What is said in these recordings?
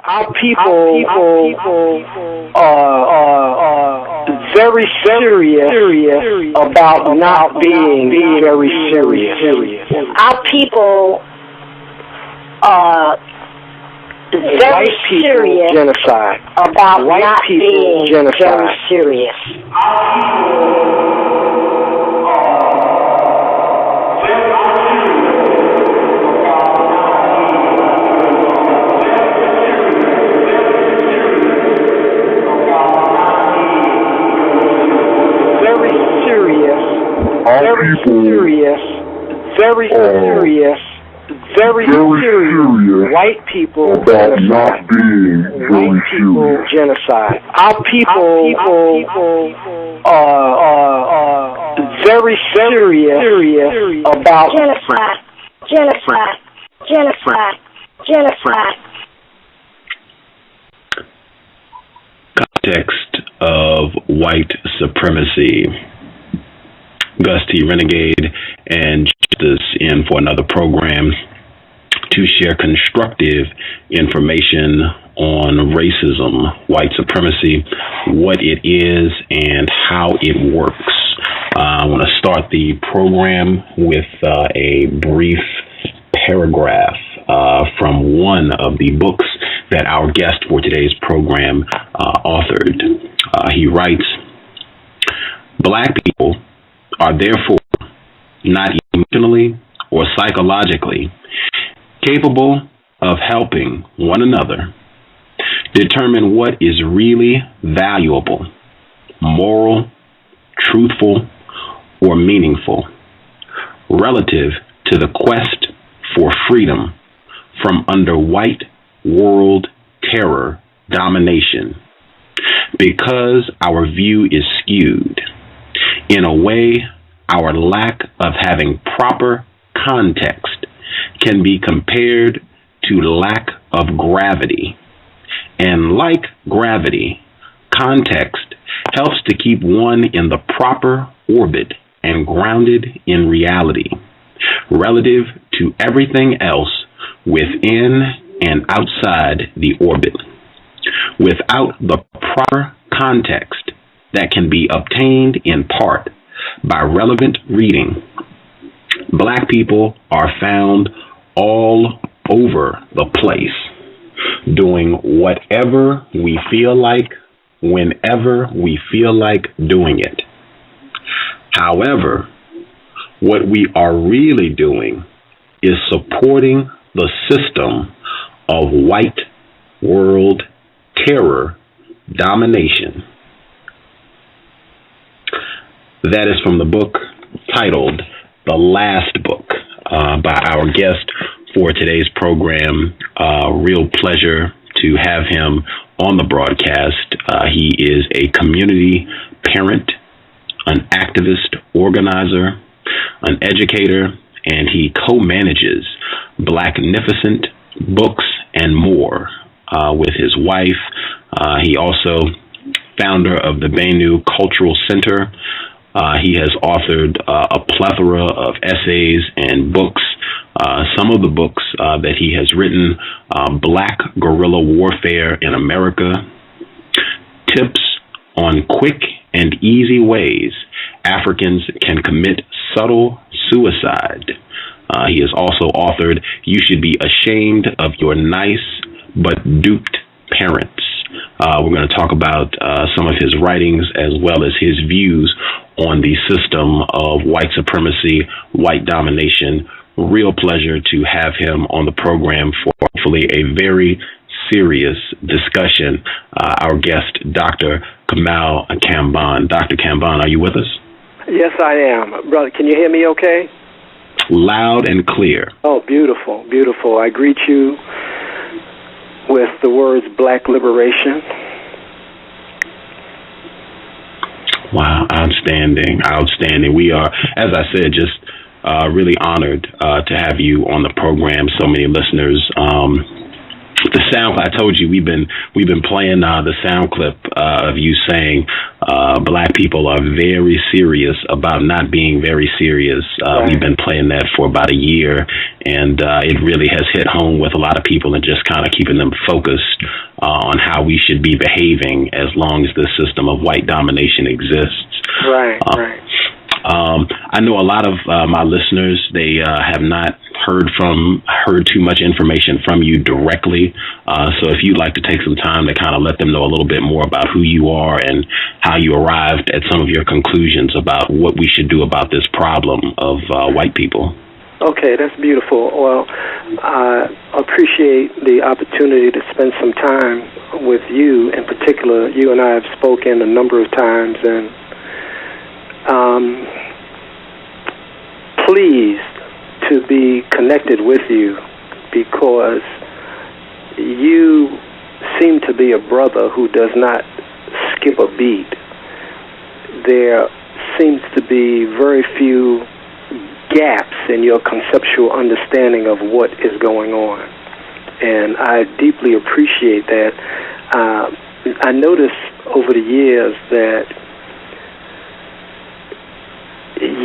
Our people are very serious about not being very serious. Our people are very serious genocide. about White not people being genocide. very serious. Very serious. White people genocide. White people genocide. Our people are very serious about genocide. Context of White Supremacy. Gus T Renegade and Justice in for another program to share constructive information on racism, white supremacy, what it is, and how it works. I want to start the program with a brief paragraph from one of the books that our guest for today's program authored. He writes, "Black people are therefore not emotionally or psychologically capable of helping one another determine what is really valuable, moral, truthful, or meaningful relative to the quest for freedom from under white world terror domination, because our view is skewed. In a way, our lack of having proper context can be compared to lack of gravity. And like gravity, context helps to keep one in the proper orbit and grounded in reality, relative to everything else within and outside the orbit. Without the proper context that can be obtained in part by relevant reading, Black people are found all over the place, doing whatever we feel like, whenever we feel like doing it. However, what we are really doing is supporting the system of white world terror domination." That is from the book titled The Last Book by our guest for today's program. Real pleasure to have him on the broadcast. He is a community parent, an activist organizer, an educator, and he co-manages BlackNificent Books and More with his wife. He also founder of the Bennu Cultural Center. He has authored a plethora of essays and books. Some of the books that he has written, Black Guerrilla Warfare in America, Tips on Quick and Easy Ways Africans Can Commit Subtle Suicide. He has also authored You Should Be Ashamed of Your Nice But Duped Parents. We're going to talk about some of his writings as well as his views on the system of white supremacy, white domination. Real pleasure to have him on the program for hopefully a very serious discussion. Our guest, Dr. Kamau Kambon. Dr. Kambon, are you with us? Yes, I am. Brother, can you hear me okay? Loud and clear. Oh, beautiful, beautiful. I greet you with the words Black Liberation. Wow, outstanding, outstanding. We are, as I said, just really honored to have you on the program. So many listeners. The sound. I told you we've been playing the sound clip of you saying black people are very serious about not being very serious. Right. We've been playing that for about a year, and it really has hit home with a lot of people and just kind of keeping them focused on how we should be behaving as long as the system of white domination exists. Right, right. I know a lot of my listeners, they have not heard too much information from you directly. So if you'd like to take some time to kind of let them know a little bit more about who you are and how you arrived at some of your conclusions about what we should do about this problem of white people. Okay, that's beautiful. Well, I appreciate the opportunity to spend some time with you in particular. You and I have spoken a number of times, and pleased to be connected with you because you seem to be a brother who does not skip a beat. There seems to be very few gaps in your conceptual understanding of what is going on, and I deeply appreciate that. I noticed over the years that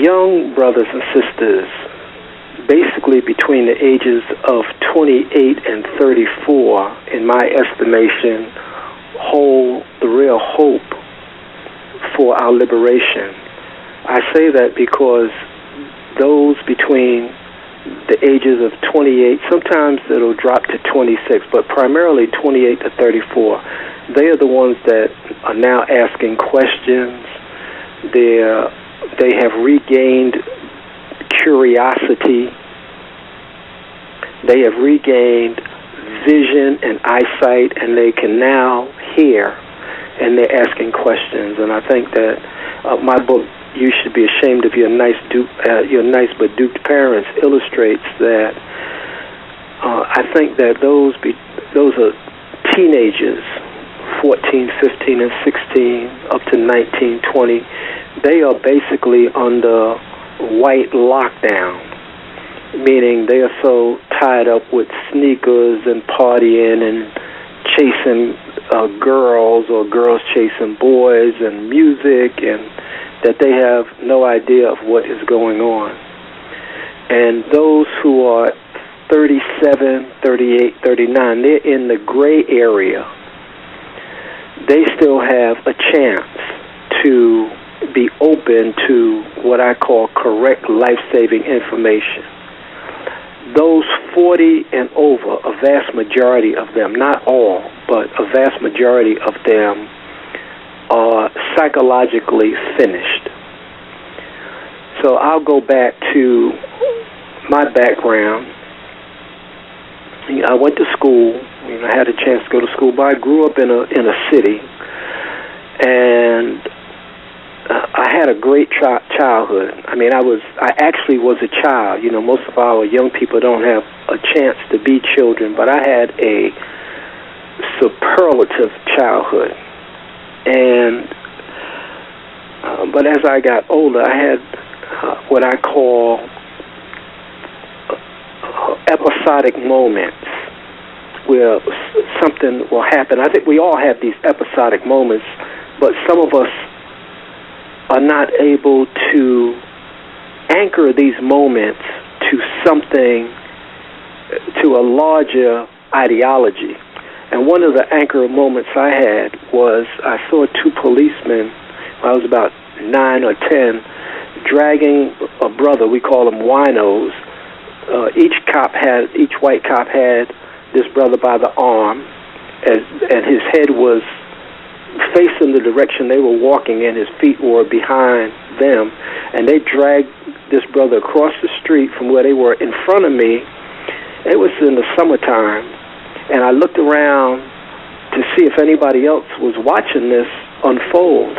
young brothers and sisters, basically between the ages of 28 and 34, in my estimation, hold the real hope for our liberation. I say that because those between the ages of 28, sometimes it'll drop to 26, but primarily 28 to 34, they are the ones that are now asking questions. They have regained curiosity. They have regained vision and eyesight, and they can now hear, and they're asking questions. And I think that my book, You Should Be Ashamed of Your Nice but Duped Parents, illustrates that. I think that those are teenagers, 14, 15, and 16, up to 19, 20. They are basically under white lockdown, meaning they are so tied up with sneakers and partying and chasing girls or girls chasing boys and music, and that they have no idea of what is going on. And those who are 37, 38, 39, they're in the gray area. They still have a chance to be open to what I call correct life-saving information. Those 40 and over, a vast majority of them, not all, but a vast majority of them are psychologically finished. So I'll go back to my background. I went to school. I had a chance to go to school, but I grew up in a city, and I had a great childhood. I mean, I actually was a child. Most of our young people don't have a chance to be children, but I had a superlative childhood. And but as I got older, I had what I call episodic moments where something will happen. I think we all have these episodic moments, but some of us are not able to anchor these moments to something, to a larger ideology. And one of the anchor moments I had was I saw two policemen, I was about 9 or 10, dragging a brother, we call them winos. Each white cop had this brother by the arm, and his head was facing the direction they were walking, and his feet were behind them, and they dragged this brother across the street from where they were in front of me. It was in the summertime, and I looked around to see if anybody else was watching this unfold,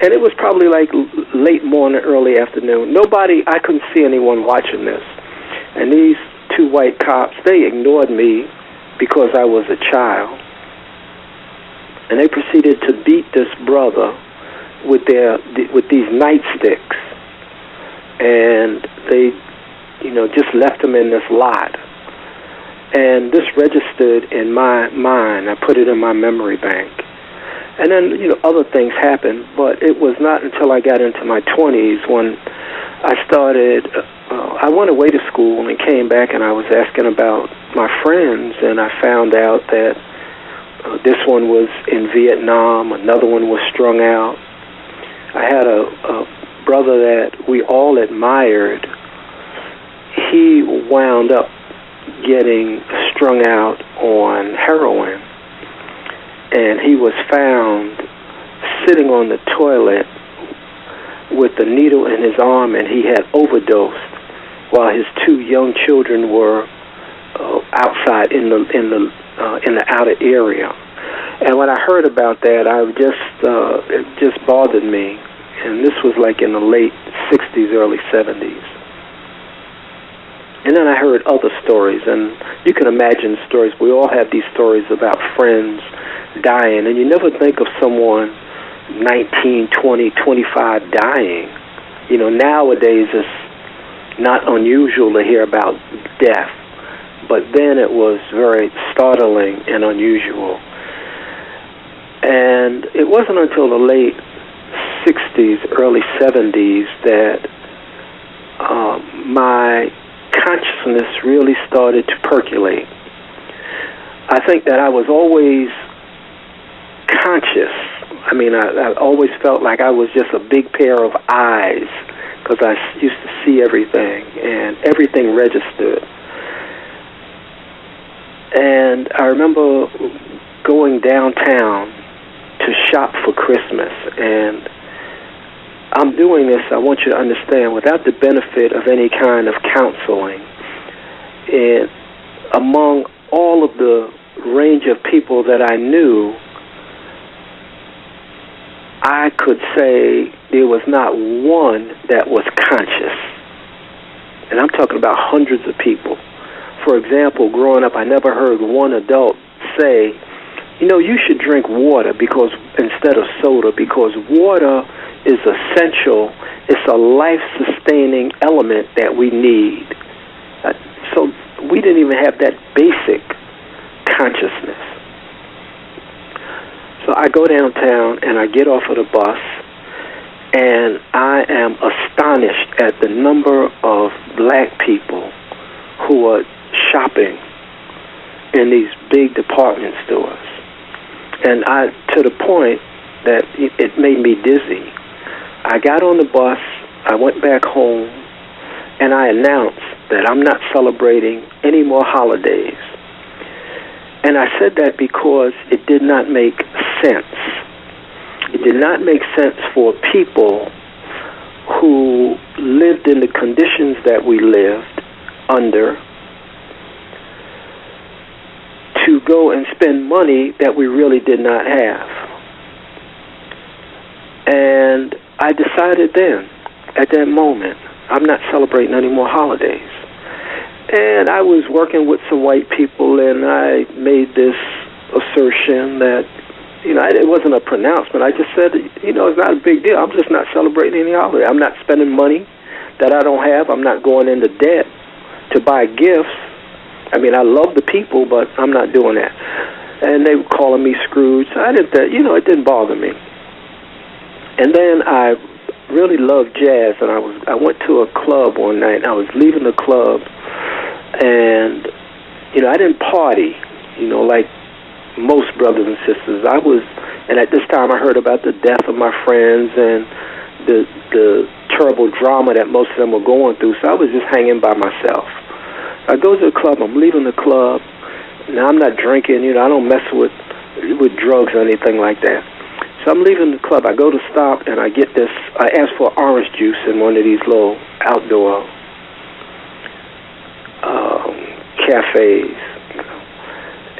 and it was probably like late morning, early afternoon. I couldn't see anyone watching this, and these two white cops, they ignored me because I was a child. And they proceeded to beat this brother with these nightsticks, and they, just left him in this lot. And this registered in my mind. I put it in my memory bank. And then, other things happened, but it was not until I got into my 20s when I started, I went away to school and came back, and I was asking about my friends, and I found out that this one was in Vietnam, another one was strung out. I had a brother that we all admired. He wound up getting strung out on heroin, and he was found sitting on the toilet with a needle in his arm, and he had overdosed while his 2 young children were outside in the outer area. And when I heard about that, it just bothered me. And this was like in the late 60s, early 70s. And then I heard other stories, and you can imagine stories. We all have these stories about friends dying, and you never think of someone 19, 20, 25 dying. Nowadays it's not unusual to hear about death, but then it was very startling and unusual. And it wasn't until the late 60s, early 70s that my consciousness really started to percolate. I think that I was always conscious. I always felt like I was just a big pair of eyes because I used to see everything, and everything registered. And I remember going downtown to shop for Christmas, and I'm doing this, I want you to understand, without the benefit of any kind of counseling. And among all of the range of people that I knew, I could say there was not one that was conscious. And I'm talking about hundreds of people. For example, growing up, I never heard one adult say, you should drink water instead of soda, because water is essential. It's a life-sustaining element that we need. So we didn't even have that basic consciousness. So I go downtown and I get off of the bus, and I am astonished at the number of black people who are shopping in these big department stores. And to the point that it made me dizzy. I got on the bus, I went back home, and I announced that I'm not celebrating any more holidays. And I said that because it did not make sense. It did not make sense for people who lived in the conditions that we lived under to go and spend money that we really did not have. And I decided then, at that moment, I'm not celebrating any more holidays. And I was working with some white people, and I made this assertion that, it wasn't a pronouncement. I just said, it's not a big deal. I'm just not celebrating any holiday. I'm not spending money that I don't have. I'm not going into debt to buy gifts. I love the people, but I'm not doing that. And they were calling me Scrooge. It didn't bother me. And then I really loved jazz, and I went to a club one night, and I was leaving the club, and, I didn't party, like most brothers and sisters. And at this time I heard about the death of my friends and the terrible drama that most of them were going through, so I was just hanging by myself. I go to the club, I'm leaving the club. Now, I'm not drinking, I don't mess with drugs or anything like that. So I'm leaving the club. I go to stop, and I ask for orange juice in one of these little outdoor cafes.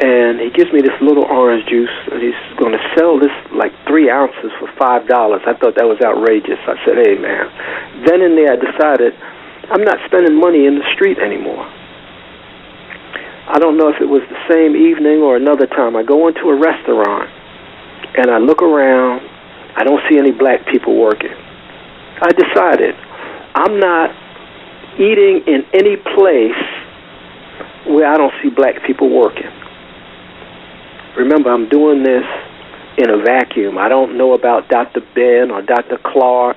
And he gives me this little orange juice, and he's going to sell this like 3 ounces for $5. I thought that was outrageous. I said, hey, man. Then and there, I decided I'm not spending money in the street anymore. I don't know if it was the same evening or another time. I go into a restaurant, and I look around. I don't see any black people working. I decided I'm not eating in any place where I don't see black people working. Remember, I'm doing this in a vacuum. I don't know about Dr. Ben or Dr. Clark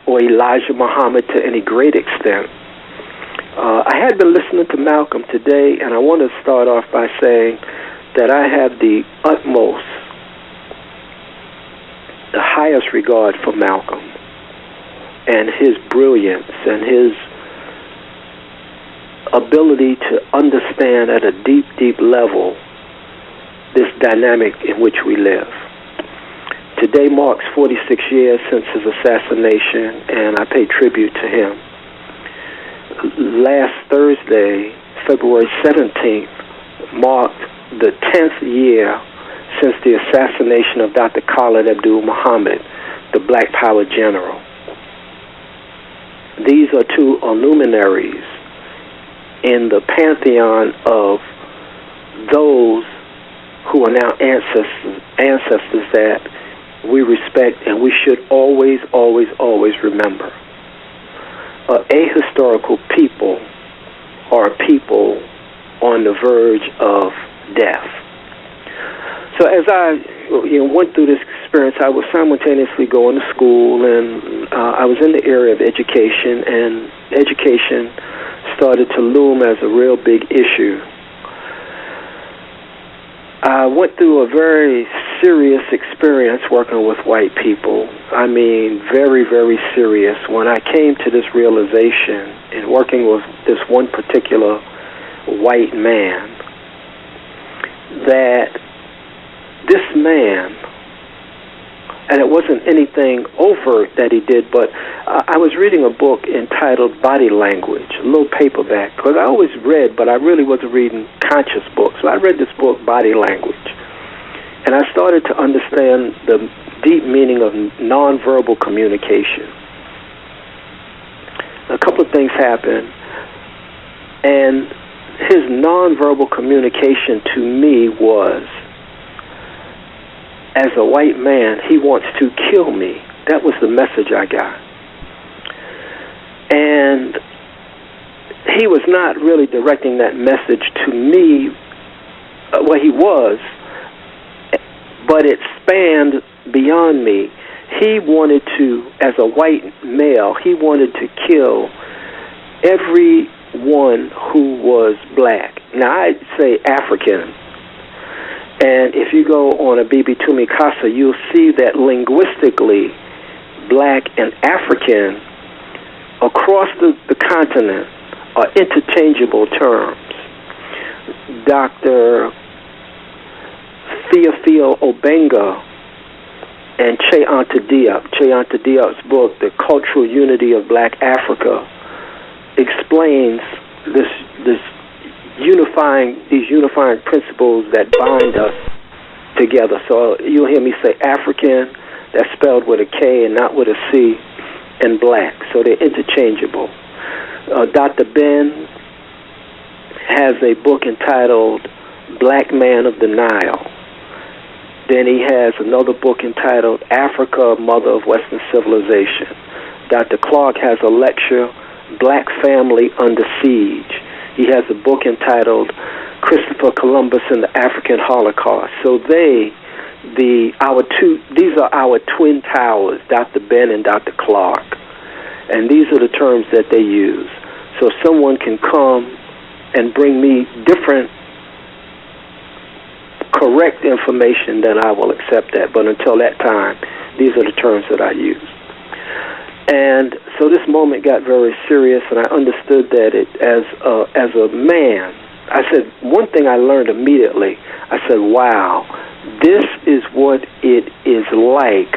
or Elijah Muhammad to any great extent. I had been listening to Malcolm today, and I want to start off by saying that I have the highest regard for Malcolm and his brilliance and his ability to understand at a deep, deep level this dynamic in which we live. Today marks 46 years since his assassination, and I pay tribute to him. Last Thursday, February 17th, marked the 10th year since the assassination of Dr. Khalid Abdul Muhammad, the Black Power general. These are two luminaries in the pantheon of those who are now ancestors that we respect and we should always, always, always remember. Ahistorical people are people on the verge of death. So as I went through this experience, I was simultaneously going to school, and I was in the area of education, and education started to loom as a real big issue. I went through a very serious experience working with white people. I mean, very, very serious. When I came to this realization in working with this one particular white man, that this man, and it wasn't anything overt that he did, but I was reading a book entitled Body Language, a little paperback, because I always read, but I really wasn't reading conscious books. So I read this book, Body Language, and I started to understand the deep meaning of nonverbal communication. A couple of things happened, and his nonverbal communication to me was, as a white man, he wants to kill me. That was the message I got. And he was not really directing that message to me. Well, he was, but it spanned beyond me. He wanted to, as a white male, he wanted to kill everyone who was black. Now, I'd say African. And if you go on a Bibi Tumi Kasa, you'll see that linguistically, black and African across the continent are interchangeable terms. Dr. Theophile Obenga and Che Anta Diop's book, The Cultural Unity of Black Africa, explains these unifying principles that bind us together. So you'll hear me say African, that's spelled with a K and not with a C, and black. So they're interchangeable. Dr. Ben has a book entitled Black Man of the Nile. Then he has another book entitled Africa, Mother of Western Civilization. Dr. Clark has a lecture, Black Family Under Siege. He has a book entitled Christopher Columbus and the African Holocaust. So these are our twin towers, Dr. Ben and Dr. Clark. And these are the terms that they use. So someone can come and bring me different correct information, then I will accept that. But until that time, these are the terms that I use. And so this moment got very serious, and I understood that as a man, I said, one thing I learned immediately, I said, wow, this is what it is like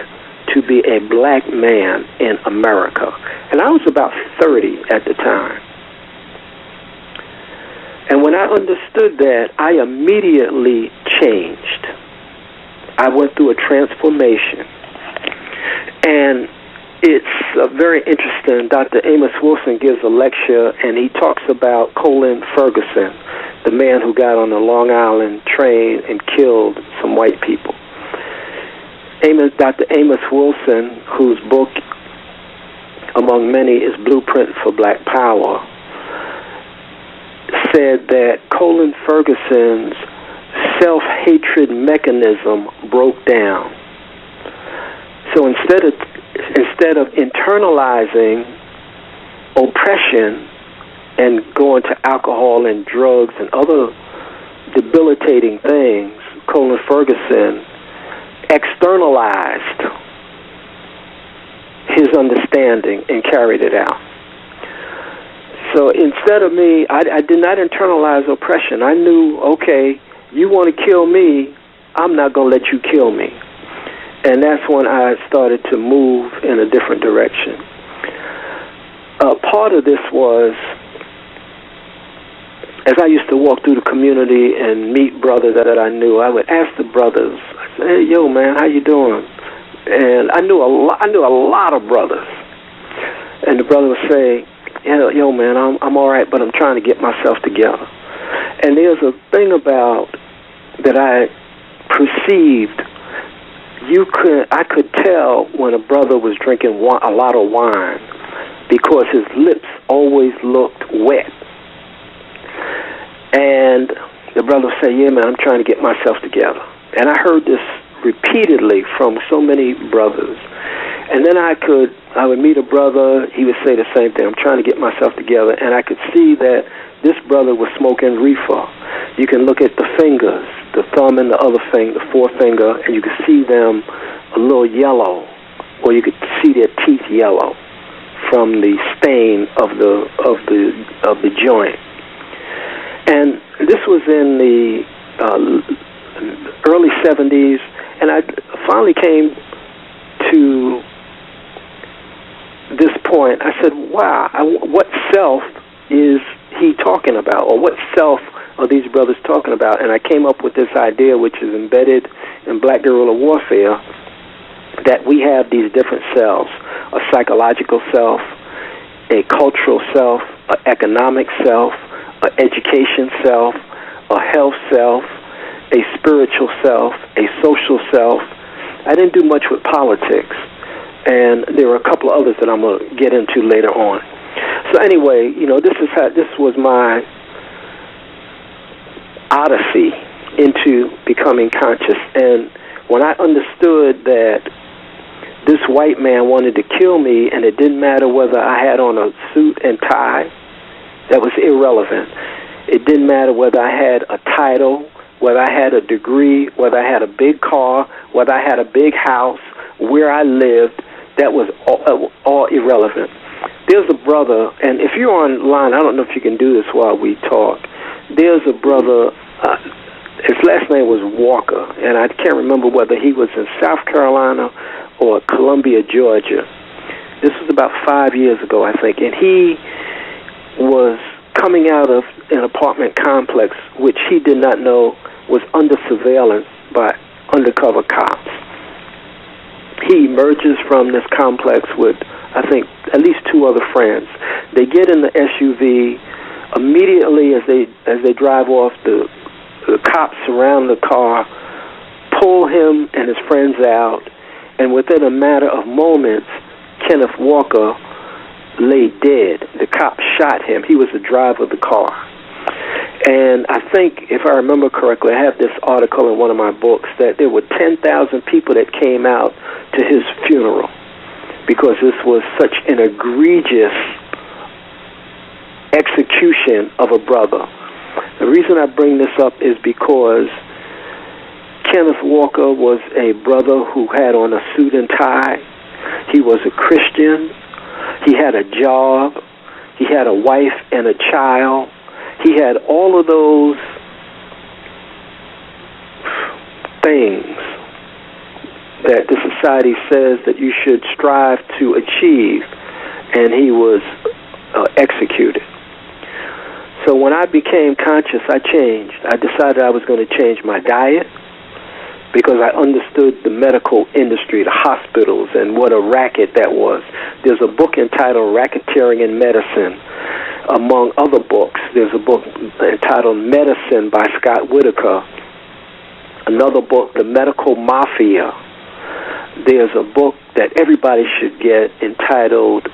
to be a black man in America. And I was about 30 at the time. And when I understood that, I immediately changed. I went through a transformation. And it's very interesting. Dr. Amos Wilson gives a lecture, and he talks about Colin Ferguson, the man who got on the Long Island train and killed some white people. Dr. Amos Wilson, whose book, among many, is Blueprint for Black Power, said that Colin Ferguson's self-hatred mechanism broke down. So instead of internalizing oppression and going to alcohol and drugs and other debilitating things, Colin Ferguson externalized his understanding and carried it out. So instead of me, I did not internalize oppression. I knew, okay, you want to kill me, I'm not going to let you kill me. And that's when I started to move in a different direction. Part of this was, as I used to walk through the community and meet brothers that I knew, I would ask the brothers, I said, hey, yo, man, how you doing? And I knew a lot of brothers. And the brother would say, yo, man, I'm all right, but I'm trying to get myself together. And there's a thing about that I perceived. I could tell when a brother was drinking a lot of wine because his lips always looked wet. And the brother would say, yeah, man, I'm trying to get myself together. And I heard this repeatedly from so many brothers. And then I would meet a brother, he would say the same thing, I'm trying to get myself together. And I could see that this brother was smoking reefer. You can look at the fingers, the thumb and the other finger, the forefinger, and you could see them a little yellow, or you could see their teeth yellow from the stain of the joint. And this was in the early 70s, and I finally came to this point. I said, wow, what self is he talking about, or what self are these brothers talking about? And I came up with this idea, which is embedded in Black Guerrilla Warfare, that we have these different selves: a psychological self, a cultural self, an economic self, an education self, a health self, a spiritual self, a social self. I didn't do much with politics, and there are a couple of others that I'm going to get into later on. So anyway, this was my odyssey into becoming conscious. And when I understood that this white man wanted to kill me, and it didn't matter whether I had on a suit and tie, that was irrelevant. It didn't matter whether I had a title, whether I had a degree, whether I had a big car, whether I had a big house, where I lived, that was all irrelevant. There's a brother, and if you're online, I don't know if you can do this while we talk. There's a brother, his last name was Walker, and I can't remember whether he was in South Carolina or Columbia, Georgia. This was about 5 years ago, I think, and he was coming out of an apartment complex which he did not know was under surveillance by undercover cops. He emerges from this complex with, I think, at least two other friends. They get in the SUV. Immediately as they drive off, the cops surround the car, pull him and his friends out, and within a matter of moments, Kenneth Walker lay dead. The cops shot him. He was the driver of the car. And I think, if I remember correctly, I have this article in one of my books that there were 10,000 people that came out to his funeral because this was such an egregious execution of a brother. The reason I bring this up is because Kenneth Walker was a brother who had on a suit and tie. He was a Christian. He had a job. He had a wife and a child. He had all of those things that the society says that you should strive to achieve, and he was executed. So when I became conscious, I changed. I decided I was going to change my diet because I understood the medical industry, the hospitals, and what a racket that was. There's a book entitled Racketeering in Medicine. Among other books, there's a book entitled Medicine by Scott Whitaker. Another book, The Medical Mafia. There's a book that everybody should get entitled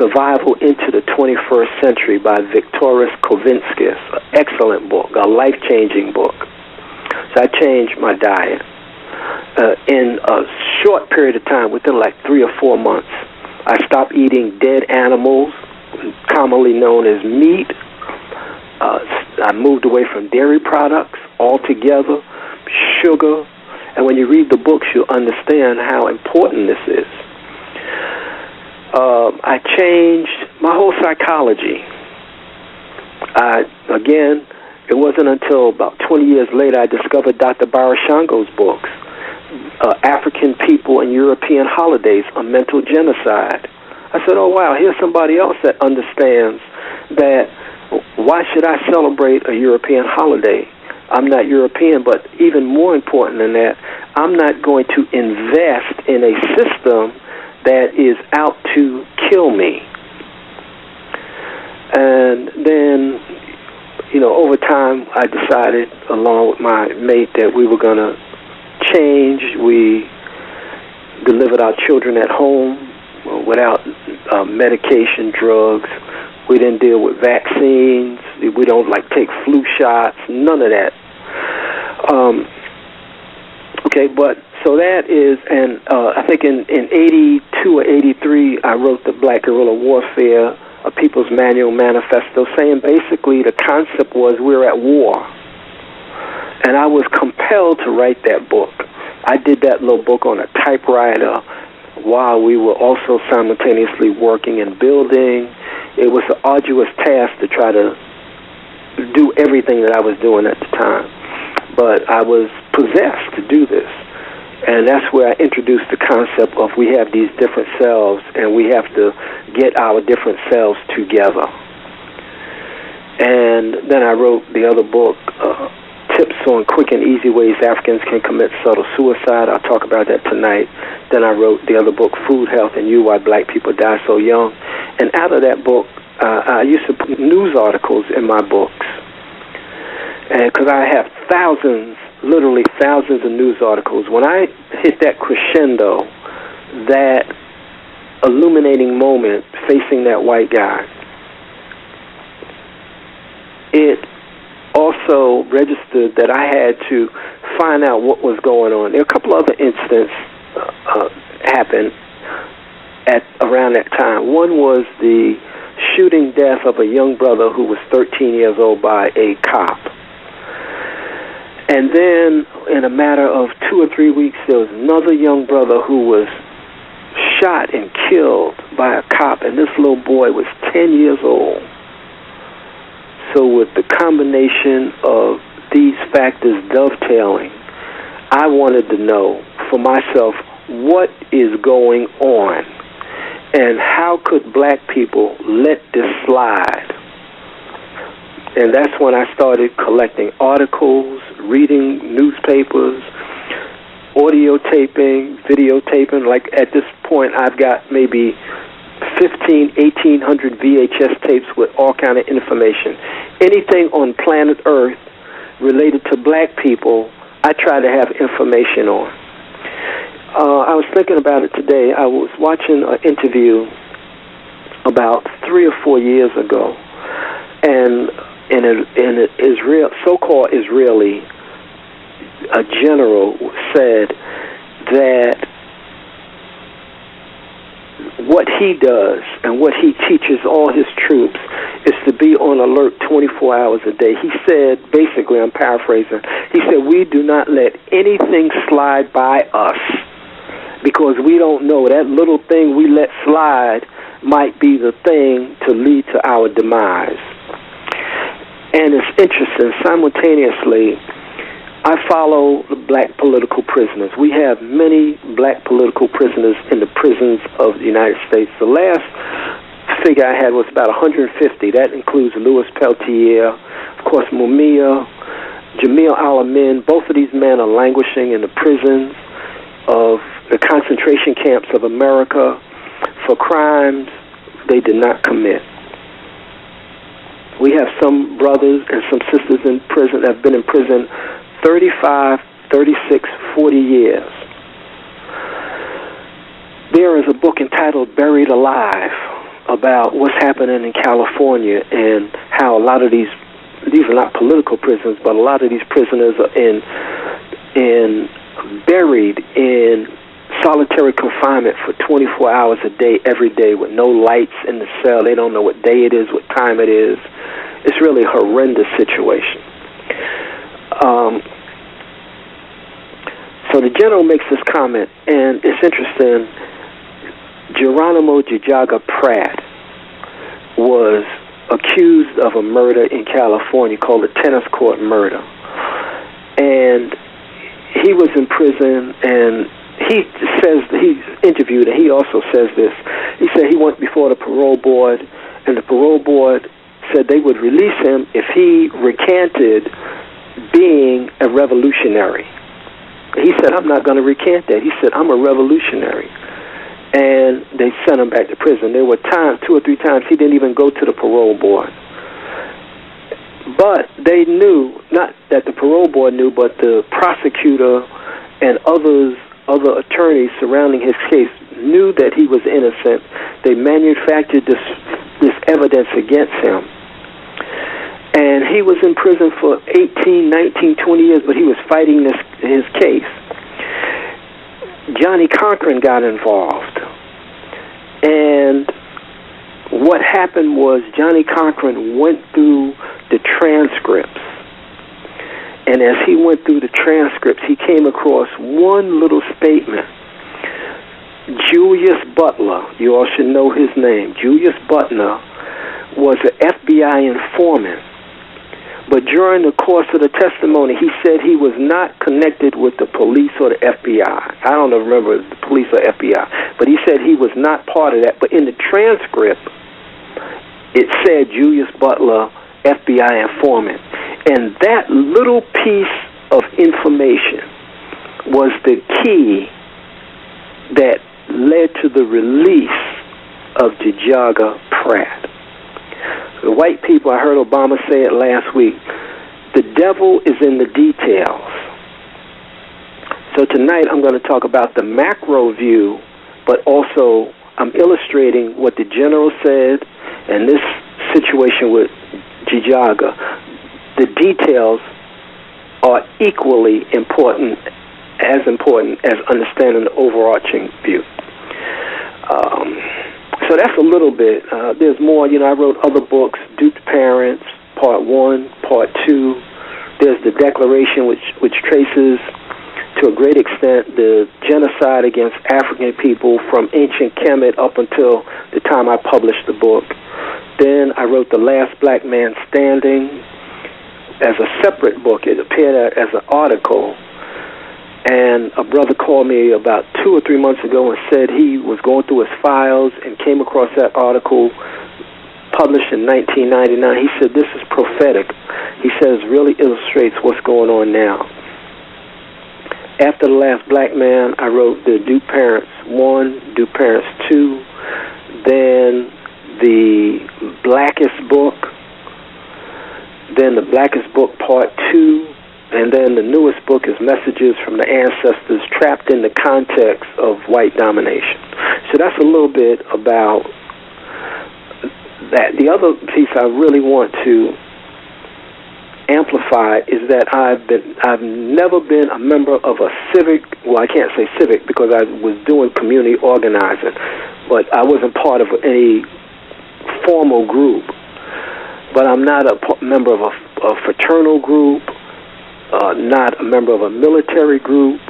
Survival into the 21st Century by Viktoras Kovinskis. An excellent book, a life-changing book. So I changed my diet. In a short period of time, within like 3 or 4 months, I stopped eating dead animals, commonly known as meat. I moved away from dairy products altogether, sugar, and when you read the books, you'll understand how important this is. I changed my whole psychology. Again, it wasn't until about 20 years later I discovered Dr. Barashango's books, African People and European Holidays, A Mental Genocide. I said, oh, wow, here's somebody else that understands that why should I celebrate a European holiday? I'm not European, but even more important than that, I'm not going to invest in a system that is out to kill me. And then, over time, I decided, along with my mate, that we were going to change. We delivered our children at home without medication, drugs. We didn't deal with vaccines. We don't take flu shots, none of that. But so that is, and I think in 82 or 83, I wrote the Black Guerrilla Warfare, a People's Manual Manifesto, saying basically the concept was we're at war. And I was compelled to write that book. I did that little book on a typewriter while we were also simultaneously working and building. It was an arduous task to try to do everything that I was doing at the time. But I was possessed to do this. And that's where I introduced the concept of we have these different selves and we have to get our different selves together. And then I wrote the other book, Tips on Quick and Easy Ways Africans Can Commit Subtle Suicide. I'll talk about that tonight. Then I wrote the other book, Food, Health, and You, Why Black People Die So Young. And out of that book, I used to put news articles in my books. And because I have thousands, literally thousands of news articles, when I hit that crescendo, that illuminating moment facing that white guy, it also registered that I had to find out what was going on. There are a couple other incidents happened at around that time. One was the shooting death of a young brother who was 13 years old by a cop. And then in a matter of 2 or 3 weeks, there was another young brother who was shot and killed by a cop, and this little boy was 10 years old. So with the combination of these factors dovetailing, I wanted to know for myself what is going on and how could black people let this slide. And that's when I started collecting articles, reading newspapers, audio taping, videotaping. Like at this point, I've got maybe 1,800 VHS tapes with all kind of information. Anything on planet Earth related to black people, I try to have information on. I was thinking about it today. I was watching an interview about 3 or 4 years ago, and in an Israel, so-called Israeli, a general said that what he does and what he teaches all his troops is to be on alert 24 hours a day. He said, basically, I'm paraphrasing, he said, we do not let anything slide by us because we don't know that little thing we let slide might be the thing to lead to our demise. And it's interesting, simultaneously, I follow the black political prisoners. We have many black political prisoners in the prisons of the United States. The last figure I had was about 150. That includes Louis Peltier, of course, Mawiyah, Jamil Al-Amin. Both of these men are languishing in the prisons of the concentration camps of America for crimes they did not commit. We have some brothers and some sisters in prison that have been in prison 35, 36, 40 years. There is a book entitled Buried Alive, about what's happening in California and how a lot of these are not political prisons, but a lot of these prisoners are buried in solitary confinement for 24 hours a day, every day, with no lights in the cell. They don't know what day it is, what time it is. It's really a horrendous situation. So the general makes this comment, and it's interesting. Geronimo Jijaga Pratt was accused of a murder in California called the tennis court murder. And he was in prison, and he says, he's interviewed, and he also says this. He said he went before the parole board, and the parole board said they would release him if he recanted being a revolutionary. He said, I'm not going to recant that. He said, I'm a revolutionary. And they sent him back to prison. There were times, 2 or 3 times, he didn't even go to the parole board. But they knew, not that the parole board knew, but the prosecutor and other attorneys surrounding his case knew that he was innocent. They manufactured this evidence against him. And he was in prison for 18, 19, 20 years, but he was fighting his case. Johnny Cochran got involved. And what happened was Johnny Cochran went through the transcripts. And as he went through the transcripts, he came across one little statement. Julius Butler, you all should know his name. Julius Butler was an FBI informant. But during the course of the testimony, he said he was not connected with the police or the FBI. I don't remember if the police or FBI, but he said he was not part of that. But in the transcript, it said Julius Butler, FBI informant. And that little piece of information was the key that led to the release of Jijaga Pratt. The white people, I heard Obama say it last week, the devil is in the details. So tonight I'm going to talk about the macro view, but also I'm illustrating what the general said and this situation with Jijaga. The details are equally important as understanding the overarching view. So that's a little bit. There's more. I wrote other books, Duped Parents, Part 1, Part 2. There's the Declaration, which traces, to a great extent, the genocide against African people from ancient Kemet up until the time I published the book. Then I wrote The Last Black Man Standing as a separate book. It appeared as an article. And a brother called me about 2 or 3 months ago and said he was going through his files and came across that article published in 1999. He said, this is prophetic. He says, really illustrates what's going on now. After The Last Black Man, I wrote the Duped Parents 1, Duped Parents 2, then the Blackest Book, then the Blackest Book Part 2, and then the newest book is Messages from the Ancestors Trapped in the Context of White Domination. So that's a little bit about that. The other piece I really want to amplify is that I've never been a member of a civic, well, I can't say civic because I was doing community organizing, but I wasn't part of any formal group. But I'm not a member of a fraternal group, not a member of a military group,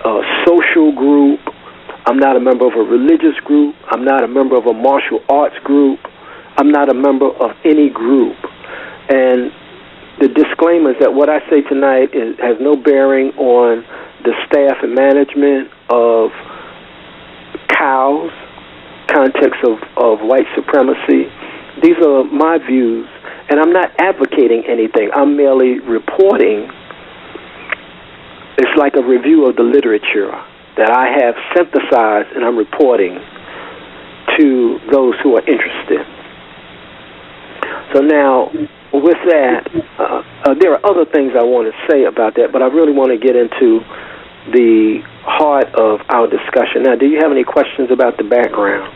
a social group. I'm not a member of a religious group. I'm not a member of a martial arts group. I'm not a member of any group. And the disclaimer is that what I say tonight has no bearing on the staff and management of C.O.W.S, Context of White Supremacy. These are my views. And I'm not advocating anything. I'm merely reporting. It's like a review of the literature that I have synthesized and I'm reporting to those who are interested. So now, with that, there are other things I want to say about that, but I really want to get into the heart of our discussion. Now, do you have any questions about the background?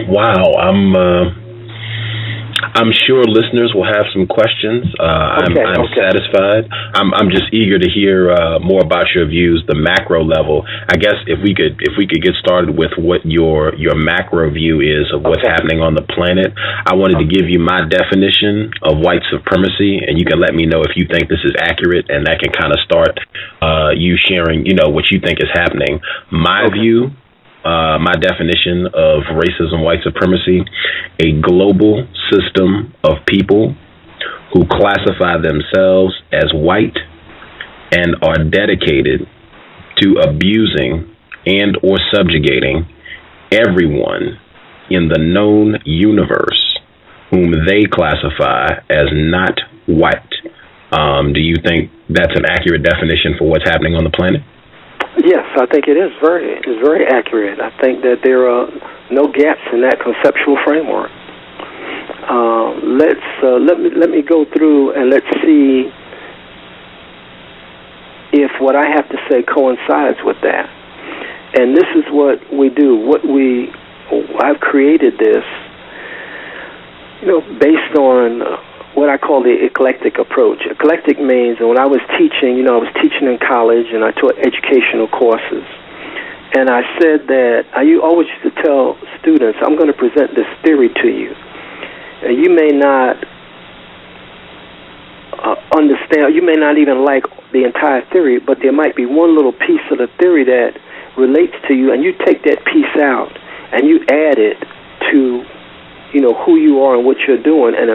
Wow. I'm sure listeners will have some questions. I'm satisfied. I'm just eager to hear more about your views, the macro level. I guess if we could get started with what your macro view is of what's happening on the planet. I wanted to give you my definition of white supremacy, and you can let me know if you think this is accurate, and that can kind of start you sharing, what you think is happening. My view. My definition of racism, white supremacy, a global system of people who classify themselves as white and are dedicated to abusing and or subjugating everyone in the known universe whom they classify as not white. Do you think that's an accurate definition for what's happening on the planet? Yes, I think it is very accurate. I think that there are no gaps in that conceptual framework. Let me go through and let's see if what I have to say coincides with that. And this is what we do. I've created this, based on what I call the eclectic approach. Eclectic means, and when I was teaching, I was teaching in college and I taught educational courses. And I said that I always used to tell students, I'm going to present this theory to you. And you may not understand, you may not even like the entire theory, but there might be one little piece of the theory that relates to you, and you take that piece out and you add it to who you are and what you're doing, and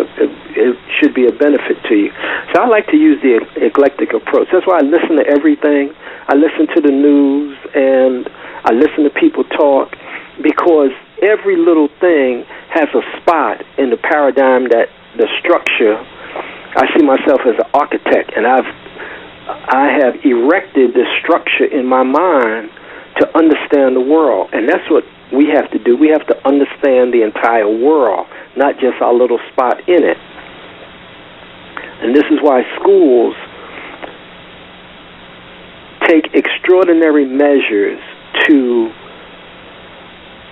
it should be a benefit to you. So I like to use the eclectic approach. That's why I listen to everything. I listen to the news, and I listen to people talk, because every little thing has a spot in the paradigm, that the structure. I see myself as an architect, and I have erected this structure in my mind to understand the world, and that's what we have to do. We have to understand the entire world, not just our little spot in it. And this is why schools take extraordinary measures to,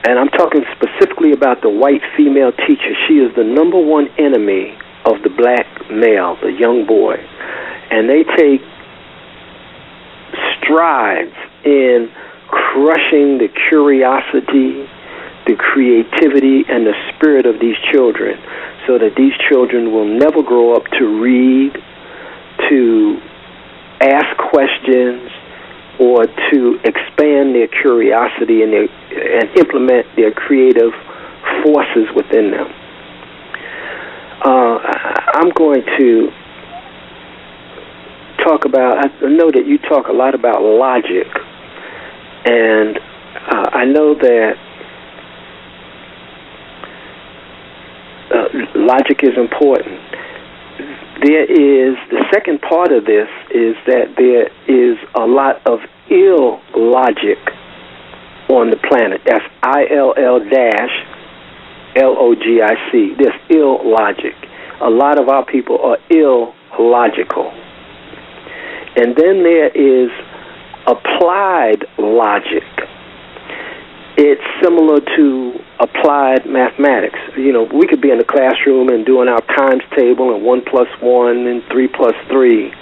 and I'm talking specifically about the white female teacher. She is the number one enemy of the black male, the young boy. And they take strides in crushing the curiosity, the creativity, and the spirit of these children, so that these children will never grow up to read, to ask questions, or to expand their curiosity and implement their creative forces within them. I'm going to talk about, I know that you talk a lot about logic, and I know that logic is important. The second part of this is that there is a lot of ill logic on the planet. That's ILL-LOGIC. There's ill logic. A lot of our people are illogical. And then there is applied logic. It's similar to applied mathematics. We could be in the classroom and doing our times table and 1 + 1 and 3 + 3.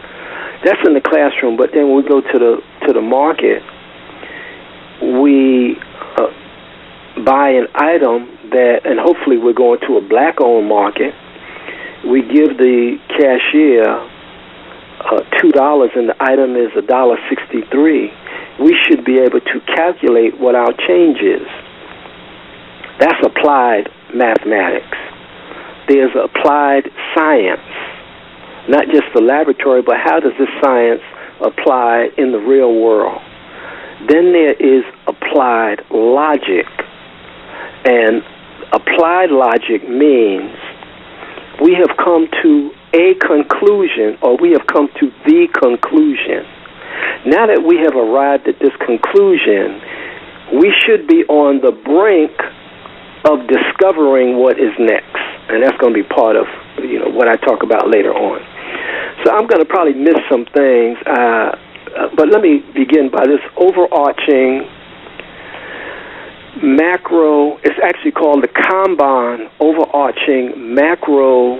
That's in the classroom. But then when we go to the market, we buy an item that, and hopefully we're going to a black-owned market. We give the cashier $2 and the item is $1.63. We should be able to calculate what our change is. That's applied mathematics. There's applied science, not just the laboratory, but how does this science apply in the real world? Then there is applied logic. And applied logic means we have come to a conclusion, or we have come to the conclusion. Now that we have arrived at this conclusion, we should be on the brink of discovering what is next. And that's going to be part of what I talk about later on. So I'm going to probably miss some things, but let me begin by this overarching macro, it's actually called the Kambon overarching macro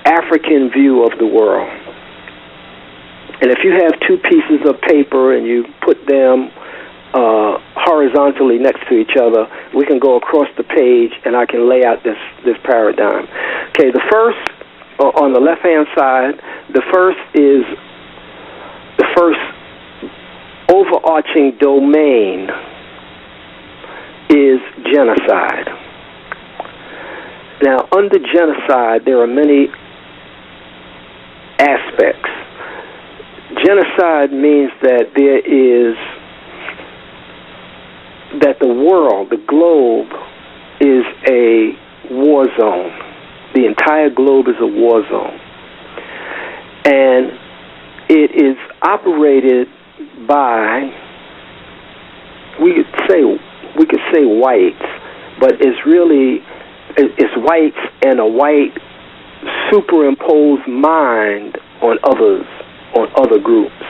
African view of the world. And if you have two pieces of paper and you put them horizontally next to each other, we can go across the page and I can lay out this paradigm. Okay, the first, on the left-hand side, the first overarching domain is genocide. Now, under genocide, there are many aspects. Genocide means that the world, the globe, is a war zone. The entire globe is a war zone. And it is operated by, we could say whites, but it's whites and a white superimposed mind on others, on other groups.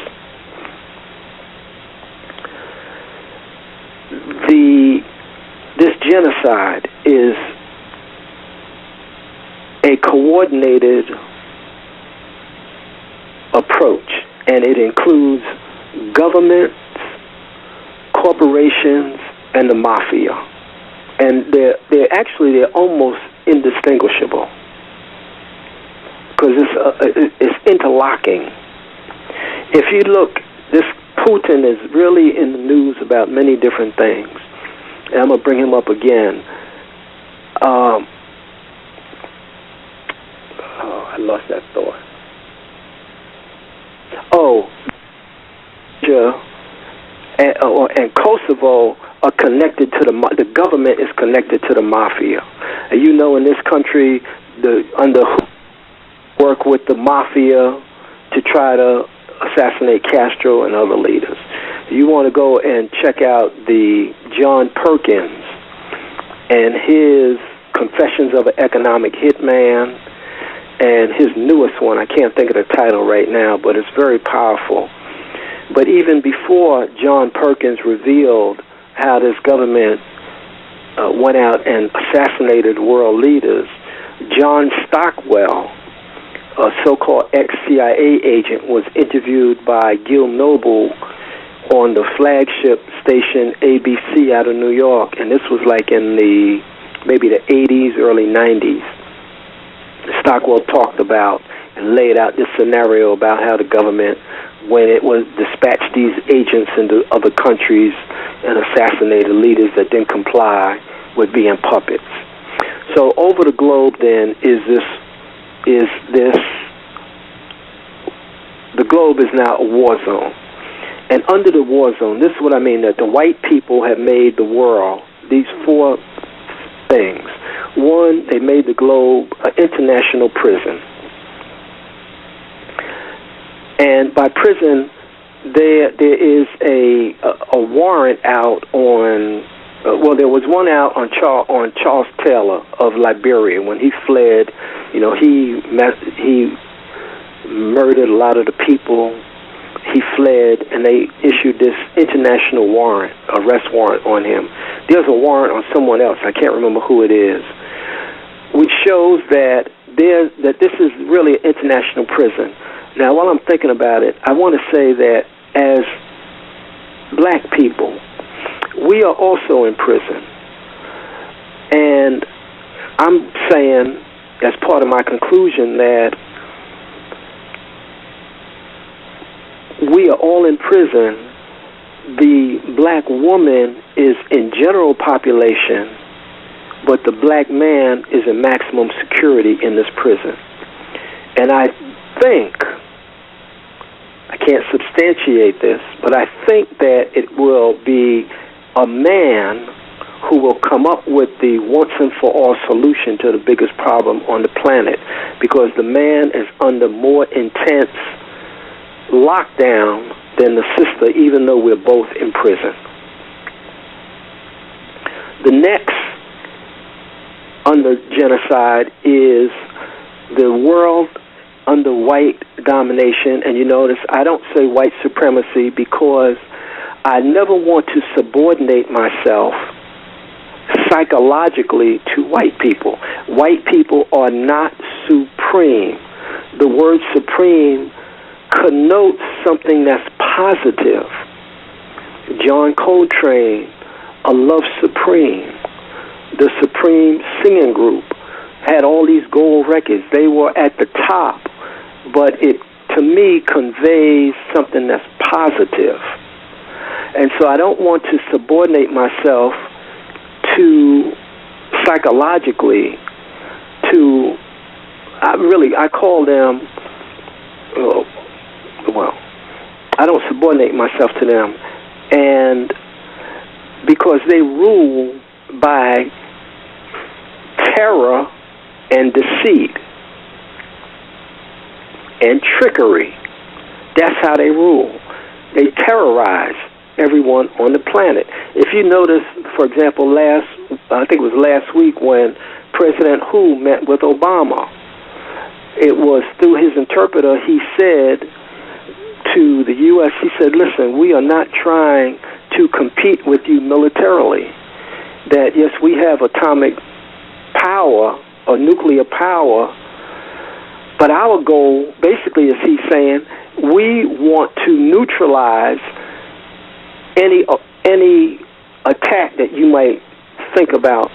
This genocide is a coordinated approach, and it includes governments, corporations, and the mafia. And they're almost indistinguishable because it's interlocking. If you look, this Putin is really in the news about many different things. And I'm going to bring him up again. I lost that thought. And Kosovo are connected to the government is connected to the mafia. And you know, in this country, work with the mafia to try to assassinate Castro and other leaders. You want to go and check out the John Perkins and his Confessions of an Economic Hitman, and his newest one, I can't think of the title right now, but it's very powerful. But even before John Perkins revealed how this government went out and assassinated world leaders, John Stockwell, a so-called ex-CIA agent, was interviewed by Gil Noble on the flagship station ABC out of New York, and this was like in maybe the 80s, early 90s. Stockwell talked about and laid out this scenario about how the government, when it was dispatched these agents into other countries and assassinated leaders that didn't comply with being puppets. So over the globe then the globe is now a war zone. And under the war zone, this is what I mean, that the white people have made the world, these four things. One, they made the globe an international prison. And by prison, there is a warrant out on, there was one out on Charles Taylor of Liberia when he fled. You know, he murdered a lot of the people. He fled, and they issued this international warrant, arrest warrant on him. There's a warrant on someone else. I can't remember who it is, which shows that this is really an international prison. Now, while I'm thinking about it, I want to say that as black people, we are also in prison. And I'm saying, as part of my conclusion, that we are all in prison. The black woman is in general population, but the black man is in maximum security in this prison. And I think, I can't substantiate this, but I think that it will be a man who will come up with the once and for all solution to the biggest problem on the planet, because the man is under more intense lockdown than the sister, even though we're both in prison. The next under genocide is the world under white domination. And you notice I don't say white supremacy because I never want to subordinate myself psychologically to white people. White people are not supreme. The word supreme connotes something that's positive. John Coltrane, A Love Supreme, the Supreme singing group, had all these gold records. They were at the top, but it, to me, conveys something that's positive. And so I don't want to subordinate myself to, psychologically, to, I call them, I don't subordinate myself to them, and because they rule by terror and deceit and trickery. That's how they rule. They terrorize everyone on the planet. If you notice, for example, I think it was last week when President Hu met with Obama, it was through his interpreter. He said to the U.S., he said, listen, we are not trying to compete with you militarily. That, yes, we have atomic power or nuclear power, but our goal, basically, is he's saying, we want to neutralize any attack that you might think about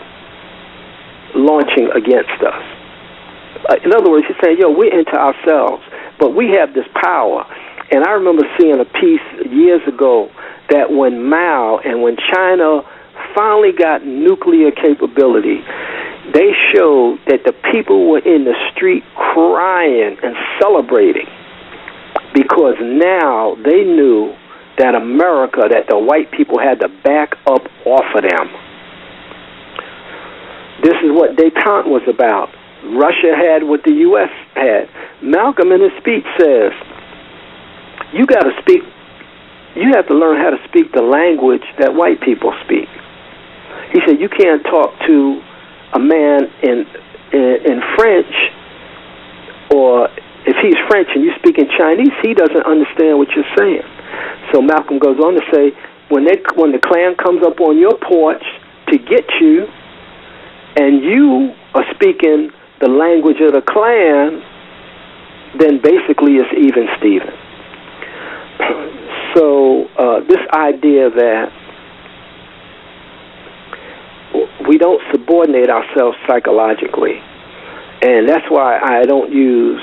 launching against us. In other words, he's saying, we're into ourselves, but we have this power. And I remember seeing a piece years ago that when Mao and when China finally got nuclear capability, they showed that the people were in the street crying and celebrating because now they knew that America, that the white people had to back up off of them. This is what détente was about. Russia had what the U.S. had. Malcolm in his speech says, you have to learn how to speak the language that white people speak. He said, you can't talk to a man in French, or if he's French and you speak in Chinese, he doesn't understand what you're saying. So Malcolm goes on to say, when the Klan comes up on your porch to get you, and you are speaking the language of the Klan, then basically it's even Steven. So this idea that we don't subordinate ourselves psychologically, and that's why I don't use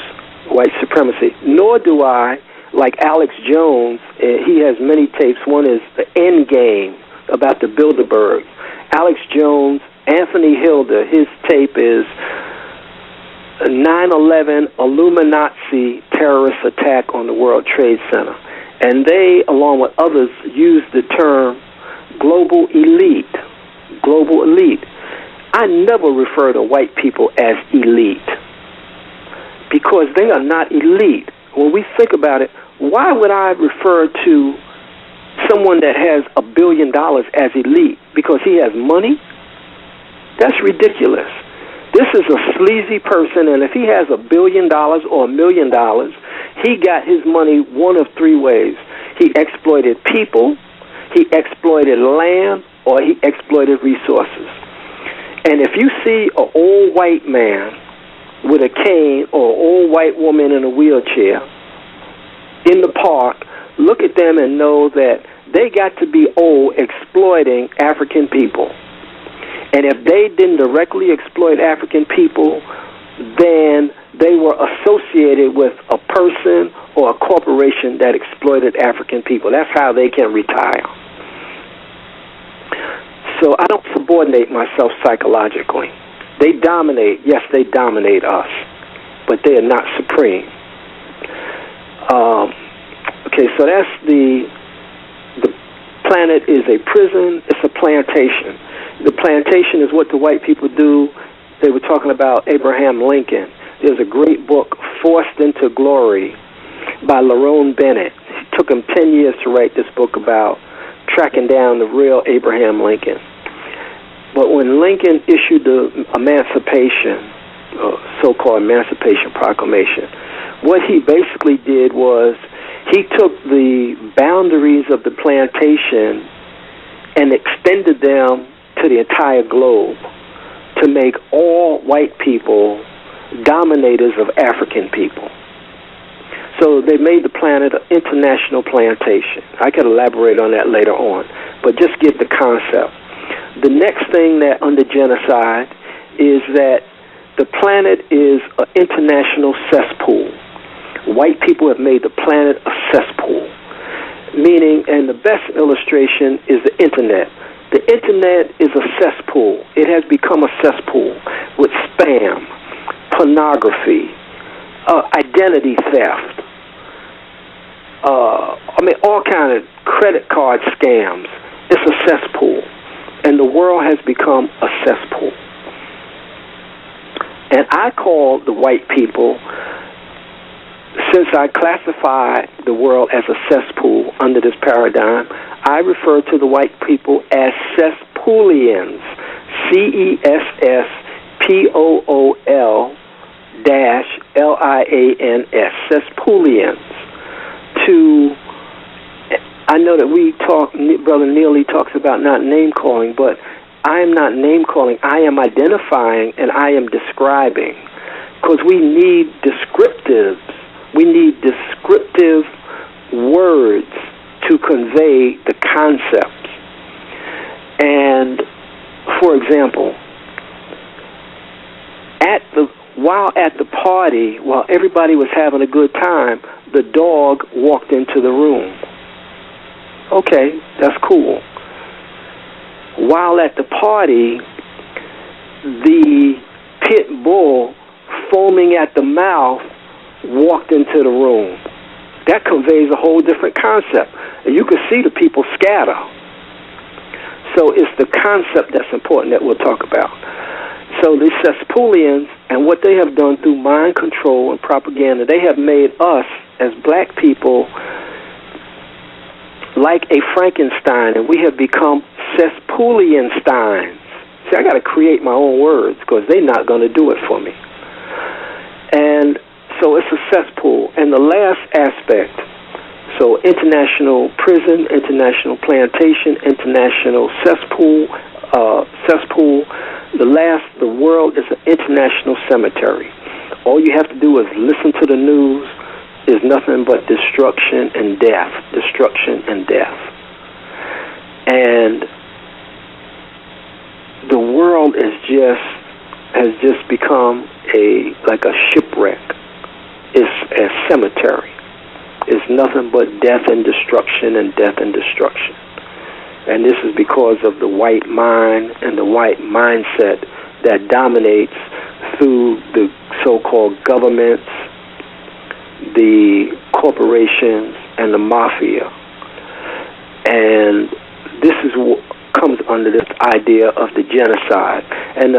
white supremacy, nor do I, like Alex Jones, he has many tapes. One is The End Game about the Bilderberg. Alex Jones, Anthony Hilder, his tape is 9/11 Illuminati terrorist attack on the World Trade Center. And they, along with others, use the term global elite. Global elite. I never refer to white people as elite because they are not elite. When we think about it, why would I refer to someone that has $1 billion as elite? Because he has money? That's ridiculous. This is a sleazy person, and if he has $1 billion or $1 million, he got his money one of three ways. He exploited people, he exploited land, or he exploited resources. And if you see an old white man with a cane or an old white woman in a wheelchair in the park, look at them and know that they got to be old exploiting African people. And if they didn't directly exploit African people, then they were associated with a person or a corporation that exploited African people. That's how they can retire. So I don't subordinate myself psychologically. They dominate. Yes, they dominate us, but they are not supreme. Okay, so that's the planet is a prison. It's a plantation. The plantation is what the white people do. They were talking about Abraham Lincoln. There's a great book, Forced into Glory, by Lerone Bennett. It took him 10 years to write this book about tracking down the real Abraham Lincoln. But when Lincoln issued the so-called Emancipation Proclamation, what he basically did was He took the boundaries of the plantation and extended them to the entire globe to make all white people dominators of African people. So they made the planet an international plantation. I can elaborate on that later on, but just get the concept. The next thing that under genocide is that the planet is an international cesspool. White people have made the planet a cesspool, meaning, and the best illustration is the internet. The internet is a cesspool. It has become a cesspool with spam, pornography, identity theft, all kind of credit card scams. It's a cesspool, and the world has become a cesspool. And I call the white people, since I classify the world as a cesspool under this paradigm, I refer to the white people as cesspoolians, CESSPOOL-LIANS, cesspoolians. I know that Brother Neely talks about not name-calling, but I am not name-calling. I am identifying and I am describing, because we need descriptives. We need descriptive words to convey the concepts. And, for example, while at the party, while everybody was having a good time, the dog walked into the room. Okay, that's cool. While at the party, the pit bull, foaming at the mouth, walked into the room. That conveys a whole different concept. And you can see the people scatter. So it's the concept that's important that we'll talk about. So the cesspoolians, and what they have done through mind control and propaganda, they have made us, as black people, like a Frankenstein, and we have become cesspooliansteins. See, I got to create my own words, because they're not going to do it for me. And so it's a cesspool. And the last aspect, so international prison, international plantation, international cesspool, the world is an international cemetery. All you have to do is listen to the news. Is nothing but destruction and death, destruction and death. And the world has just become like a shipwreck. It's a cemetery. It's nothing but death and destruction and death and destruction. And this is because of the white mind and the white mindset that dominates through the so-called governments, the corporations, and the mafia. And this is what comes under this idea of the genocide. And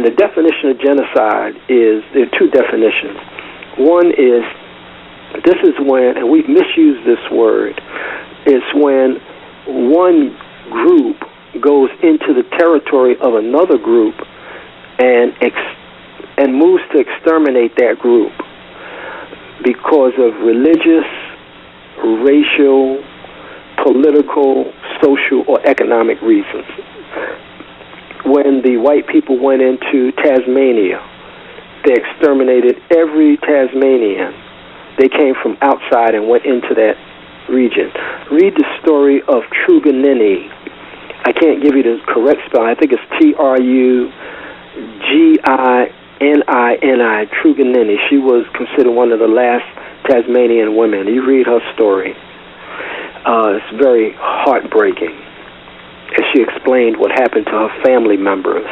the definition of genocide is, there are two definitions. One is, this is when, and we've misused this word, it's when one group goes into the territory of another group and moves to exterminate that group because of religious, racial, political, social, or economic reasons. When the white people went into Tasmania, they exterminated every Tasmanian. They came from outside and went into that region. Read the story of Truganini. I can't give you the correct spelling. I think it's Truganini, Truganini. She was considered one of the last Tasmanian women. You read her story. It's very heartbreaking. And she explained what happened to her family members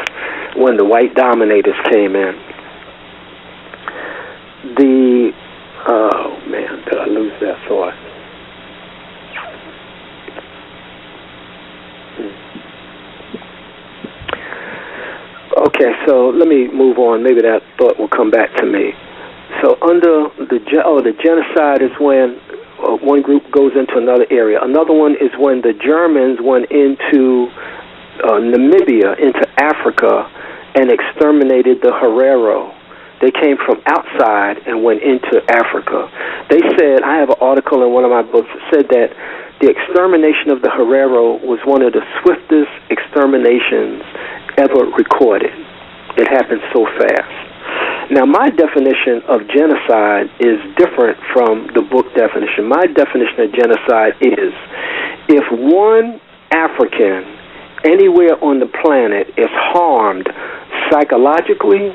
when the white dominators came in. Oh man, did I lose that thought? Okay, so let me move on. Maybe that thought will come back to me. So under the genocide is when one group goes into another area. Another one is when the Germans went into Namibia, into Africa, and exterminated the Herero. They came from outside and went into Africa. They said, I have an article in one of my books that said that the extermination of the Herero was one of the swiftest exterminations ever recorded. It happened so fast. Now, my definition of genocide is different from the book definition. My definition of genocide is if one African anywhere on the planet is harmed psychologically,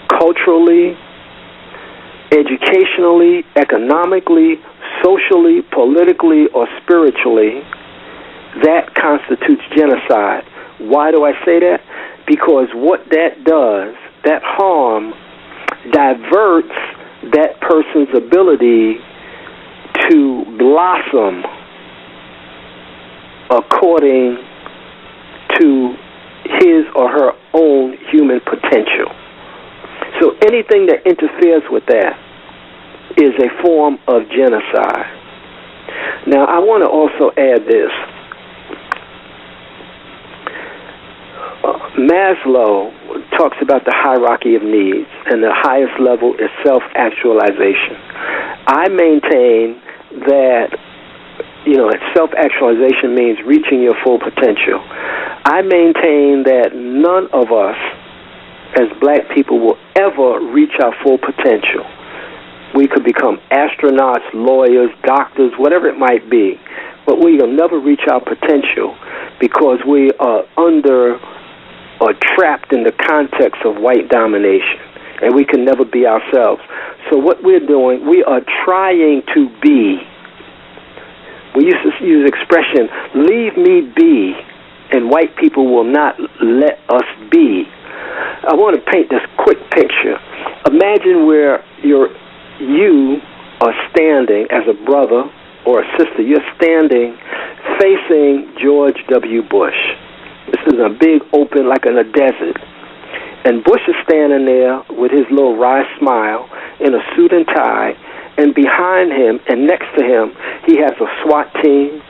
culturally, educationally, economically, socially, politically, or spiritually, that constitutes genocide. Why do I say that? Because what that does, that harm diverts that person's ability to blossom according to his or her own human potential. So anything that interferes with that is a form of genocide. Now, I want to also add this. Maslow talks about the hierarchy of needs, and the highest level is self-actualization. I maintain that, self-actualization means reaching your full potential. I maintain that none of us as black people will ever reach our full potential. We could become astronauts, lawyers, doctors, whatever it might be, but we will never reach our potential because we are under or trapped in the context of white domination, and we can never be ourselves. So what we're doing, we are trying to be. We used to use the expression, leave me be, and white people will not let us be. I want to paint this quick picture. Imagine where you are standing as a brother or a sister. You're standing facing George W. Bush. This is a big open, like in a desert. And Bush is standing there with his little wry smile in a suit and tie, and behind him and next to him, he has a SWAT team,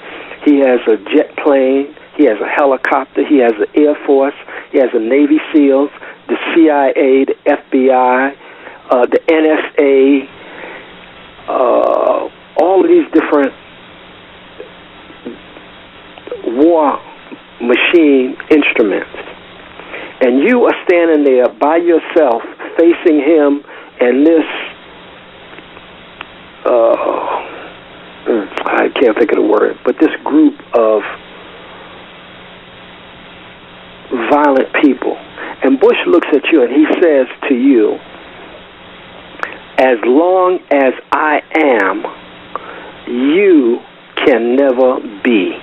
he has a jet plane, he has a helicopter, he has the Air Force, he has the Navy SEALs, the CIA, the FBI, the NSA, all of these different war machine instruments. And you are standing there by yourself facing him and this, I can't think of the word, but this group of violent people. And Bush looks at you and he says to you, as long as I am, you can never be.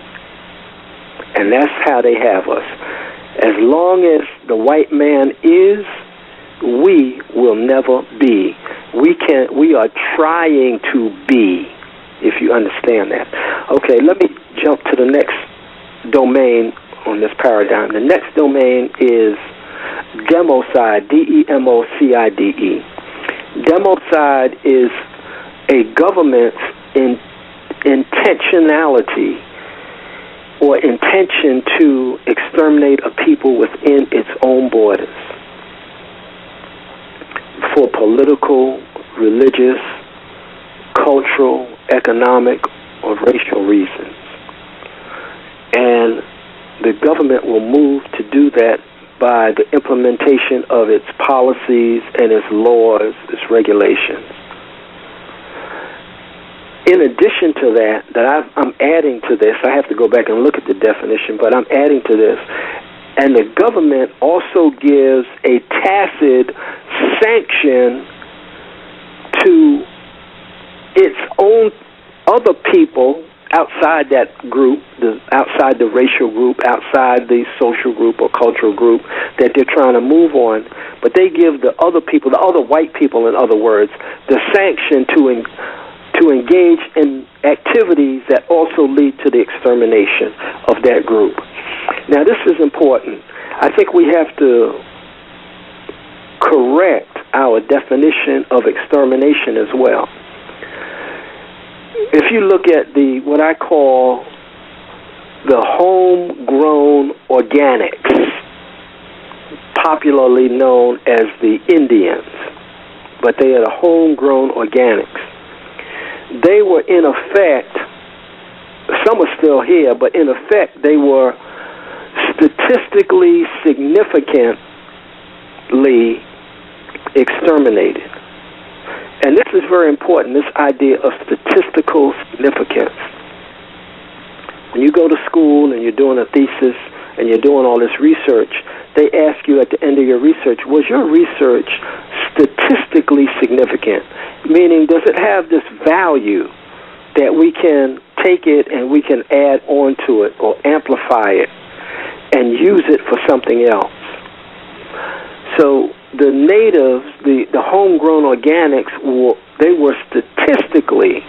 And that's how they have us. As long as the white man is, we will never be. We are trying to be, if you understand that. Okay, let me jump to the next domain on this paradigm. The next domain is democide, D-E-M-O-C-I-D-E. Democide is a government's intentionality or intention to exterminate a people within its own borders for political, religious, cultural, economic, or racial reasons. And the government will move to do that by the implementation of its policies and its laws, its regulations. In addition to that I'm adding to this, I have to go back and look at the definition, but I'm adding to this, and the government also gives a tacit sanction to its own other people outside that group, outside the racial group, outside the social group or cultural group that they're trying to move on, but they give the other people, the other white people, in other words, the sanction to engage in activities that also lead to the extermination of that group. Now, this is important. I think we have to correct our definition of extermination as well. If you look at what I call the homegrown organics, popularly known as the Indians, but they are the homegrown organics. They were, in effect, some are still here, but in effect, they were statistically significantly exterminated. And this is very important, this idea of statistical significance. When you go to school and you're doing a thesis and you're doing all this research, they ask you at the end of your research, was your research statistically significant? Meaning, does it have this value that we can take it and we can add on to it or amplify it and use it for something else? So the natives, the homegrown organics, they were statistically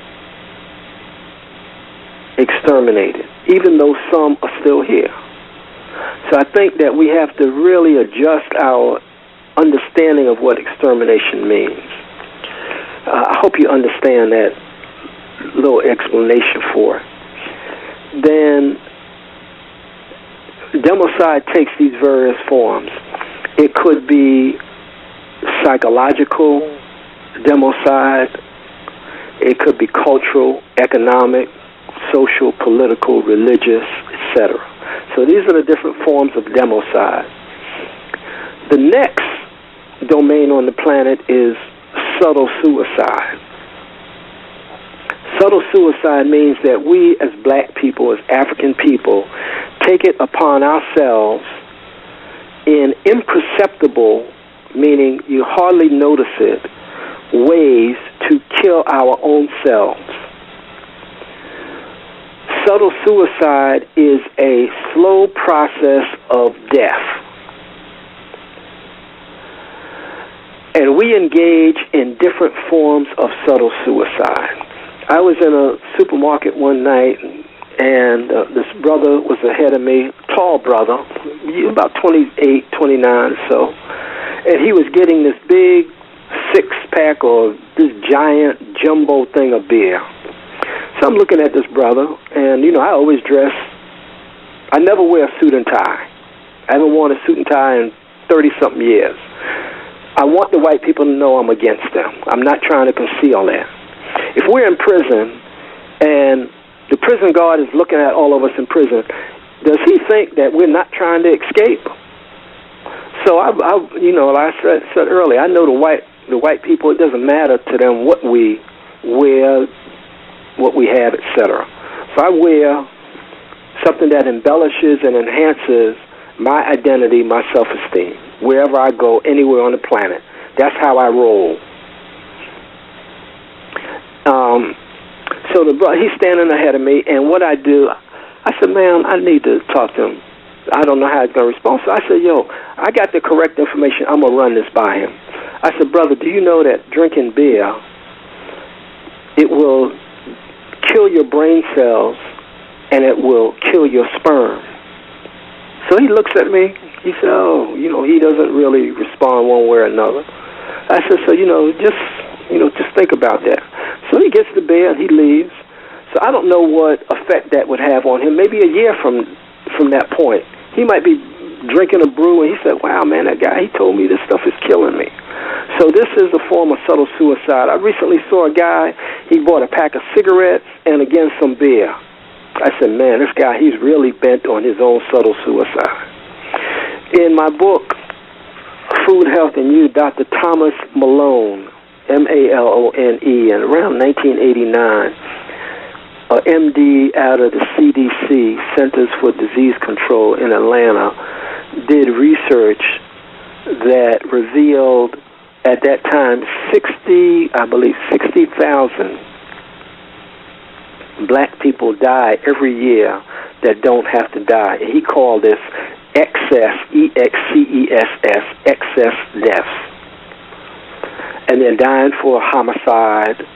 exterminated, even though some are still here. So I think that we have to really adjust our understanding of what extermination means. I hope you understand that little explanation for it. Then democide takes these various forms. It could be psychological democide. It could be cultural, economic, social, political, religious, etc. So these are the different forms of democide. The next domain on the planet is subtle suicide. Subtle suicide means that we as black people, as African people, take it upon ourselves in imperceptible, meaning you hardly notice it, ways to kill our own selves. Subtle suicide is a slow process of death. And we engage in different forms of subtle suicide. I was in a supermarket one night, and this brother was ahead of me, tall brother, about 28, 29 or so, and he was getting this big six-pack or this giant jumbo thing of beer. So I'm looking at this brother, and, you know, I always dress, I never wear a suit and tie. I haven't worn a suit and tie in 30-something years. I want the white people to know I'm against them. I'm not trying to conceal that. If we're in prison and the prison guard is looking at all of us in prison, does he think that we're not trying to escape? So I you know, like I said earlier, I know the white people, it doesn't matter to them what we wear, what we have, etc. So I wear something that embellishes and enhances my identity, my self-esteem, wherever I go, anywhere on the planet. That's how I roll. So he's standing ahead of me, and what I do, I said, man, I need to talk to him. I don't know how he's going to respond. So I said, yo, I got the correct information. I'm going to run this by him. I said, brother, do you know that drinking beer, it will kill your brain cells and it will kill your sperm? So he looks at me. He said, oh, you know, he doesn't really respond one way or another. I said, so, just think about that. So he gets the beer and he leaves. So I don't know what effect that would have on him. Maybe a year from that point, he might be drinking a brew and he said, wow, man, that guy, he told me this stuff is killing me. So this is a form of subtle suicide. I recently saw a guy, he bought a pack of cigarettes and, again, some beer. I said, man, this guy, he's really bent on his own subtle suicide. In my book, Food, Health, and You, Dr. Thomas Malone, Malone, and around 1989, an MD out of the CDC, Centers for Disease Control in Atlanta, did research that revealed at that time 60,000 black people die every year that don't have to die. And he called this excess, EXCESS, excess deaths. And they're dying for homicide,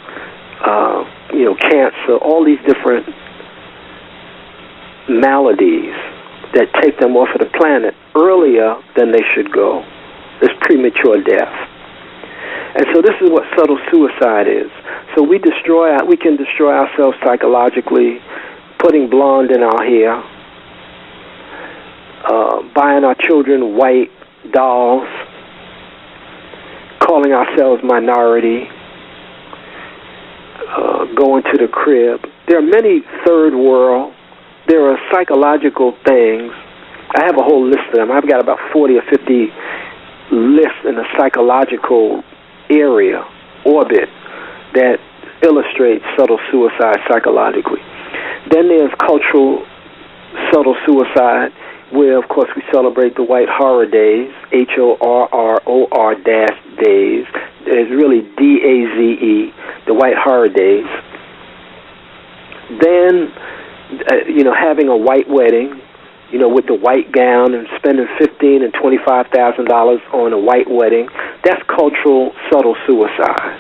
cancer, all these different maladies that take them off of the planet earlier than they should go. It's premature death. And so this is what subtle suicide is. So we can destroy ourselves psychologically, putting blonde in our hair, buying our children white dolls, calling ourselves minority, going to the crib. There are many third world. There are psychological things. I have a whole list of them. I've got about 40 or 50 lists in the psychological area, orbit, that illustrates subtle suicide psychologically. Then there's cultural subtle suicide, where, of course, we celebrate the White Horror Days, HORROR days. It's really DAZE, the White Horror Days. Then, having a white wedding, with the white gown and spending $15,000 and $25,000 on a white wedding, that's cultural subtle suicide.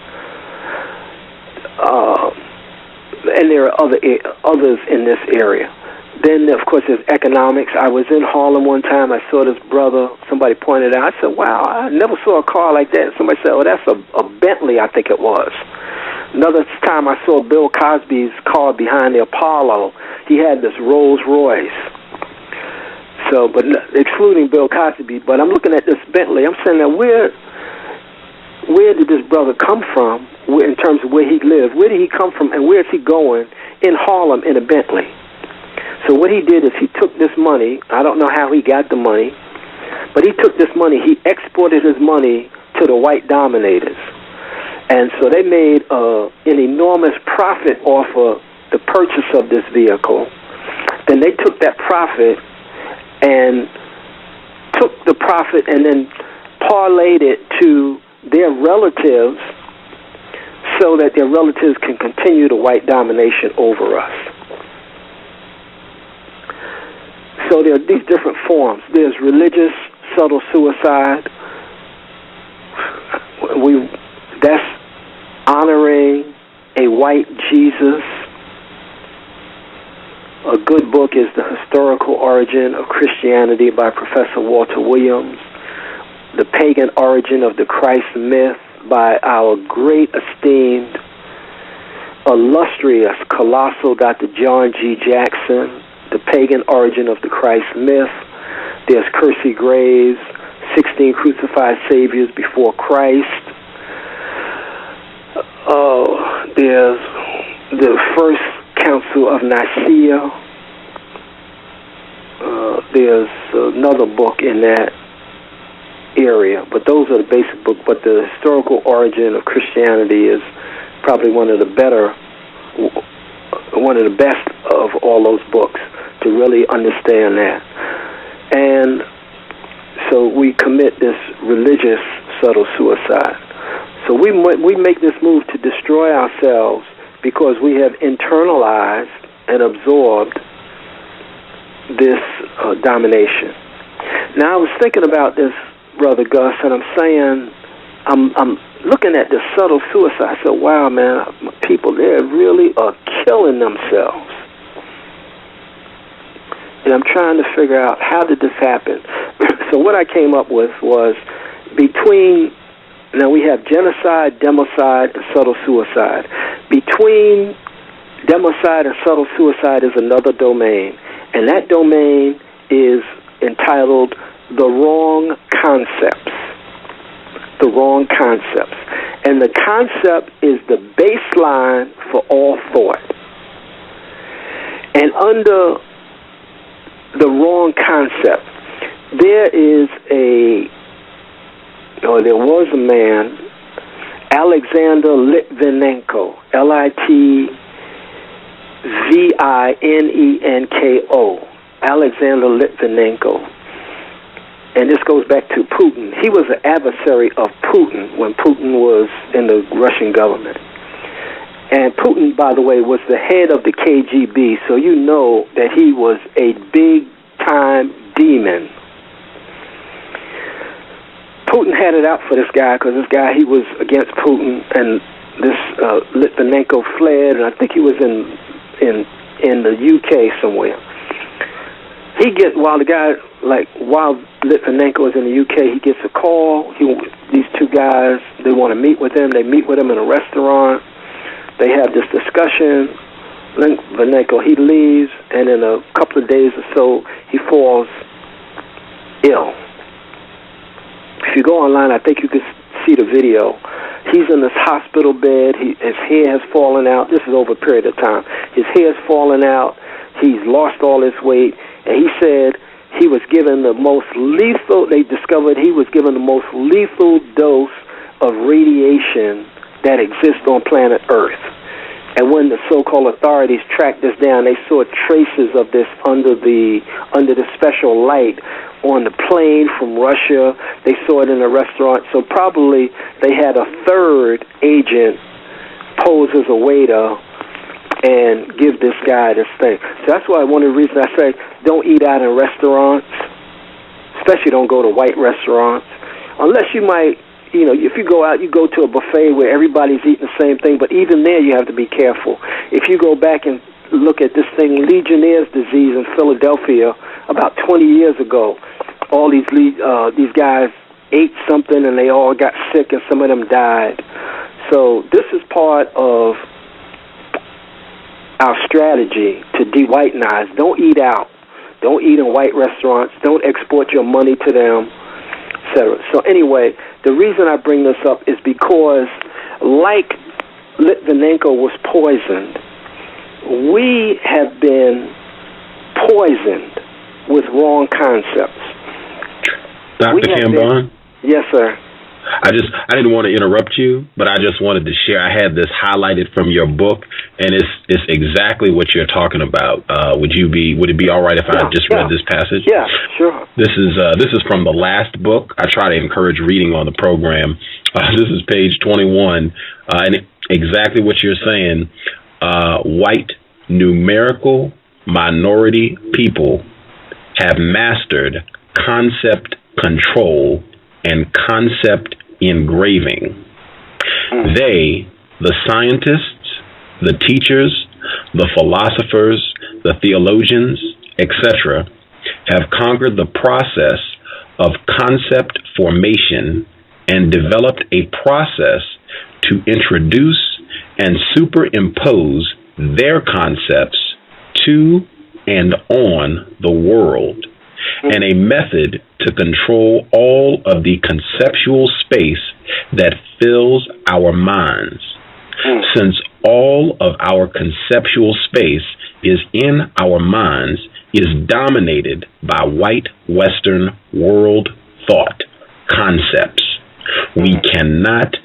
And there are others in this area. Then, of course, there's economics. I was in Harlem one time. I saw this brother. Somebody pointed out. I said, wow, I never saw a car like that. Somebody said, oh, that's a Bentley, I think it was. Another time I saw Bill Cosby's car behind the Apollo. He had this Rolls Royce. So, but excluding Bill Cosby, but I'm looking at this Bentley. I'm saying, now, where did this brother come from in terms of where he lived? Where did he come from, and where is he going in Harlem in a Bentley? So what he did is he took this money. I don't know how he got the money, but he took this money. He exported his money to the white dominators. And so they made an enormous profit off of the purchase of this vehicle. Then they took that profit and then parlayed it to their relatives so that their relatives can continue the white domination over us. So there are these different forms. There's religious subtle suicide. That's honoring a white Jesus. A good book is The Historical Origin of Christianity by Professor Walter Williams. The Pagan Origin of the Christ Myth by our great esteemed, illustrious, colossal Dr. John G. Jackson. The Pagan Origin of the Christ Myth. There's Kersey Graves, 16 Crucified Saviors Before Christ. There's the First Council of Nicaea. There's another book in that area, but those are the basic books. But the Historical Origin of Christianity is probably one of the best of all those books to really understand that. And so we commit this religious subtle suicide. So we make this move to destroy ourselves because we have internalized and absorbed this domination. Now, I was thinking about this, Brother Gus, and I'm saying, I'm looking at this subtle suicide. I said, wow, man, people, they really are killing themselves. And I'm trying to figure out, how did this happen? So what I came up with was now we have genocide, democide, and subtle suicide. Between democide and subtle suicide is another domain, and that domain is entitled The Wrong Concepts. The Wrong Concepts. And the concept is the baseline for all thought. And under the wrong concept, there was a man, Alexander Litvinenko, Litvinenko, Alexander Litvinenko. And this goes back to Putin. He was an adversary of Putin when Putin was in the Russian government. And Putin, by the way, was the head of the KGB, so you know that he was a big-time demon. Putin had it out for this guy because this guy, he was against Putin, and this Litvinenko fled, and I think he was in the UK somewhere. While Litvinenko is in the UK, he gets a call. These two guys, they want to meet with him. They meet with him in a restaurant. They have this discussion. Litvinenko, he leaves, and in a couple of days or so, he falls ill. If you go online, I think you can see the video. He's in this hospital bed. His hair has fallen out. This is over a period of time. His hair has fallen out. He's lost all his weight. And he said he was given the most lethal, they discovered he was given the most lethal dose of radiation that exists on planet Earth. And when the so-called authorities tracked this down, they saw traces of this under the special light on the plane from Russia. They saw it in a restaurant. So probably they had a third agent pose as a waiter and give this guy this thing. So that's why one of the reasons I say don't eat out in restaurants, especially don't go to white restaurants, unless you might. You know, if you go out, you go to a buffet where everybody's eating the same thing, but even there you have to be careful. If you go back and look at this thing, Legionnaire's disease in Philadelphia, about 20 years ago, all these guys ate something and they all got sick and some of them died. So this is part of our strategy to de-whitenize. Don't eat out. Don't eat in white restaurants. Don't export your money to them, etc. So anyway, the reason I bring this up is because, like Litvinenko was poisoned, we have been poisoned with wrong concepts. Dr. Kambon? Yes, sir. I didn't want to interrupt you, but I just wanted to share. I had this highlighted from your book, and it's exactly what you're talking about. Would it be all right if I just read this passage? Yeah, sure. This is from the last book. I try to encourage reading on the program. This is page 21, and exactly what you're saying. White numerical minority people have mastered concept control and concept engraving. They, the scientists, the teachers, the philosophers, the theologians, etc., have conquered the process of concept formation and developed a process to introduce and superimpose their concepts to and on the world, and a method to control all of the conceptual space that fills our minds. Since all of our conceptual space is in our minds, is dominated by white Western world thought concepts. We cannot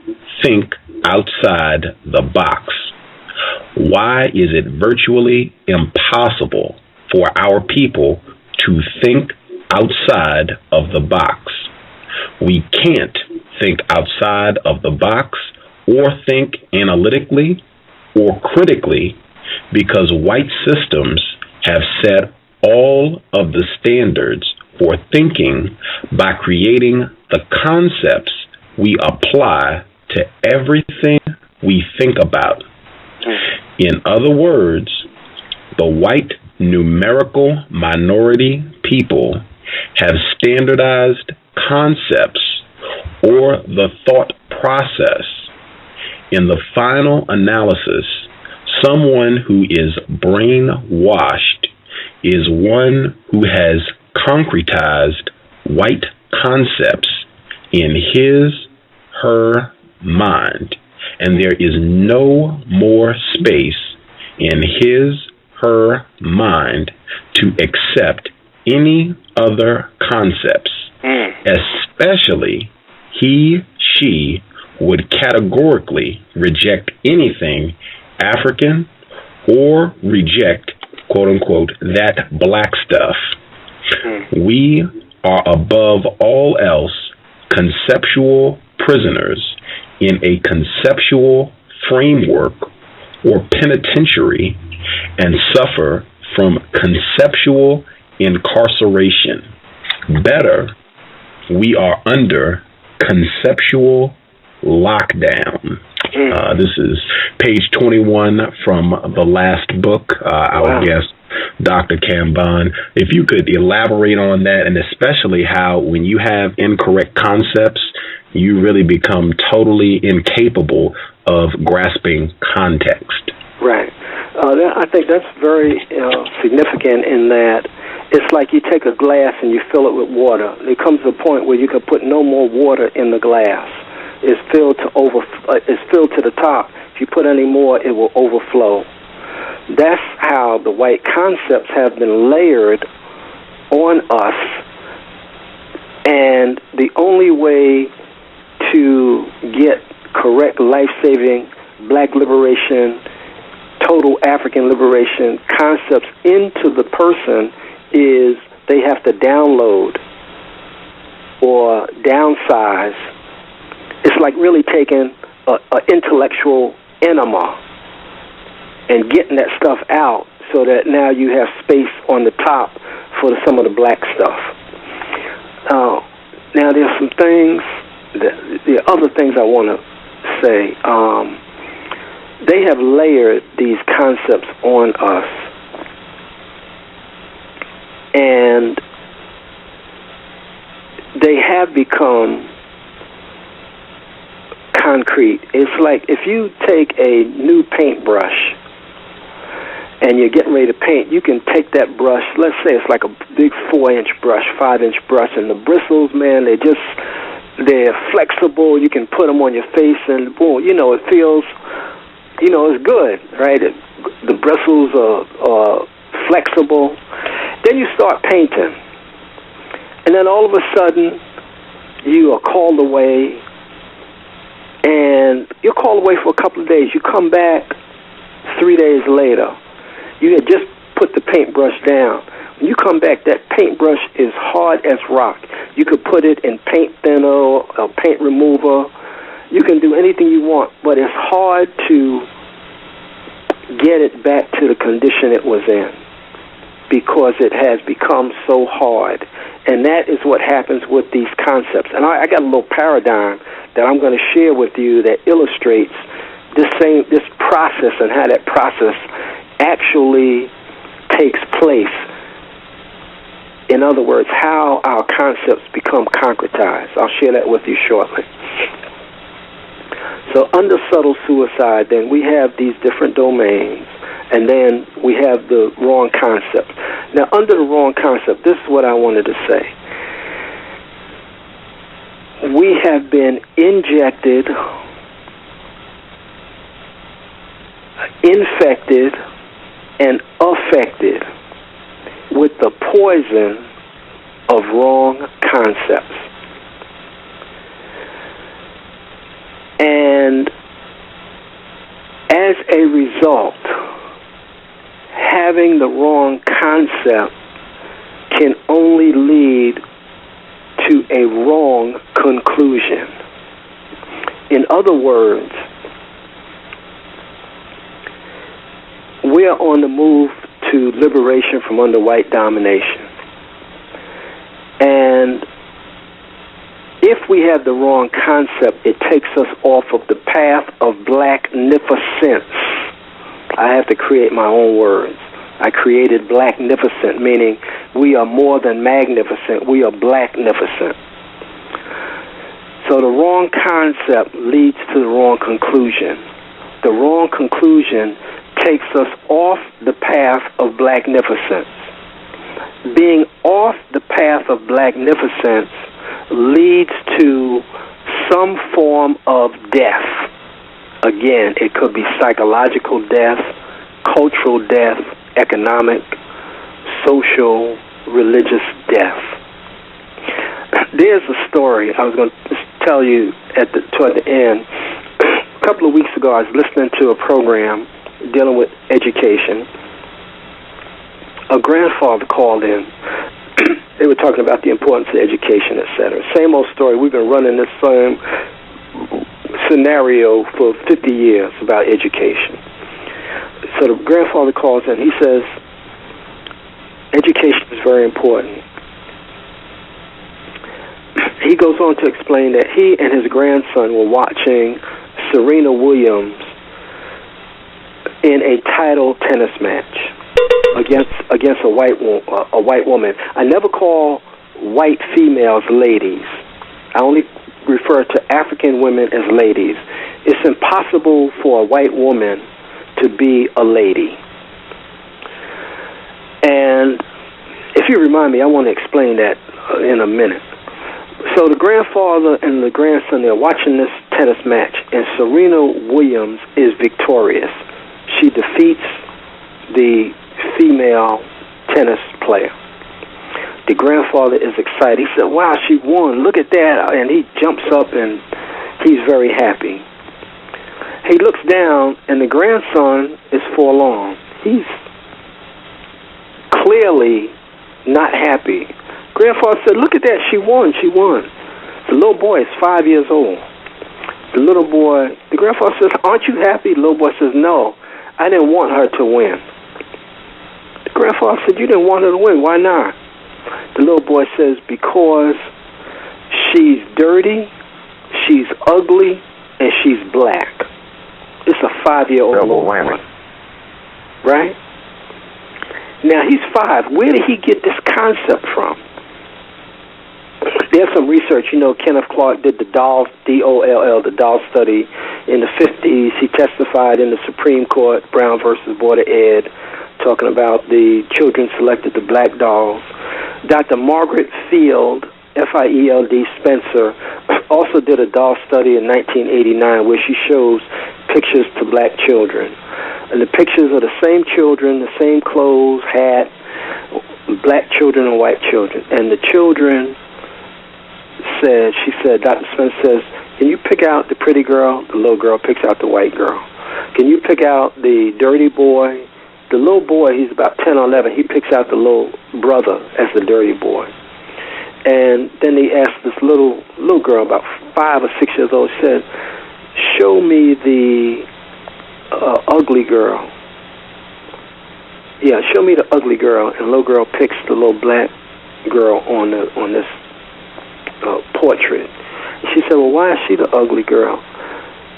think outside the box. Why is it virtually impossible for our people to think outside of the box? We can't think outside of the box or think analytically or critically because white systems have set all of the standards for thinking by creating the concepts we apply to everything we think about. In other words, the white numerical minority people have standardized concepts or the thought process. In the final analysis, someone who is brainwashed is one who has concretized white concepts in his, her mind, and there is no more space in his, her mind to accept any other concepts, especially he, she would categorically reject anything African or reject, quote unquote, that black stuff. We are above all else conceptual prisoners in a conceptual framework or penitentiary and suffer from conceptual incarceration. Better, we are under conceptual lockdown. This is page 21 from the last book. Our guest, Dr. Kambon. If you could elaborate on that, and especially how when you have incorrect concepts, you really become totally incapable of grasping context. Right. I think that's very significant in that it's like you take a glass and you fill it with water. There comes a point where you can put no more water in the glass. is filled to the top. If you put any more, it will overflow. That's how the white concepts have been layered on us, and the only way to get correct life-saving black liberation, total African liberation concepts into the person is they have to download or downsize. It's like really taking an intellectual enema and getting that stuff out so that now you have space on the top for some of the black stuff. Now there's some things, the other things I want to say. They have layered these concepts on us, and they have become concrete. It's like if you take a new paintbrush and you're getting ready to paint, you can take that brush, let's say it's like a big 4-inch brush, 5-inch brush, and the bristles, man, they're flexible. You can put them on your face and boom, it feels, it's good, right? The bristles are flexible. Then you start painting, and then all of a sudden you are called away, and you're called away for a couple of days. You come back 3 days later. You had just put the paintbrush down. When you come back, that paintbrush is hard as rock. You could put it in paint thinner or paint remover. You can do anything you want, but it's hard to get it back to the condition it was in because it has become so hard. And that is what happens with these concepts. And I got a little paradigm that I'm going to share with you that illustrates this process and how that process actually takes place. In other words, how our concepts become concretized. I'll share that with you shortly. So under subtle suicide, then we have these different domains, and then we have the wrong concept. Now, under the wrong concept, this is what I wanted to say. We have been injected, infected, and affected with the poison of wrong concepts. And as a result, having the wrong concept can only lead to a wrong conclusion. In other words, we're on the move to liberation from under white domination. And if we have the wrong concept, it takes us off of the path of BlackNificence. I have to create my own words. I created BlackNificent, meaning we are more than magnificent, we are BlackNificent. So the wrong concept leads to the wrong conclusion. The wrong conclusion takes us off the path of BlackNificence. Being off the path of BlackNificence leads to some form of death. Again, it could be psychological death, cultural death, economic, social, religious death. There's a story I was going to tell you toward the end. A couple of weeks ago, I was listening to a program dealing with education. A grandfather called in. They were talking about the importance of education, etc. Same old story. We've been running this same scenario for 50 years about education. So the grandfather calls in. He says, education is very important. He goes on to explain that he and his grandson were watching Serena Williams in a title tennis match against a white woman. I never call white females ladies. I only refer to African women as ladies. It's impossible for a white woman to be a lady. And if you remind me, I want to explain that in a minute. So the grandfather and the grandson, they're watching this tennis match, and Serena Williams is victorious. She defeats the female tennis player. The grandfather is excited. He said, wow, she won. Look at that. And he jumps up, and he's very happy. He looks down, and the grandson is forlorn. He's clearly not happy. Grandfather said, look at that. She won. She won. The little boy is 5 years old. The grandfather says, aren't you happy? The little boy says, no, I didn't want her to win. The grandfather said, you didn't want her to win. Why not? The little boy says, because she's dirty, she's ugly, and she's black. It's a 5-year-old boy. Right? Now, he's 5. Where did he get this concept from? There's some research. Kenneth Clark did the Doll, D-O-L-L, the Doll study in the 50s. He testified in the Supreme Court, Brown versus Board of Ed, talking about the children selected the black dolls. Dr. Margaret Field, Field Spencer, also did a doll study in 1989 where she shows pictures to black children. And the pictures are the same children, the same clothes, hat, black children and white children. And the children Dr. Spencer says, can you pick out the pretty girl? The little girl picks out the white girl. Can you pick out the dirty boy? The little boy, he's about 10 or 11, he picks out the little brother as the dirty boy. And then he asked this little girl, about 5 or 6 years old, said, show me the ugly girl. Yeah, show me the ugly girl. And the little girl picks the little black girl on this portrait. She said, well, why is she the ugly girl?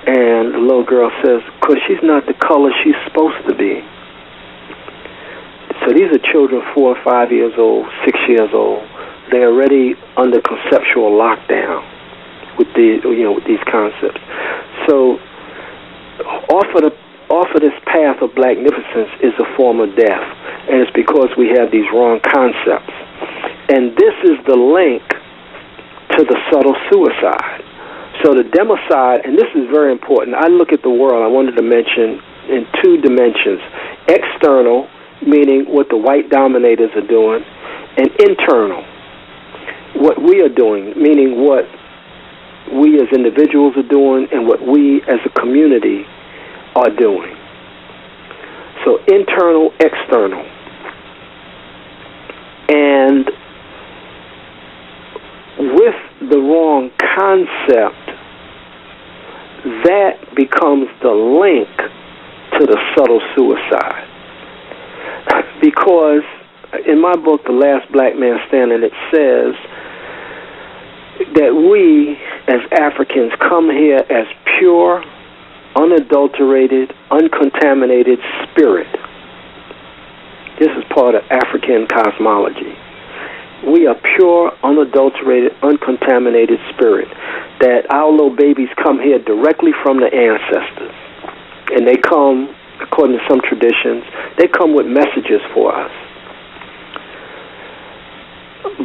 And the little girl says, because she's not the color she's supposed to be. So these are children 4 or 5 years old, 6 years old. They're already under conceptual lockdown with these concepts. So off of this path of blacknificence is a form of death, and it's because we have these wrong concepts. And this is the link to the subtle suicide. So the democide, and this is very important. I look at the world, I wanted to mention, in 2 dimensions. External, meaning what the white dominators are doing, and internal, what we are doing, meaning what we as individuals are doing and what we as a community are doing. So internal, external. And with the wrong concept, that becomes the link to the subtle suicide. Because in my book, The Last Black Man Standing, it says that we as Africans come here as pure, unadulterated, uncontaminated spirit. This is part of African cosmology. We are pure, unadulterated, uncontaminated spirit. That our little babies come here directly from the ancestors. And they come, according to some traditions, they come with messages for us.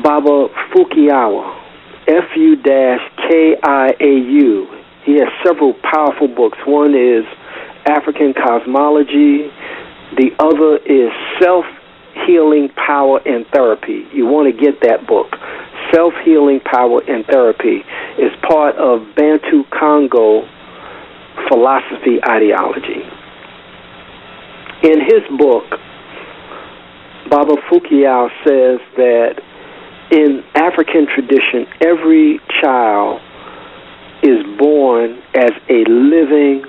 Baba Fukiawa, F-U-K-I-A-U, he has several powerful books. One is African Cosmology. The other is Self-Healing Power and Therapy. You want to get that book. Self-Healing Power and Therapy is part of Bantu Congo philosophy ideology. In his book, Baba Fukiawa says that in African tradition, every child is born as a living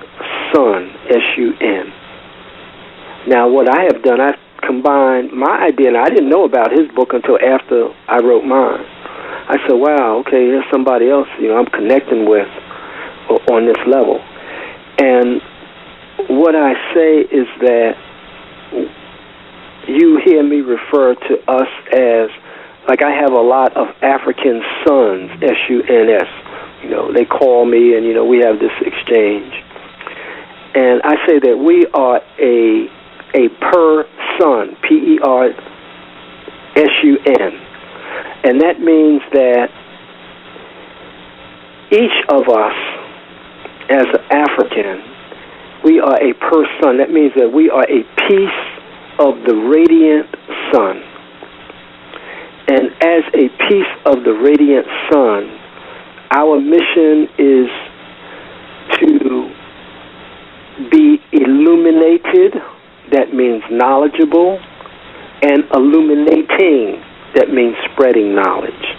son, S-U-N. Now, what I have done, I've combined my idea, and I didn't know about his book until after I wrote mine. I said, wow, okay, there's somebody else, I'm connecting with on this level. And what I say is that you hear me refer to us as, like I have a lot of African sons, S-U-N-S. They call me and, we have this exchange. And I say that we are a per-son, P-E-R-S-U-N. And that means that each of us as an African, we are a person. That means that we are a piece of the radiant sun. And as a piece of the radiant sun, our mission is to be illuminated, that means knowledgeable, and illuminating, that means spreading knowledge.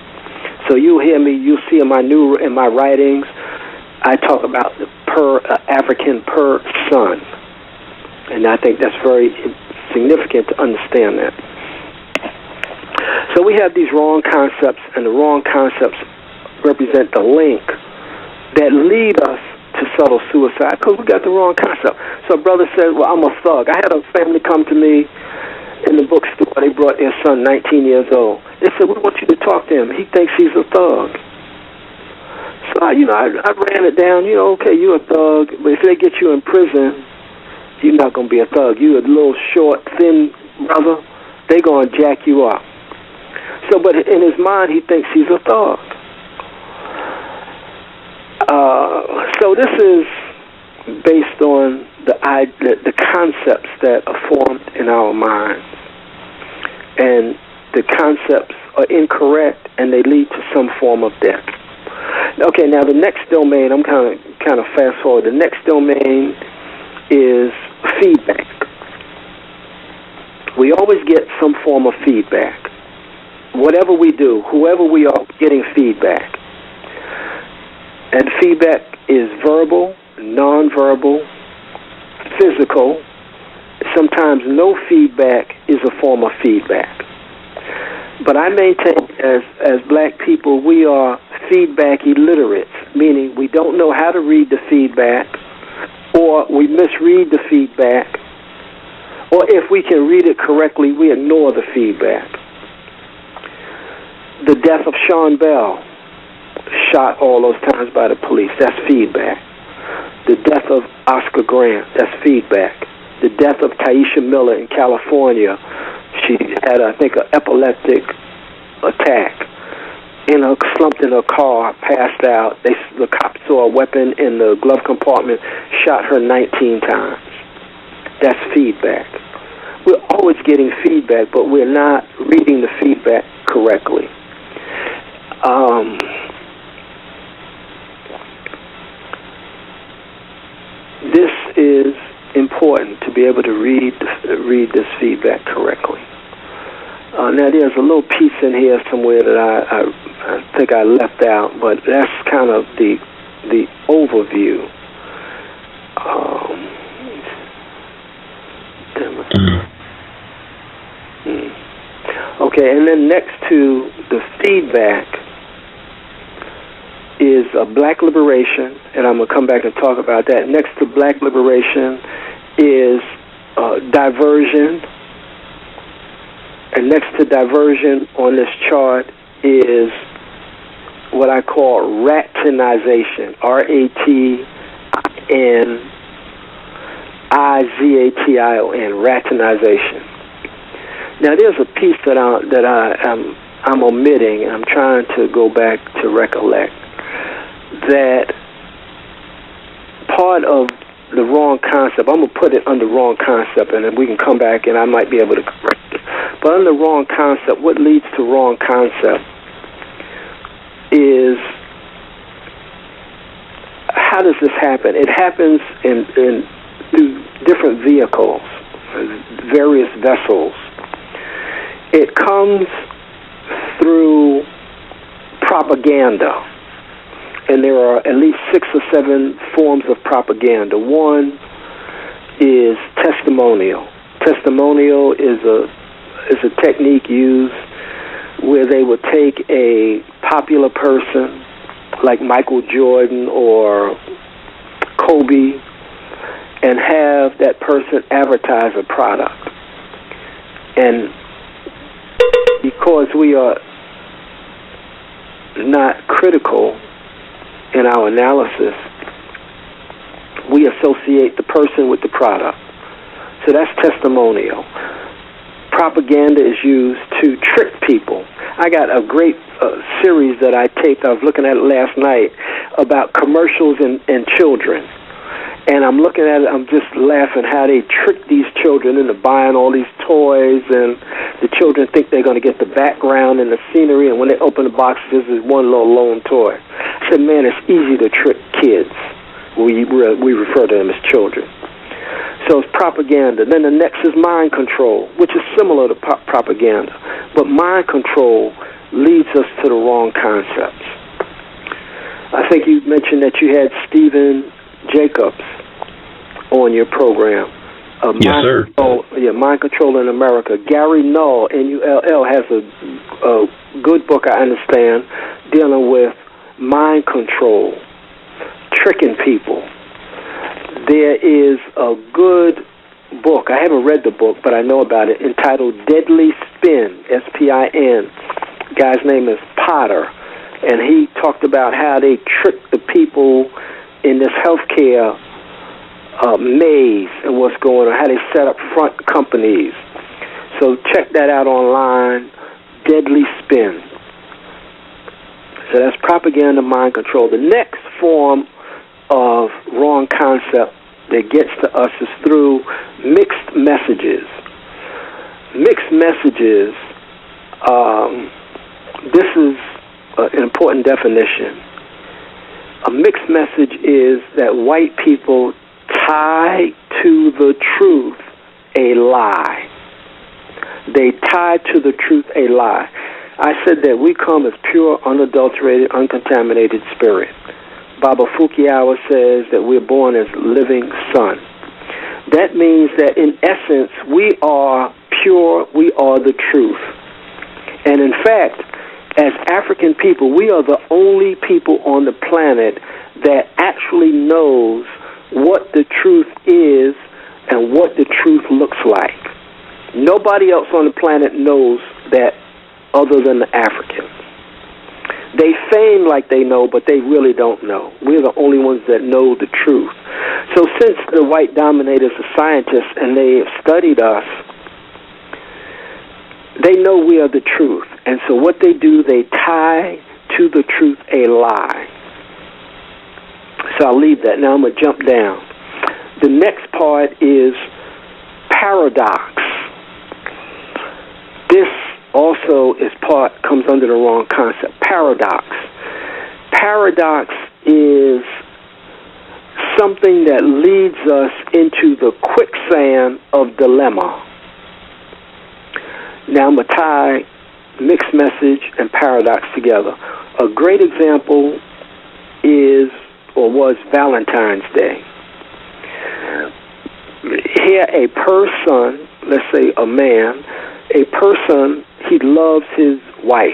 So you'll hear me, you'll see in my writings, I talk about the African per son. And I think that's very significant to understand that. So we have these wrong concepts, and the wrong concepts represent the link that lead us to subtle suicide because we got the wrong concept. So a brother said, well, I'm a thug. I had a family come to me in the bookstore. They brought their son, 19 years old. They said, we want you to talk to him. He thinks he's a thug. So, I ran it down. Okay, you're a thug, but if they get you in prison, you're not going to be a thug. You're a little short, thin brother. They're going to jack you up. So, but in his mind, he thinks he's a thug. So this is based on the concepts that are formed in our minds, and the concepts are incorrect, and they lead to some form of death. Okay, now the next domain, I'm kind of fast forward. The next domain is feedback. We always get some form of feedback. Whatever we do, whoever we are, getting feedback. And feedback is verbal, nonverbal, physical. Sometimes no feedback is a form of feedback. But I maintain as black people, we are feedback illiterates, meaning we don't know how to read the feedback, or we misread the feedback, or if we can read it correctly, we ignore the feedback. The death of Sean Bell, shot all those times by the police, that's feedback. The death of Oscar Grant, that's feedback. The death of Taisha Miller in California, she had, I think, an epileptic attack. Slumped in her car, passed out. The cops saw a weapon in the glove compartment, shot her 19 times. That's feedback. We're always getting feedback, but we're not reading the feedback correctly. This is important to be able to read this feedback correctly. Now, there's a little piece in here somewhere that I think I left out, but that's kind of the overview. Okay, and then next to the feedback is Black liberation, and I'm going to come back and talk about that. Next to Black liberation is diversion, and next to diversion on this chart is what I call ratinization, R-A-T-I-N-I-Z-A-T-I-O-N, ratinization. Now, there's a piece that I'm omitting, and I'm trying to go back to recollect, that part of the wrong concept, I'm going to put it under wrong concept, and then we can come back and I might be able to correct it. But under wrong concept, what leads to wrong concept is, how does this happen? It happens through different vehicles, various vessels. It comes through propaganda. And there are at least 6 or 7 forms of propaganda. One is testimonial. Testimonial is a technique used where they would take a popular person like Michael Jordan or Kobe and have that person advertise a product. And because we are not critical in our analysis, we associate the person with the product. So that's testimonial. Propaganda is used to trick people. I got a great series that I taped. I was looking at it last night about commercials and children. And I'm looking at it, I'm just laughing how they trick these children into buying all these toys, and the children think they're going to get the background and the scenery, and when they open the box, this is one little lone toy. I said, man, it's easy to trick kids. We refer to them as children. So it's propaganda. Then the next is mind control, which is similar to propaganda. But mind control leads us to the wrong concepts. I think you mentioned that you had Stephen Jacobs on your program. Yes, sir. Mind Control in America. Gary Null, N-U-L-L, has a good book, I understand, dealing with mind control, tricking people. There is a good book, I haven't read the book, but I know about it, entitled Deadly Spin, S-P-I-N. Guy's name is Potter, and he talked about how they trick the people in this healthcare maze and what's going on, how they set up front companies. So check that out online, Deadly Spin. So that's propaganda, mind control. The next form of wrong concept that gets to us is through mixed messages. Mixed messages, this is an important definition. A mixed message is that white people tie to the truth a lie. They tie to the truth a lie. I said that we come as pure, unadulterated, uncontaminated spirit. Baba Fukiawa says that we're born as living sun. That means that in essence, we are pure, we are the truth. And in fact, as African people, we are the only people on the planet that actually knows what the truth is and what the truth looks like. Nobody else on the planet knows that other than the Africans. They feign like they know, but they really don't know. We're the only ones that know the truth. So since the white dominators are scientists and they have studied us, they know we are the truth. And so what they do, they tie to the truth a lie. So I'll leave that. Now I'm going to jump down. The next part is paradox. This also comes under the wrong concept. Paradox. Paradox is something that leads us into the quicksand of dilemma. Now I'm going to tie mixed message and paradox together. A great example is or was Valentine's Day. Here a person, let's say a man, a person, he loves his wife,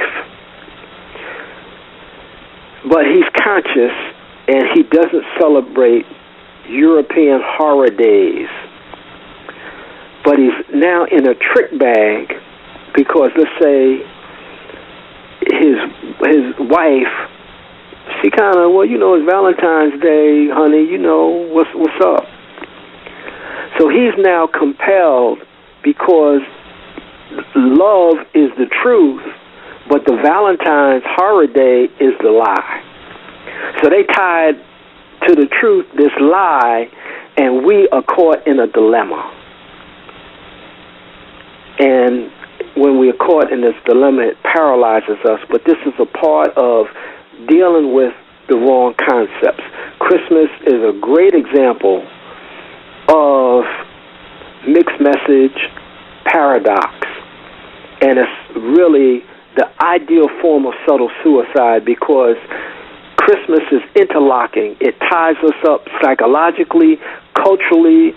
but he's conscious and he doesn't celebrate European horror days. But he's now in a trick bag because, let's say, his wife, she kind of, well, you know, it's Valentine's Day, honey, you know, what's up? So he's now compelled because love is the truth, but the Valentine's horror day is the lie. So they tied to the truth this lie, and we are caught in a dilemma. And when we are caught in this dilemma, it paralyzes us, but this is a part of dealing with the wrong concepts. Christmas is a great example of mixed message paradox, and it's really the ideal form of subtle suicide because Christmas is interlocking. It ties us up psychologically, culturally,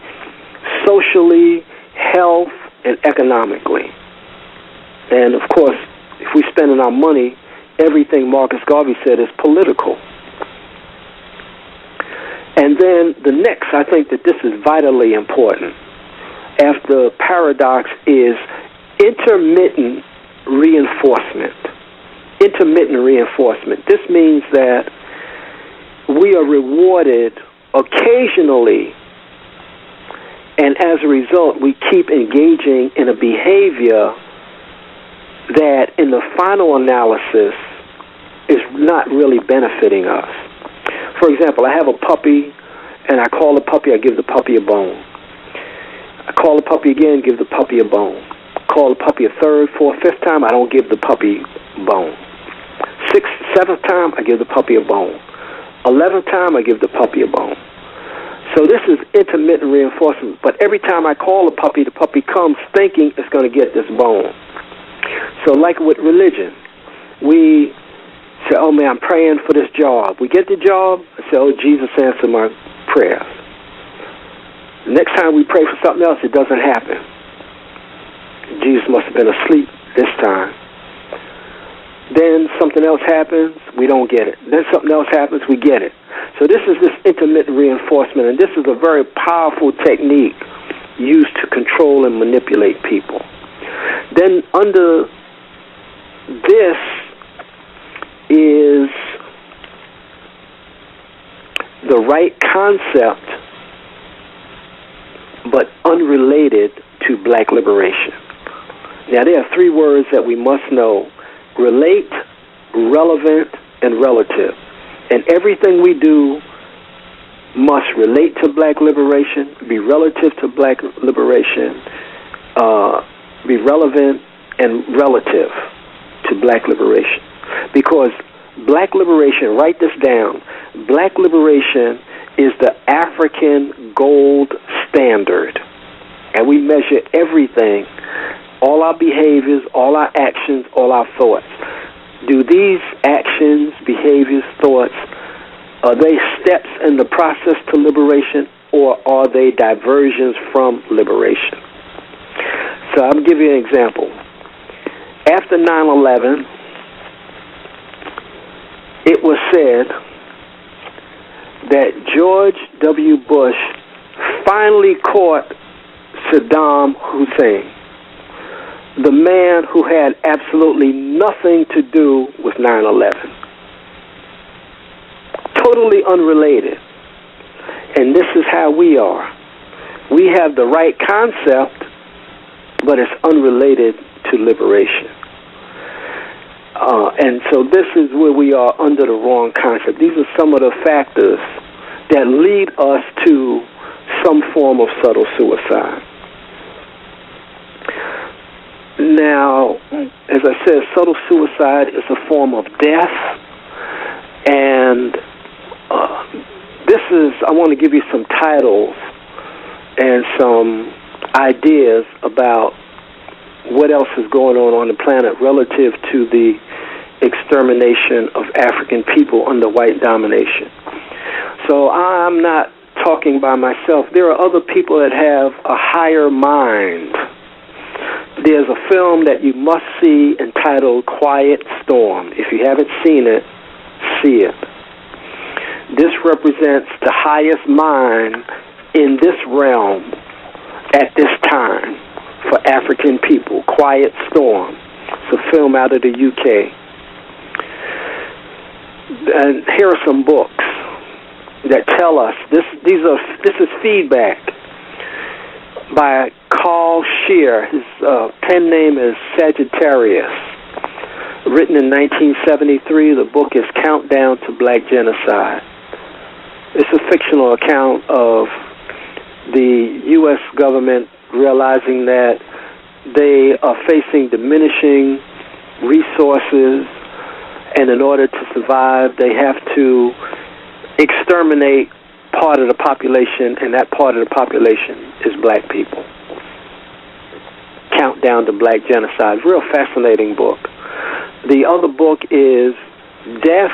socially, health, and economically. And of course, if we're spending our money, everything Marcus Garvey said is political. And then the next, I think that this is vitally important, after paradox, is intermittent reinforcement. Intermittent reinforcement. This means that we are rewarded occasionally, and as a result, we keep engaging in a behavior that in the final analysis is not really benefiting us. For example, I have a puppy, and I call the puppy, I give the puppy a bone. I call the puppy again, give the puppy a bone. Call the puppy a third, fourth, fifth time, I don't give the puppy bone. Sixth, seventh time, I give the puppy a bone. 11th time, I give the puppy a bone. So this is intermittent reinforcement. But every time I call the puppy comes thinking it's going to get this bone. So like with religion, we say, oh man, I'm praying for this job. We get the job, I say, oh, Jesus answered my prayers. The next time we pray for something else, it doesn't happen. Jesus must have been asleep this time. Then something else happens, we don't get it. Then something else happens, we get it. So this is this intermittent reinforcement, and this is a very powerful technique used to control and manipulate people. Then under this is the right concept, but unrelated to black liberation. Now, there are three words that we must know: relate, relevant, and relative. And everything we do must relate to black liberation, be relative to black liberation, be relevant and relative to black liberation. Because black liberation, write this down, black liberation is the African gold standard. And we measure everything, all our behaviors, all our actions, all our thoughts. Do these actions, behaviors, thoughts, are they steps in the process to liberation, or are they diversions from liberation? So I'll give you an example. After 9/11, it was said that George W. Bush finally caught Saddam Hussein, the man who had absolutely nothing to do with 9/11. Totally unrelated. And this is how we are. We have the right concept, but it's unrelated to liberation. And so this is where we are under the wrong concept. These are some of the factors that lead us to some form of subtle suicide. Now, as I said, subtle suicide is a form of death, and I want to give you some titles and some ideas about what else is going on the planet relative to the extermination of African people under white domination. So I'm not talking by myself. There are other people that have a higher mind. There's a film that you must see entitled Quiet Storm. If you haven't seen it, see it. This represents the highest mind in this realm at this time for African people. Quiet Storm. It's a film out of the UK. And here are some books that tell us this is feedback by Carl Scheer. His pen name is Sagittarius. Written in 1973, the book is Countdown to Black Genocide. It's a fictional account of the U.S. government realizing that they are facing diminishing resources, and in order to survive, they have to exterminate part of the population, and that part of the population is black people. Countdown to Black Genocide. Real fascinating book. The other book is The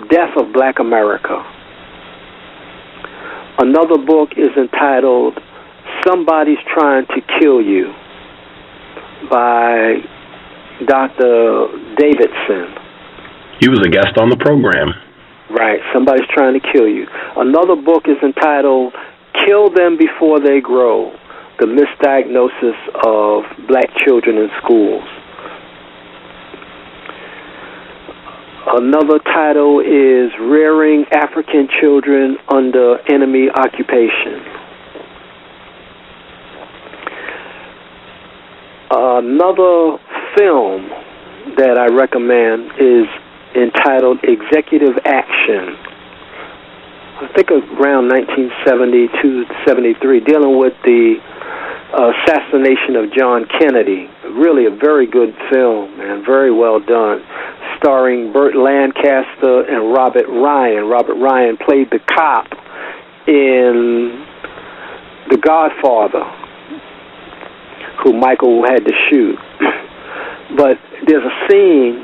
Death of Black America. Another book is entitled Somebody's Trying to Kill You by Dr. Davidson. He was a guest on the program. Right, Somebody's Trying to Kill You. Another book is entitled Kill Them Before They Grow, The Misdiagnosis of Black Children in Schools. Another title is Rearing African Children Under Enemy Occupation. Another film that I recommend is entitled Executive Action, I think around 1972-73, dealing with the assassination of John Kennedy. Really a very good film and very well done, starring Burt Lancaster and Robert Ryan. Robert Ryan played the cop in The Godfather, who Michael had to shoot. But there's a scene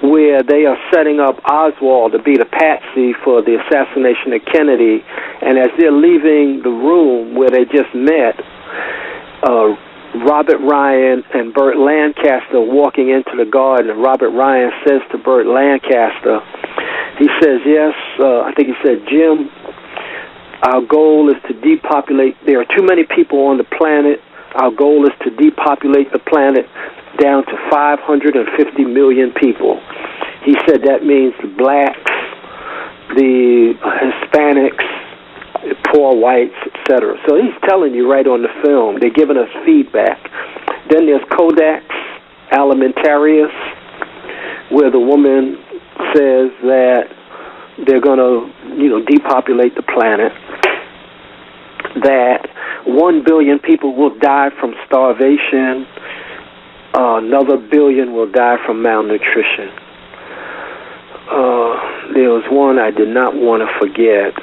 where they are setting up Oswald to be the patsy for the assassination of Kennedy, and as they're leaving the room where they just met, Robert Ryan and Burt Lancaster walking into the garden, and Robert Ryan says to Burt Lancaster, he says, yes, I think he said, Jim, our goal is to depopulate. There are too many people on the planet. Our goal is to depopulate the planet down to 550 million people. He said that means the blacks, the Hispanics, the poor whites, etc. So he's telling you right on the film. They're giving us feedback. Then there's Codex Alimentarius, where the woman says that they're going to, depopulate the planet, that 1 billion people will die from starvation, another billion will die from malnutrition. There was one I did not want to forget,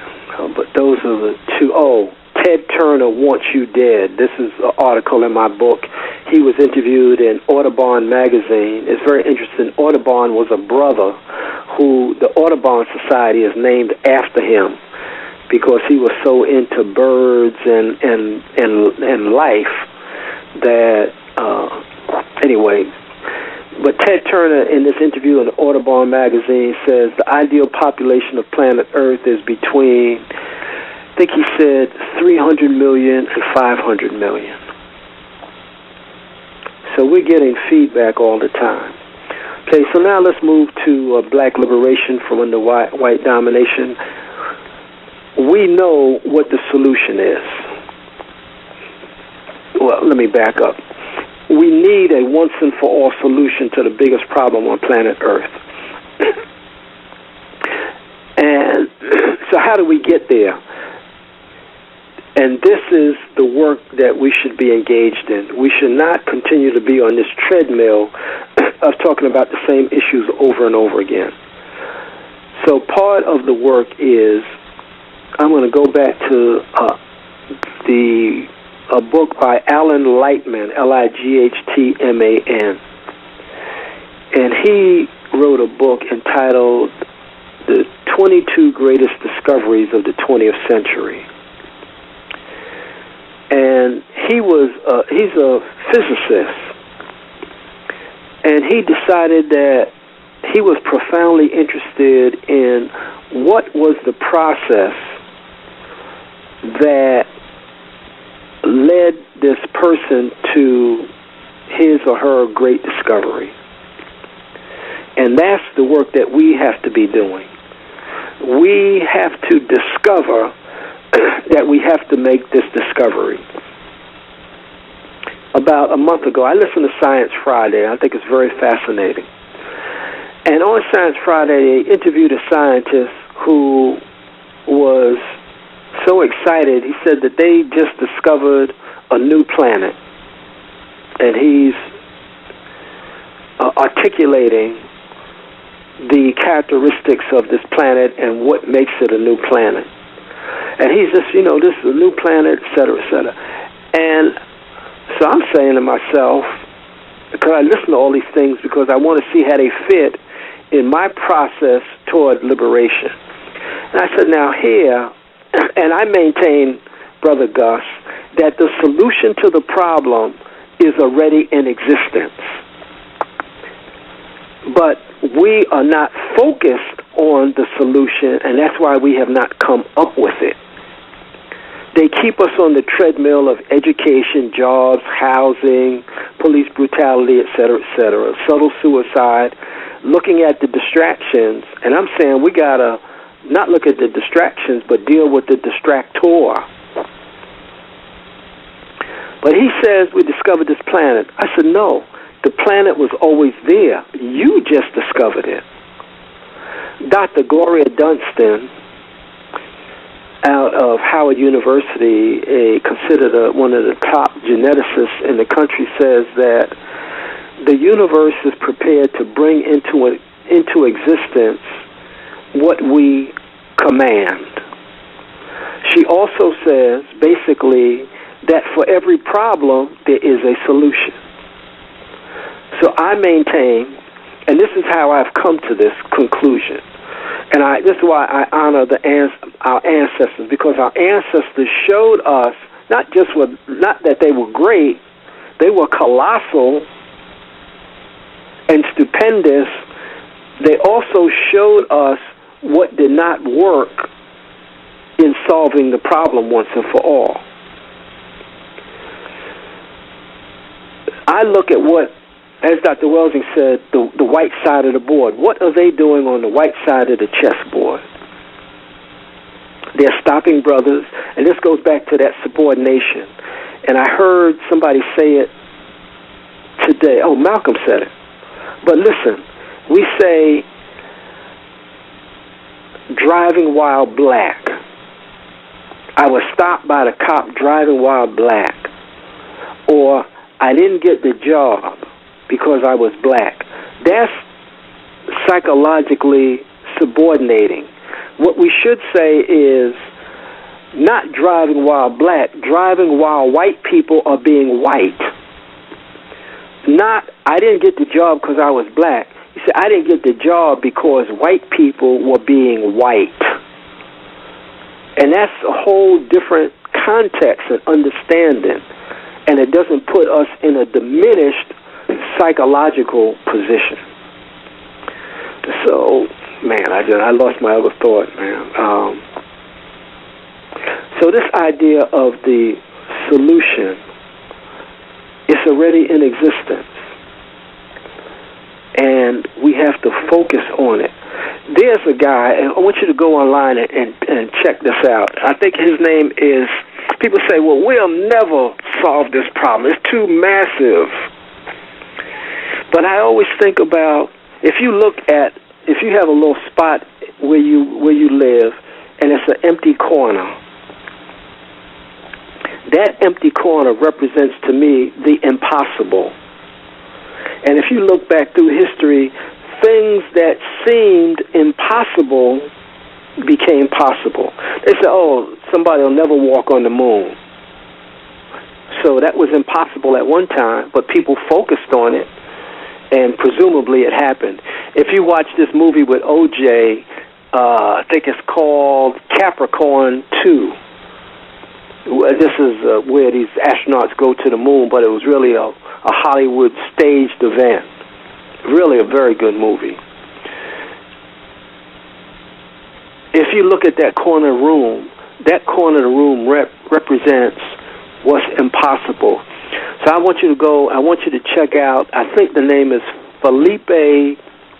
but those are the two. Oh, Ted Turner Wants You Dead. This is an article in my book. He was interviewed in Audubon magazine. It's very interesting. Audubon was a brother who the Audubon Society is named after him because he was so into birds and life that, anyway. But Ted Turner, in this interview in Audubon magazine, says the ideal population of planet Earth is between, I think he said, 300 million and 500 million. So we're getting feedback all the time. Okay, so now let's move to black liberation from under white domination. We know what the solution is. Well, let me back up. We need a once-and-for-all solution to the biggest problem on planet Earth. And so how do we get there? And this is the work that we should be engaged in. We should not continue to be on this treadmill of talking about the same issues over and over again. So part of the work is, I'm going to go back to a book by Alan Lightman, Lightman, and he wrote a book entitled The 22 Greatest Discoveries of the 20th Century. And he's a physicist, and he decided that he was profoundly interested in what was the process that led this person to his or her great discovery. And that's the work that we have to be doing. We have to discover that we have to make this discovery. About a month ago, I listened to Science Friday. I think it's very fascinating. And on Science Friday, they interviewed a scientist who was so excited. He said that they just discovered a new planet, and he's articulating the characteristics of this planet and what makes it a new planet. And he's just, this is a new planet, et cetera, et cetera. And so I'm saying to myself, because I listen to all these things because I want to see how they fit in my process toward liberation. And I said, now here, and I maintain, Brother Gus, that the solution to the problem is already in existence. But we are not focused on the solution, and that's why we have not come up with it. They keep us on the treadmill of education, jobs, housing, police brutality, et cetera, subtle suicide, looking at the distractions. And I'm saying we got to not look at the distractions, but deal with the distractor. But he says we discovered this planet. I said, no, the planet was always there. You just discovered it. Dr. Gloria Dunstan out of Howard University, considered one of the top geneticists in the country, says that the universe is prepared to bring into existence what we command. She also says, basically, that for every problem, there is a solution. So I maintain, and this is how I've come to this conclusion, and this is why I honor our ancestors, because our ancestors showed us not that they were great, they were colossal and stupendous. They also showed us what did not work in solving the problem once and for all. I look at what, as Dr. Welsing said, the white side of the board. What are they doing on the white side of the chessboard? They're stopping brothers, and this goes back to that subordination. And I heard somebody say it today. Oh, Malcolm said it. But listen, we say driving while black. I was stopped by the cop driving while black. Or I didn't get the job because I was black. That's psychologically subordinating. What we should say is not driving while black, driving while white people are being white. Not, I didn't get the job because I was black. He said, I didn't get the job because white people were being white. And that's a whole different context and understanding. And it doesn't put us in a diminished psychological position. So, man, I lost my other thought, man. So this idea of the solution is already in existence, and we have to focus on it. There's a guy, and I want you to go online and check this out. I think his name is, people say, well, we'll never solve this problem. It's too massive. But I always think about, if you have a little spot where you live, and it's an empty corner, that empty corner represents to me the impossible. And if you look back through history, things that seemed impossible became possible. They said, oh, somebody will never walk on the moon. So that was impossible at one time, but people focused on it, and presumably it happened. If you watch this movie with O.J., I think it's called Capricorn 2. This is where these astronauts go to the moon, but it was really a Hollywood staged event. Really a very good movie. If you look at that corner room of the room represents what's impossible. So I want you to check out, I think the name is Philippe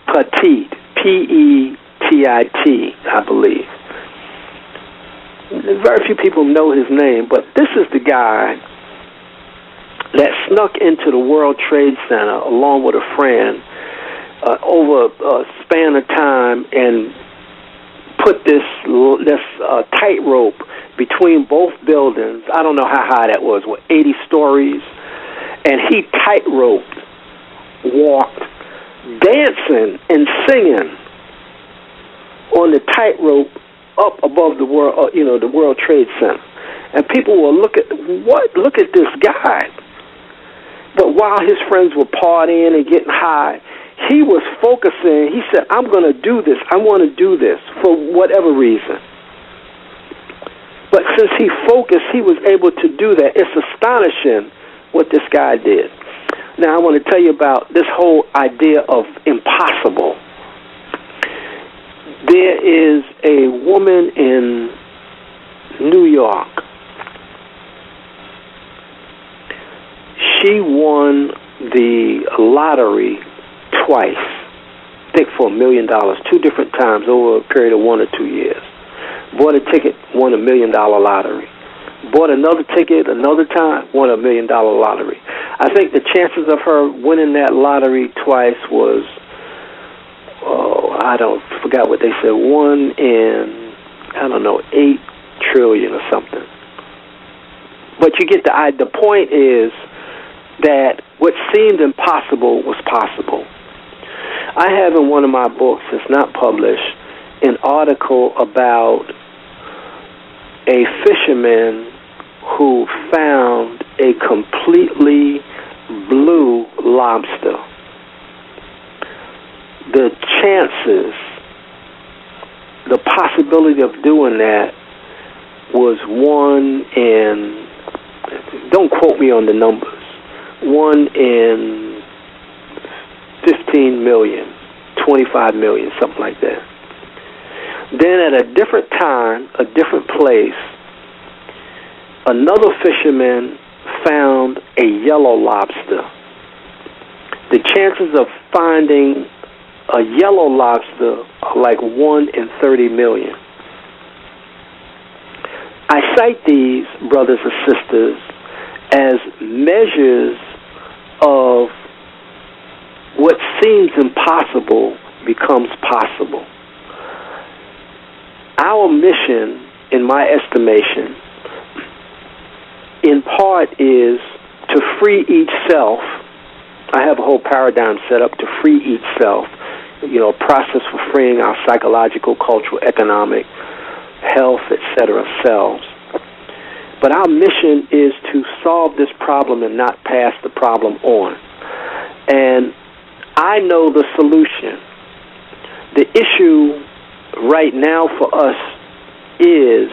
Petit, P-E-T-I-T, I believe. Very few people know his name, but this is the guy that snuck into the World Trade Center along with a friend over a span of time and put this tightrope between both buildings. I don't know how high that was, 80 stories? And he tightroped, walked, dancing and singing on the tightrope up above the World Trade Center. And people will look at this guy. But while his friends were partying and getting high, he was focusing. He said, I'm going to do this. I want to do this for whatever reason. But since he focused, he was able to do that. It's astonishing what this guy did. Now, I want to tell you about this whole idea of impossible. There is a woman in New York. She won the lottery twice, I think for $1 million, 2 different times over a period of 1 or 2 years. Bought a ticket, won $1 million lottery. Bought another ticket another time, won $1 million lottery. I think the chances of her winning that lottery twice was, forgot what they said, 1 in, 8 trillion or something. But you get the point is that what seemed impossible was possible. I have in one of my books, it's not published, an article about a fisherman who found a completely blue lobster. The chances, the possibility of doing that was 1 in, don't quote me on the numbers, 1 in 15 million, 25 million, something like that. Then at a different time, a different place, another fisherman found a yellow lobster. The chances of finding a yellow lobster are like 1 in 30 million. I cite these, brothers and sisters, as measures of what seems impossible becomes possible. Our mission, in my estimation, in part is to free each self. I have a whole paradigm set up to free each self, a process for freeing our psychological, cultural, economic, health, etc. selves. But our mission is to solve this problem and not pass the problem on. And I know the solution. The issue right now for us is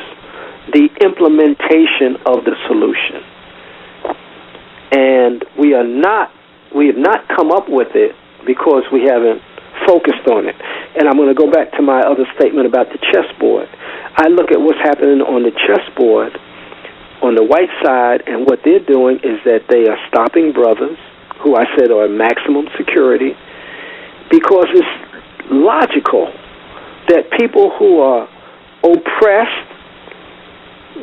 the implementation of the solution. And we have not come up with it because we haven't focused on it. And I'm going to go back to my other statement about the chessboard. I look at what's happening on the chessboard on the white side, and what they're doing is that they are stopping brothers who I said are maximum security, because it's logical that people who are oppressed,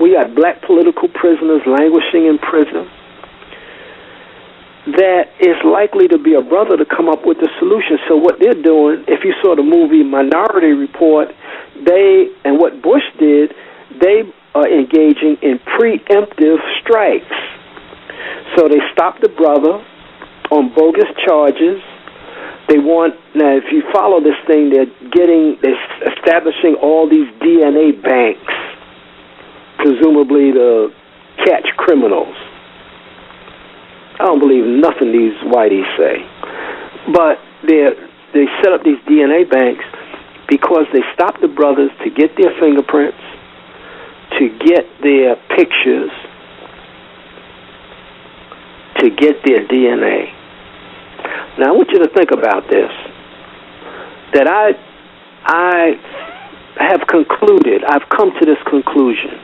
we got black political prisoners languishing in prison, that it's likely to be a brother to come up with the solution. So what they're doing, if you saw the movie Minority Report, and what Bush did, they are engaging in preemptive strikes. So they stopped the brother on bogus charges. Now if you follow this thing, they're establishing all these DNA banks, presumably to catch criminals. I don't believe nothing these whiteys say. But they set up these DNA banks because they stopped the brothers to get their fingerprints, to get their pictures, to get their DNA. Now I want you to think about this, that I have concluded, I've come to this conclusion,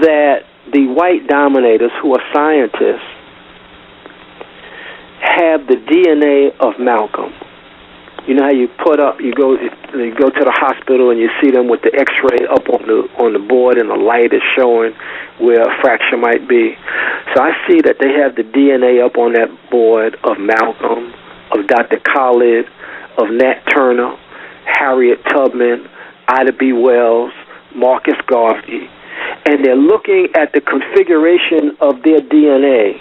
that the white dominators who are scientists have the DNA of Malcolm. You know how you go to the hospital and you see them with the X-ray up on the board and the light is showing where a fracture might be. So I see that they have the DNA up on that board of Malcolm, of Dr. Khalid, of Nat Turner, Harriet Tubman, Ida B. Wells, Marcus Garvey, and they're looking at the configuration of their DNA.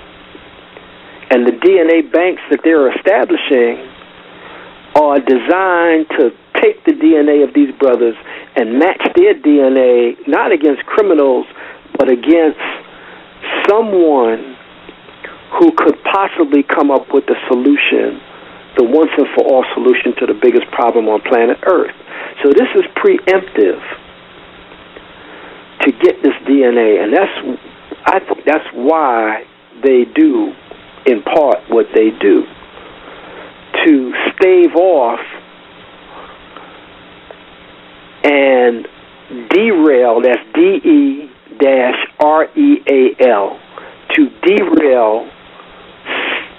And the DNA banks that they're establishing are designed to take the DNA of these brothers and match their DNA, not against criminals, but against someone who could possibly come up with the solution, the once and for all solution to the biggest problem on planet Earth. So this is preemptive to get this DNA, and I think that's why they do, in part, what they do, to stave off and derail, that's DE-REAL, to derail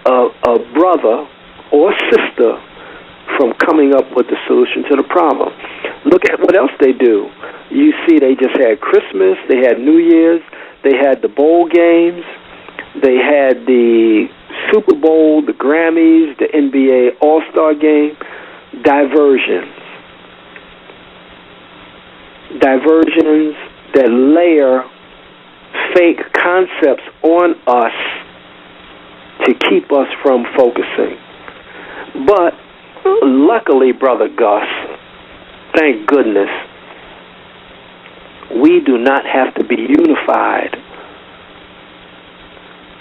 a brother or sister from coming up with the solution to the problem. Look at what else they do. You see, they just had Christmas, they had New Year's, they had the bowl games, they had the Super Bowl, the Grammys, the NBA All-Star Game. diversions that layer fake concepts on us to keep us from focusing. But luckily, Brother Gus, thank goodness, we do not have to be unified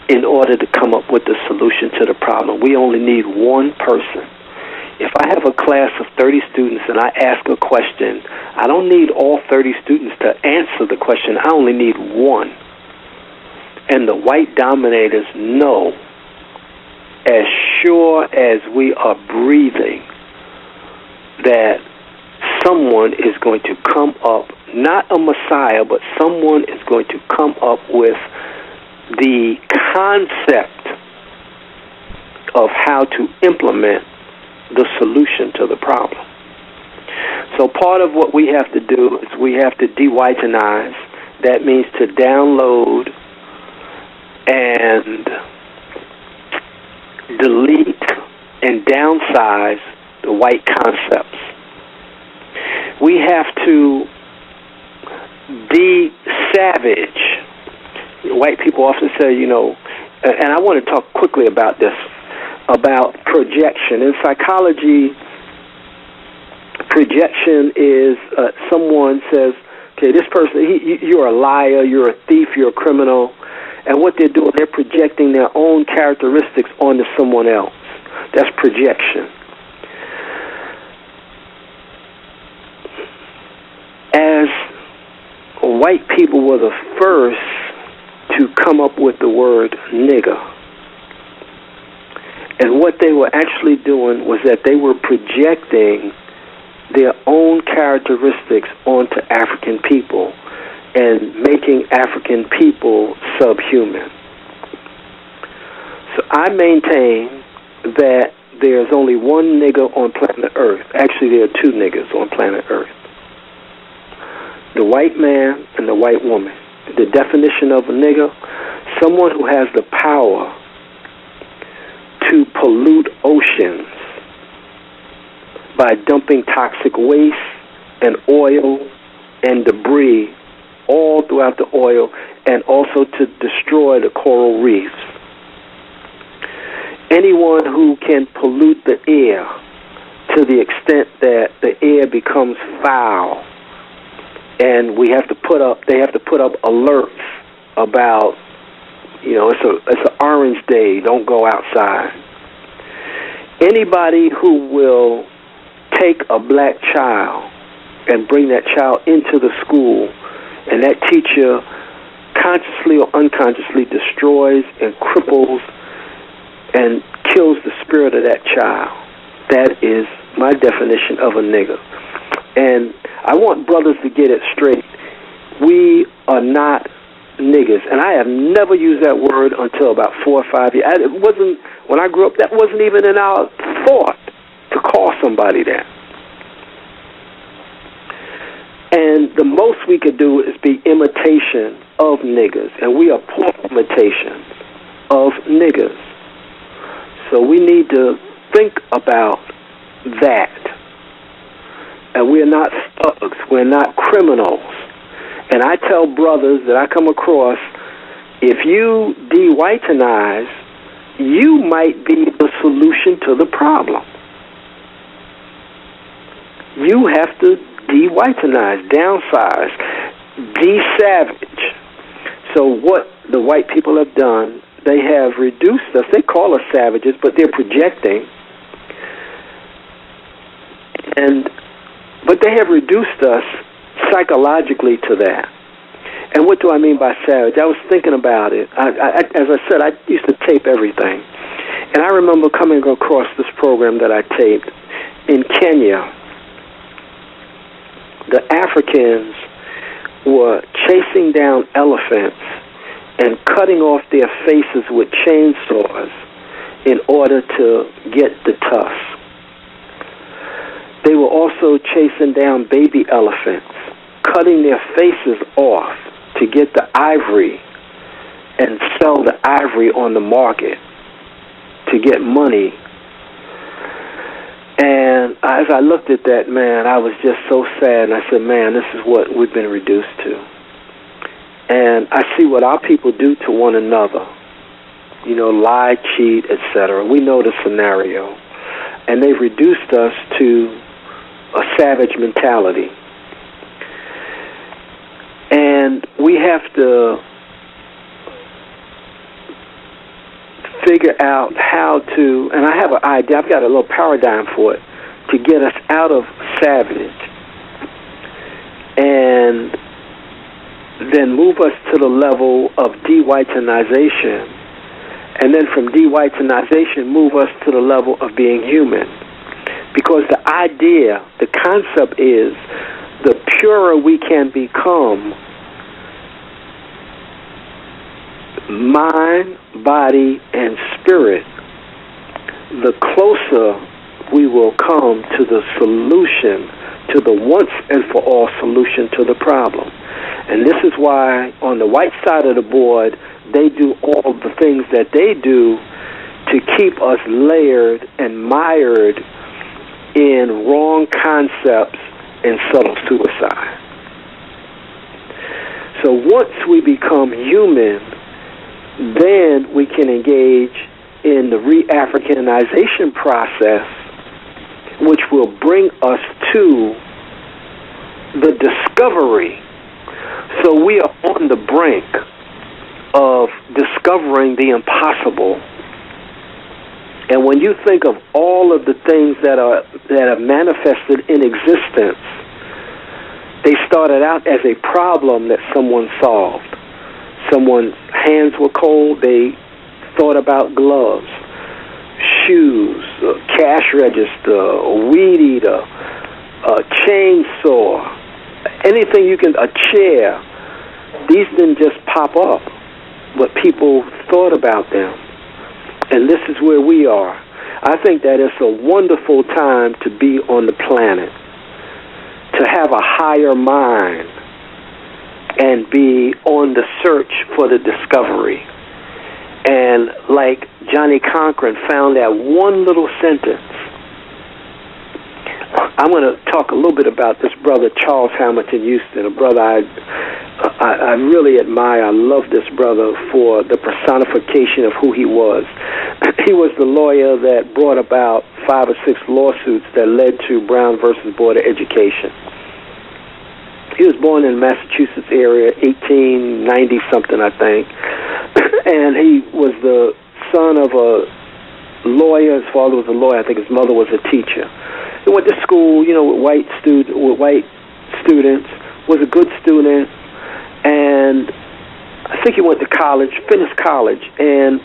in order to come up with the solution to the problem. We only need one person. If I have a class of 30 students and I ask a question, I don't need all 30 students to answer the question. I only need one. And the white dominators know, as sure as we are breathing, that someone is going to come up, not a Messiah, but someone is going to come up with the concept of how to implement the solution to the problem. So part of what we have to do is we have to de-whitenize. That means to download and delete and downsize the white concepts. We have to de-savage. White people often say, and I want to talk quickly about this, about projection. In psychology, projection is someone says, okay, this person, you're a liar, you're a thief, you're a criminal, and what they're doing, they're projecting their own characteristics onto someone else. That's projection. As white people were the first to come up with the word nigger. And what they were actually doing was that they were projecting their own characteristics onto African people and making African people subhuman. So I maintain that there's only one nigger on planet Earth. Actually, there are two niggers on planet Earth. The white man and the white woman. The definition of a nigger, someone who has the power to pollute oceans by dumping toxic waste and oil and debris all throughout the oil, and also to destroy the coral reefs. Anyone who can pollute the air to the extent that the air becomes foul, and they have to put up alerts about, it's an orange day, don't go outside. Anybody who will take a black child and bring that child into the school, and that teacher consciously or unconsciously destroys and cripples and kills the spirit of that child, that is my definition of a nigger. And I want brothers to get it straight. We are not niggers. And I have never used that word until about 4 or 5 years. It wasn't, when I grew up, that wasn't even in our thought to call somebody that. And the most we could do is be imitation of niggers. And we are poor imitations of niggers. So we need to think about that. And we're not thugs. We're not criminals. And I tell brothers that I come across, if you de-whitenize, you might be the solution to the problem. You have to de-whitenize, downsize, de-savage. So what the white people have done, they have reduced us. They call us savages, but they're projecting. But they have reduced us psychologically to that. And what do I mean by savage? I was thinking about it. As I said, I used to tape everything. And I remember coming across this program that I taped in Kenya. The Africans were chasing down elephants and cutting off their faces with chainsaws in order to get the tusks. They were also chasing down baby elephants, cutting their faces off to get the ivory and sell the ivory on the market to get money. And as as I looked at that, man, I was just so sad, and I said, man, this is what we've been reduced to. And I see what our people do to one another, you know, lie, cheat, etc. We know the scenario. And they've reduced us to a savage mentality. And we have to figure out how to, and I have an idea, I've got a little paradigm for it, to get us out of savage and then move us to the level of de-whitenization, and then from de-whitenization move us to the level of being human. Because the idea, the concept is, the purer we can become, mind, body, and spirit, the closer we will come to the solution, to the once and for all solution to the problem. And this is why on the white side of the board, they do all the things that they do to keep us layered and mired in wrong concepts and subtle suicide. So once we become human, then we can engage in the re-Africanization process, which will bring us to the discovery. So we are on the brink of discovering the impossible. And when you think of all of the things that have manifested in existence, they started out as a problem that someone solved. Someone's hands were cold, they thought about gloves, shoes, a cash register, a weed eater, a chainsaw, anything you can, a chair. These didn't just pop up, but people thought about them. And this is where we are. I think that it's a wonderful time to be on the planet, to have a higher mind and be on the search for the discovery. And like Johnny Cochran found that one little sentence. I'm going to talk a little bit about this brother, Charles Hamilton Houston, a brother I really admire. I love this brother for the personification of who he was. He was the lawyer that brought about 5 or 6 lawsuits that led to Brown versus Board of Education. He was born in the Massachusetts area, 1890-something, I think. And he was the son of a lawyer. His father was a lawyer. I think his mother was a teacher. He went to school, you know, with white students, was a good student, and I think he went to college, finished college, and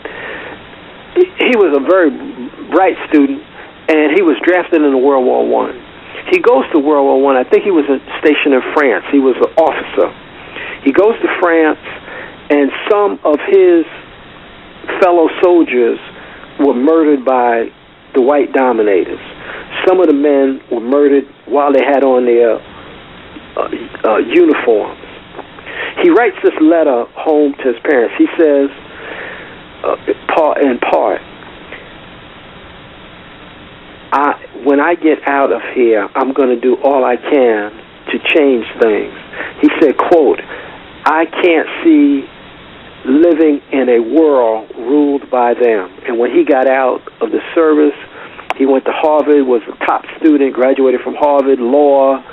he was a very bright student, and he was drafted into World War I. He goes to World War I. I think he was stationed in France. He was an officer. He goes to France, and some of his fellow soldiers were murdered by the white dominators. Some of the men were murdered while they had on their uniforms. He writes this letter home to his parents. He says, in part, when I get out of here, I'm going to do all I can to change things. He said, quote, I can't see living in a world ruled by them. And when he got out of the service, he went to Harvard, was a top student, graduated from Harvard, law,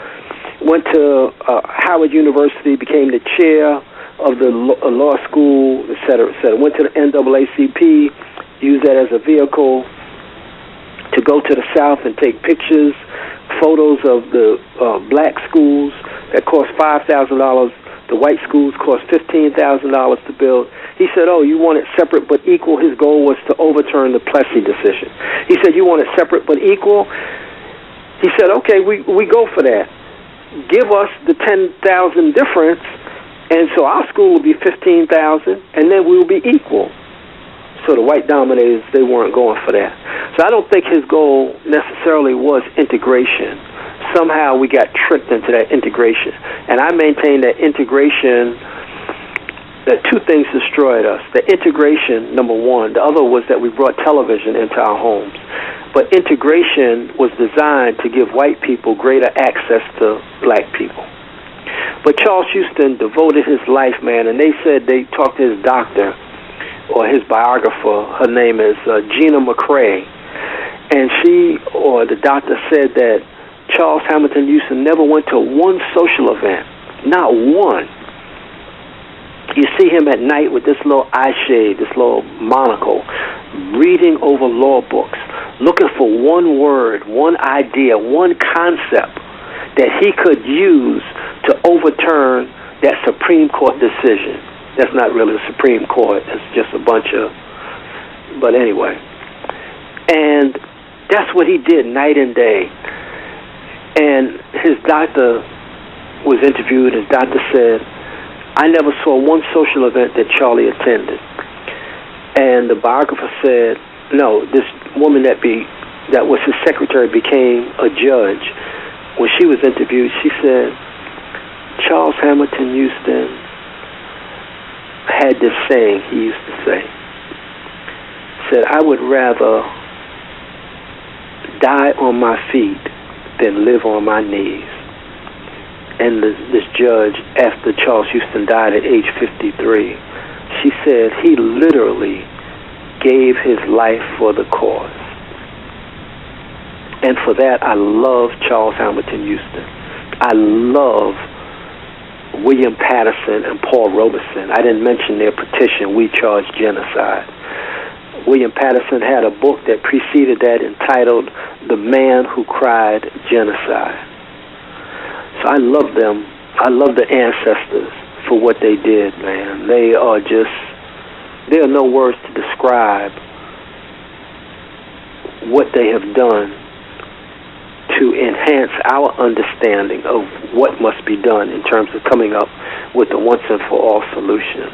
went to Howard University, became the chair of the law school, et cetera, et cetera. Went to the NAACP, used that as a vehicle to go to the South and take pictures, photos of the black schools that cost $5,000. The white schools cost $15,000 to build. He said, oh, you want it separate but equal? His goal was to overturn the Plessy decision. He said, you want it separate but equal? He said, okay, we go for that. Give us the 10,000 difference, and so our school will be 15,000, and then we will be equal. So the white dominators, they weren't going for that. So I don't think his goal necessarily was integration. Somehow we got tricked into that integration. And I maintain that integration, that 2 things destroyed us. The integration, number one. The other was that we brought television into our homes. But integration was designed to give white people greater access to black people. But Charles Houston devoted his life, man, and they said they talked to his doctor or his biographer. Her name is Gina McCrae. And the doctor said that Charles Hamilton Houston never went to one social event, not one. You see him at night with this little eye shade, this little monocle, reading over law books, looking for one word, one idea, one concept that he could use to overturn that Supreme Court decision. That's not really the Supreme Court. It's just a bunch of... But anyway. And that's what he did night and day. And his doctor was interviewed. His doctor said, I never saw one social event that Charlie attended. And the biographer said, no, this woman that was his secretary became a judge. When she was interviewed, she said, Charles Hamilton Houston had this saying he used to say. Said, I would rather die on my feet than live on my knees. And this judge, after Charles Houston died at age 53, she said he literally gave his life for the cause. And for that, I love Charles Hamilton Houston. I love William Patterson and Paul Robeson. I didn't mention their petition, We Charge Genocide. William Patterson had a book that preceded that entitled The Man Who Cried Genocide. So I love them. I love the ancestors for what they did, man. There are no words to describe what they have done to enhance our understanding of what must be done in terms of coming up with the once and for all solution.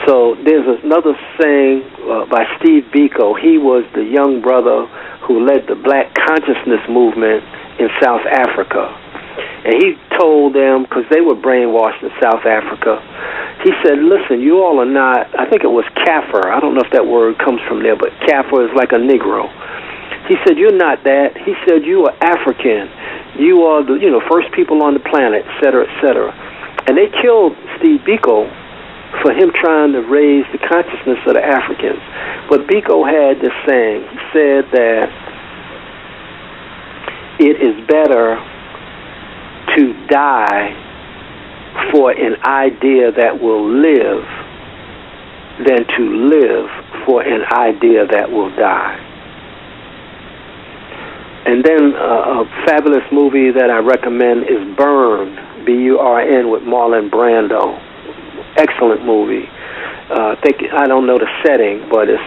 So there's another saying by Steve Biko. He was the young brother who led the Black Consciousness movement in South Africa. And he told them, because they were brainwashed in South Africa, he said, listen, you all are not, I think it was Kaffir. I don't know if that word comes from there, but Kaffir is like a Negro. He said, you're not that. He said, you are African. You are the first people on the planet, et cetera, et cetera. And they killed Steve Biko for him trying to raise the consciousness of the Africans. But Biko had this saying. He said that it is better to die for an idea that will live than to live for an idea that will die. And then a fabulous movie that I recommend is Burn, B-U-R-N, with Marlon Brando. Excellent movie. I don't know the setting, but it's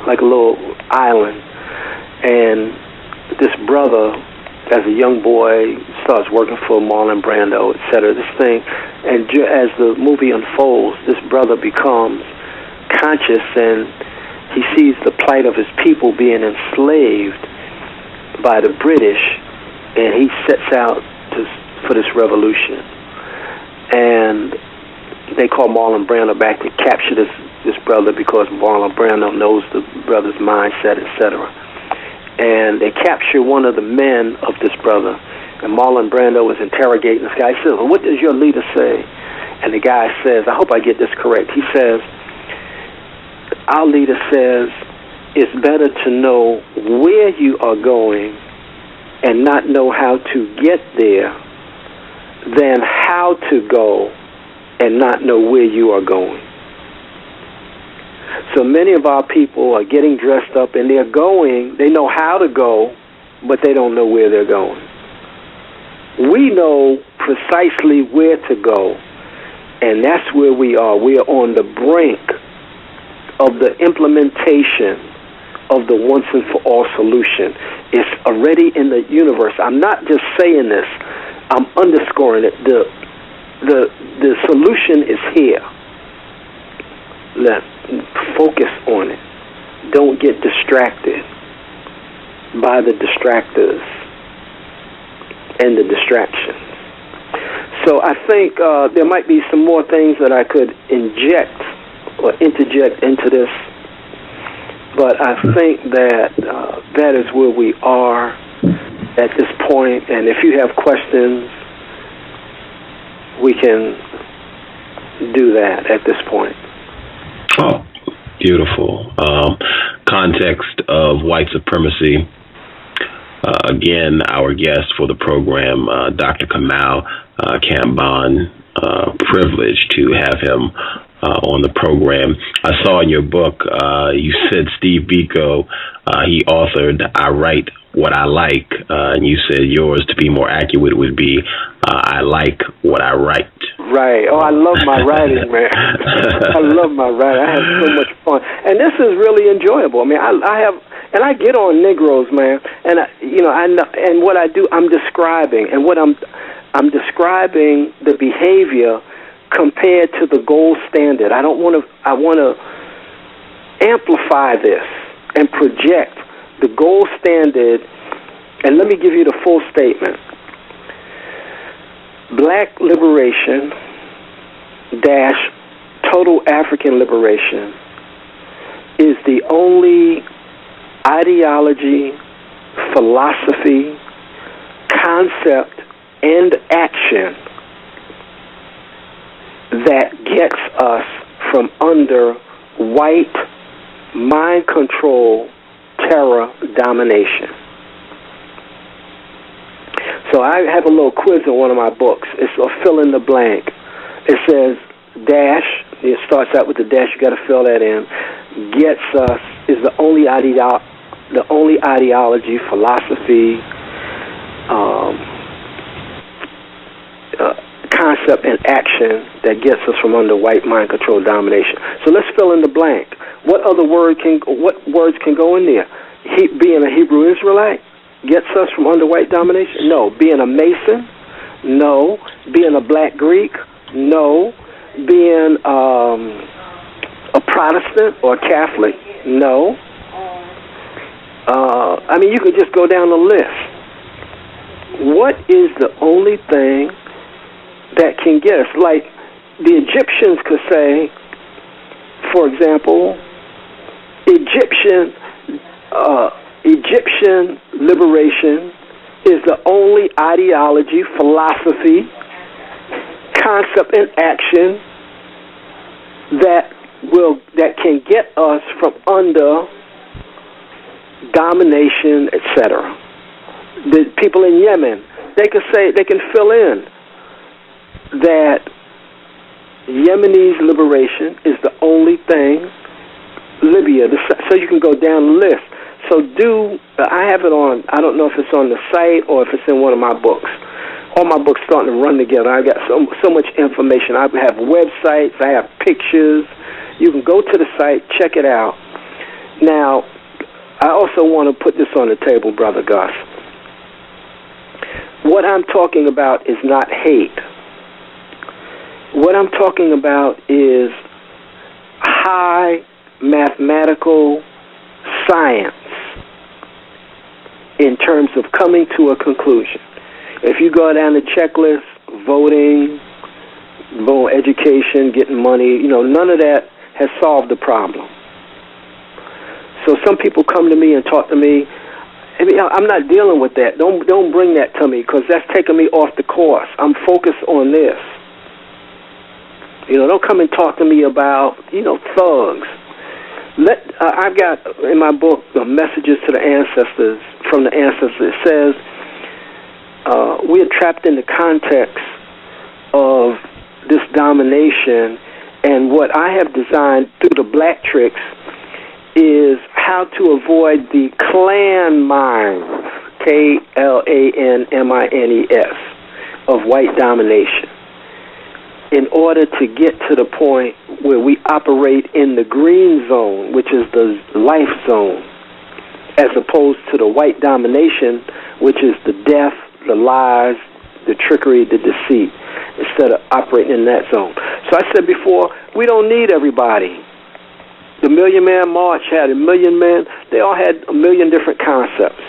like a little island. And this brother, as a young boy, starts working for Marlon Brando, etc. This thing, and as the movie unfolds, this brother becomes conscious, and he sees the plight of his people being enslaved by the British, and he sets out for this revolution. And they call Marlon Brando back to capture this brother because Marlon Brando knows the brother's mindset, etc. And they capture one of the men of this brother. And Marlon Brando was interrogating this guy. He says, well, what does your leader say? And the guy says, I hope I get this correct. He says, our leader says, it's better to know where you are going and not know how to get there than how to go and not know where you are going. So many of our people are getting dressed up and they're going, they know how to go, but they don't know where they're going. We know precisely where to go, and that's where we are. We are on the brink of the implementation of the once and for all solution. It's already in the universe. I'm not just saying this, I'm underscoring it. The solution is here. Let's focus on it. Don't get distracted by the distractors and the distractions. So I think there might be some more things that I could inject or interject into this. But I think that that is where we are at this point. And if you have questions, we can do that at this point. Oh, beautiful. Context of White Supremacy. Again, our guest for the program, Dr. Kamau Kambon. Privileged to have him on the program. I saw in your book, you said Steve Biko, he authored I Write What I Like, and you said yours, to be more accurate, would be I Like What I Write. Right. Oh, I love my writing, man. I love my writing. I have so much fun. And this is really enjoyable. I mean, I get on Negroes, man, and and what I do, I'm describing, and what I'm describing the behavior compared to the gold standard. I want to amplify this and project the gold standard. And let me give you the full statement. Black liberation -- total African liberation is the only ideology, philosophy, concept, and action that gets us from under white mind control, terror, domination. So I have a little quiz in one of my books. It's a fill in the blank. It says dash. It starts out with the dash. You got to fill that in. Gets us is the only ideology, philosophy, concept, and action that gets us from under white mind control domination. So let's fill in the blank. What words can go in there? Being a Hebrew Israelite gets us from under white domination? No. Being a Mason? No. Being a Black Greek? No. Being a Protestant or Catholic? No. I mean, you could just go down the list. What is the only thing that can get us? Like the Egyptians could say, for example, Egyptian liberation is the only ideology, philosophy, concept, and action that can get us from under domination, etc. The people in Yemen, they can fill in that Yemenis liberation is the only thing. Libya, so you can go down the list. So I have it on, I don't know if it's on the site or if it's in one of my books. All my books starting to run together. I got so much information. I have websites, I have pictures. You can go to the site, check it out. Now, I also want to put this on the table, Brother Gus. What I'm talking about is not hate. What I'm talking about is high mathematical science in terms of coming to a conclusion. If you go down the checklist, voting, education, getting money, none of that has solved the problem. So some people come to me and talk to me. I mean, I'm not dealing with that. Don't bring that to me, because that's taking me off the course. I'm focused on this. Don't come and talk to me about, thugs. I've got in my book messages to the ancestors, from the ancestors. It says we are trapped in the context of this domination, and what I have designed through the Black Tricks is how to avoid the clan minds, KLANMINES, of white domination, in order to get to the point where we operate in the green zone, which is the life zone, as opposed to the white domination, which is the death, the lies, the trickery, the deceit, instead of operating in that zone. So I said before, we don't need everybody. The Million Man March had 1 million men. They all had 1 million different concepts.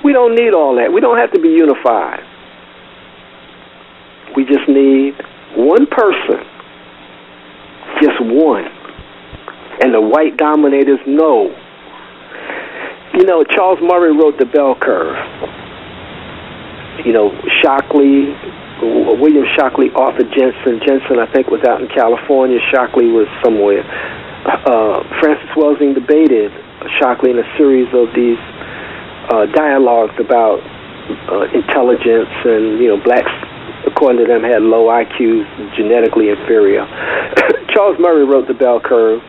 We don't need all that. We don't have to be unified. We just need one person, just one. And the white dominators know You know, Charles Murray wrote The Bell Curve. You know, Shockley, William Shockley, Arthur Jensen. Jensen, I think, was out in California. Shockley was somewhere. Francis Welsing debated Shockley in a series of these dialogues about intelligence, and, you know, blacks, according to them, had low IQs, genetically inferior. Charles Murray wrote The Bell Curve.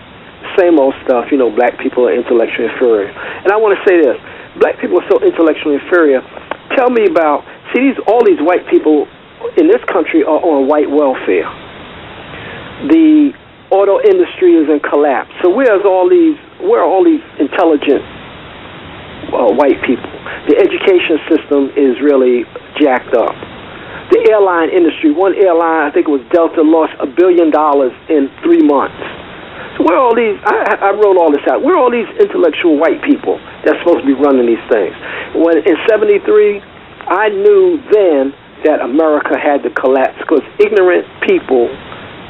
Same old stuff, you know, black people are intellectually inferior. And I want to say this, black people are so intellectually inferior. Tell me about, all these white people in this country are on white welfare. The auto industry is in collapse. So where are all these intelligent white people? The education system is really jacked up. The airline industry, one airline, I think it was Delta, lost $1 billion in 3 months. So where are all these, I wrote all this out, where are all these intellectual white people that's supposed to be running these things? When in 73, I knew then that America had to collapse because ignorant people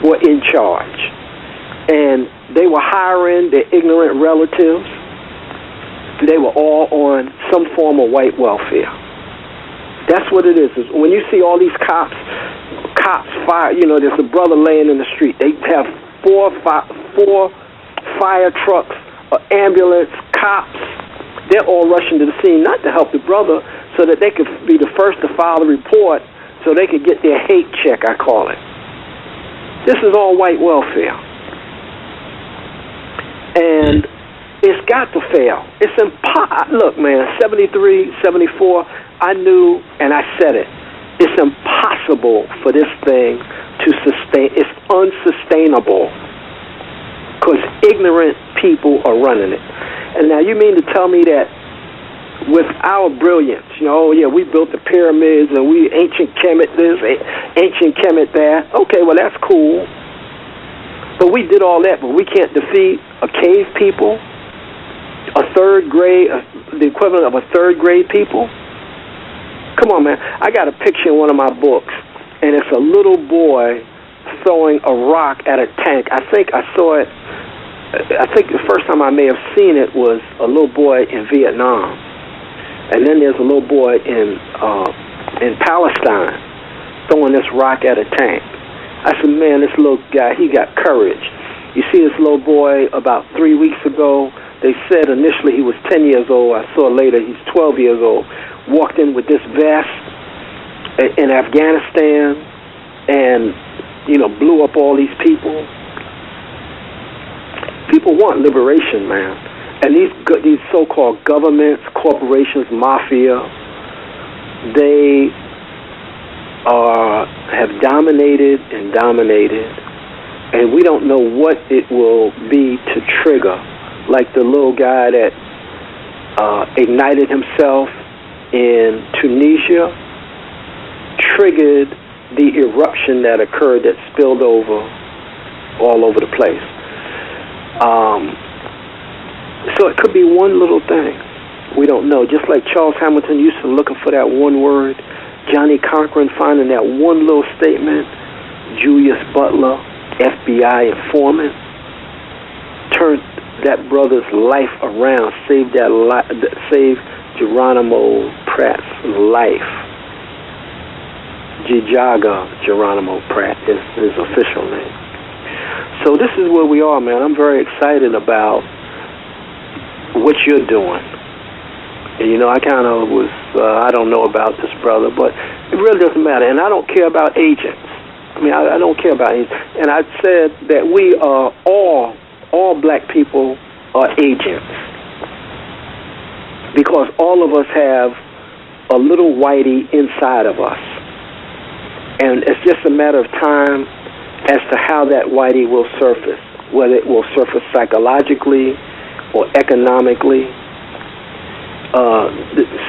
were in charge. And they were hiring their ignorant relatives. They were all on some form of white welfare. That's what it is. When you see all these cops fire, you know, there's a brother laying in the street. They have four fire trucks, ambulance, cops. They're all rushing to the scene, not to help the brother, so that they could be the first to file the report, so they could get their hate check, I call it. This is all white welfare. And it's got to fail. It's impossible. Look, man, 73, 74, I knew, and I said it. It's impossible for this thing to sustain. It's unsustainable because ignorant people are running it. And now you mean to tell me that with our brilliance, you know, oh yeah, we built the pyramids and we ancient Kemet this, ancient Kemet that. Okay, well that's cool. But we did all that, but we can't defeat a cave people, a third grade, the equivalent of a third grade people. Come on, man. I got a picture in one of my books, and it's a little boy throwing a rock at a tank. I think I saw it. I think the first time I may have seen it was a little boy in Vietnam, and then there's a little boy in Palestine throwing this rock at a tank. I said, man, this little guy, he got courage. You see this little boy about 3 weeks ago, they said initially he was 10 years old. I saw later he's 12 years old. Walked in with this vest in Afghanistan and, you know, blew up all these people. People want liberation, man. And these so-called governments, corporations, mafia, they have dominated, and we don't know what it will be to trigger. Like the little guy that ignited himself in Tunisia, triggered the eruption that occurred that spilled over all over the place. So it could be one little thing. We don't know. Just like Charles Hamilton used to looking for that one word, Johnny Cochran finding that one little statement, Julius Butler, FBI informant, turned that brother's life around, saved Geronimo Pratt's life. Jijaga Geronimo Pratt is his official name. So this is where we are, man. I'm very excited about what you're doing. And, you know, I kind of was, I don't know about this brother, but it really doesn't matter. And I don't care about agents. I mean, I don't care about agents. And I said that we are all black people are agents. Because all of us have a little whitey inside of us. And it's just a matter of time as to how that whitey will surface, whether it will surface psychologically or economically.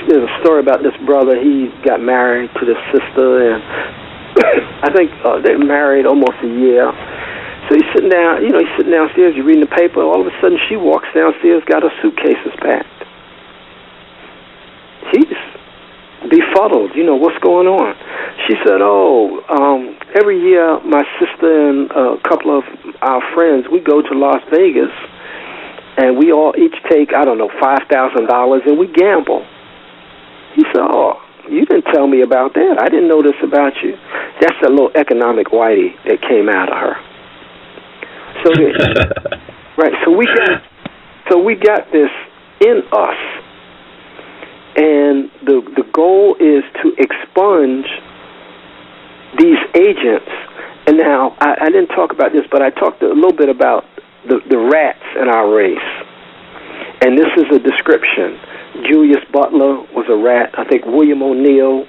There's a story about this brother. He got married to this sister, and I think they were married almost a year. So he's sitting down, you know, he's sitting downstairs, you're reading the paper, all of a sudden she walks downstairs, got her suitcases packed. He's befuddled, you know, what's going on? She said, every year my sister and a couple of our friends, we go to Las Vegas and we all each take, I don't know, $5,000, and we gamble. He said, oh, you didn't tell me about that. I didn't know this about you. That's a little economic whitey that came out of her. So right, so we got this in us, and the goal is to expunge these agents. And now I didn't talk about this, but I talked a little bit about the rats in our race, and this is a description. Julius Butler was a rat. I think William O'Neill,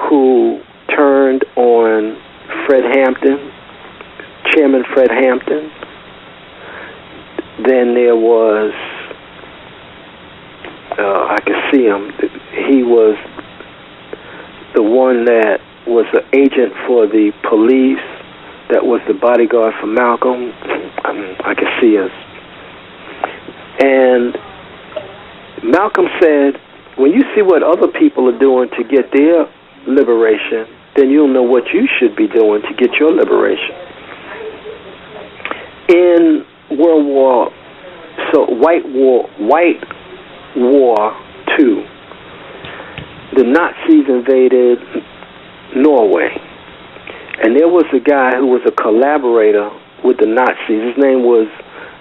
who turned on Fred Hampton, Chairman Fred Hampton. Then there was, I can see him. He was the one that was the agent for the police, that was the bodyguard for Malcolm. I can see us. And Malcolm said, when you see what other people are doing to get their liberation, then you'll know what you should be doing to get your liberation. In White War II, the Nazis invaded Norway, and there was a guy who was a collaborator with the Nazis. His name was,